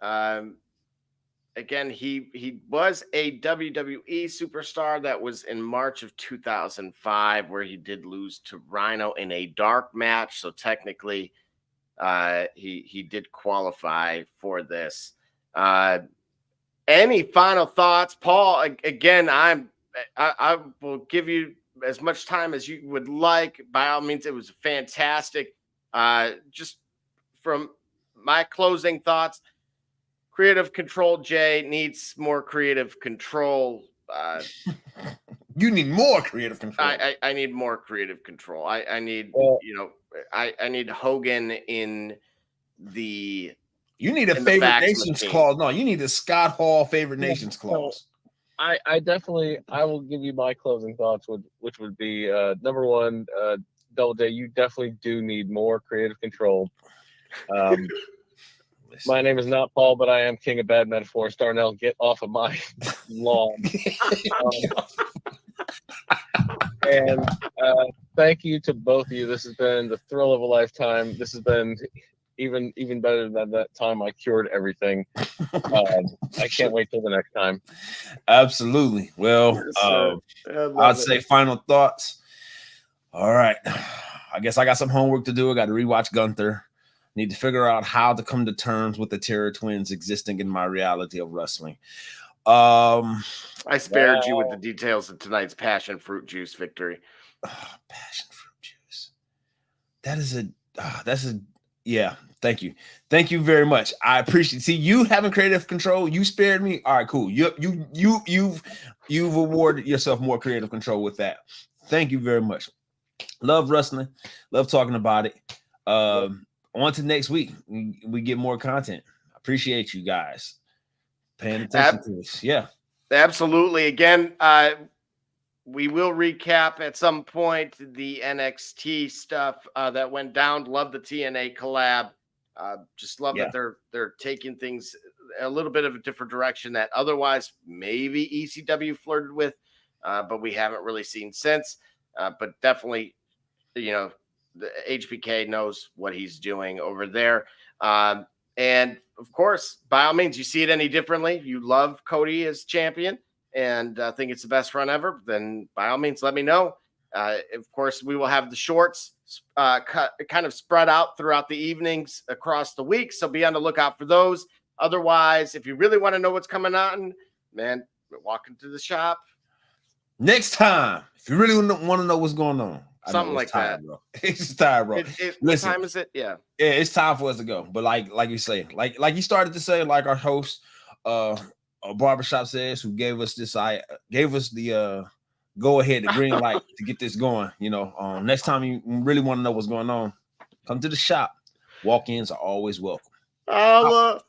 Again, he was a WWE superstar. That was in March of 2005, where he did lose to Rhino in a dark match. So technically, he did qualify for this. Any final thoughts, Paul? Again, I will give you as much time as you would like. By all means, it was fantastic. Just from my closing thoughts, creative control, Jay, needs more creative control. You need more creative control. I need more creative control. I need, I need Hogan in the. You need a favorite nations clause. No, you need a Scott Hall favorite nations clause. I will give you my closing thoughts, which would be number one, Double J, you definitely do need more creative control. My name is not Paul, but I am king of bad metaphors. Darnell, get off of my lawn. And thank you to both of you. This has been the thrill of a lifetime. This has been even better than that time I cured everything. I can't wait till the next time. Absolutely. Well, I'd say final thoughts. All right. I guess I got some homework to do. I got to rewatch Gunther. Need to figure out how to come to terms with the Terror Twins existing in my reality of wrestling. I spared you with the details of tonight's passion fruit juice victory. Passion fruit juice. Yeah. Thank you. Thank you very much. I appreciate. See, you having creative control. You spared me. All right, cool. You've awarded yourself more creative control with that. Thank you very much. Love wrestling. Love talking about it. On to next week. We get more content. Appreciate you guys paying attention to this. Yeah, absolutely. Again, we will recap at some point the NXT stuff that went down. Love the TNA collab. Just love that they're taking things a little bit of a different direction that otherwise maybe ECW flirted with, but we haven't really seen since. but definitely, the HBK knows what he's doing over there. And of course, by all means, you see it any differently, you love Cody as champion and think it's the best run ever, then by all means, let me know. Of course, we will have the shorts kind of spread out throughout the evenings across the week, so be on the lookout for those. Otherwise, if you really want to know what's coming on, man, walk into the shop. Next time, if you really want to know what's going on, something like that, bro. It's time, bro. What time is it? Yeah, it's time for us to go. But like you say, like you started to say, like our host, Barbershop Says, who gave us the go ahead, the green light to get this going. Next time you really want to know what's going on, come to the shop. Walk-ins are always welcome. Allah.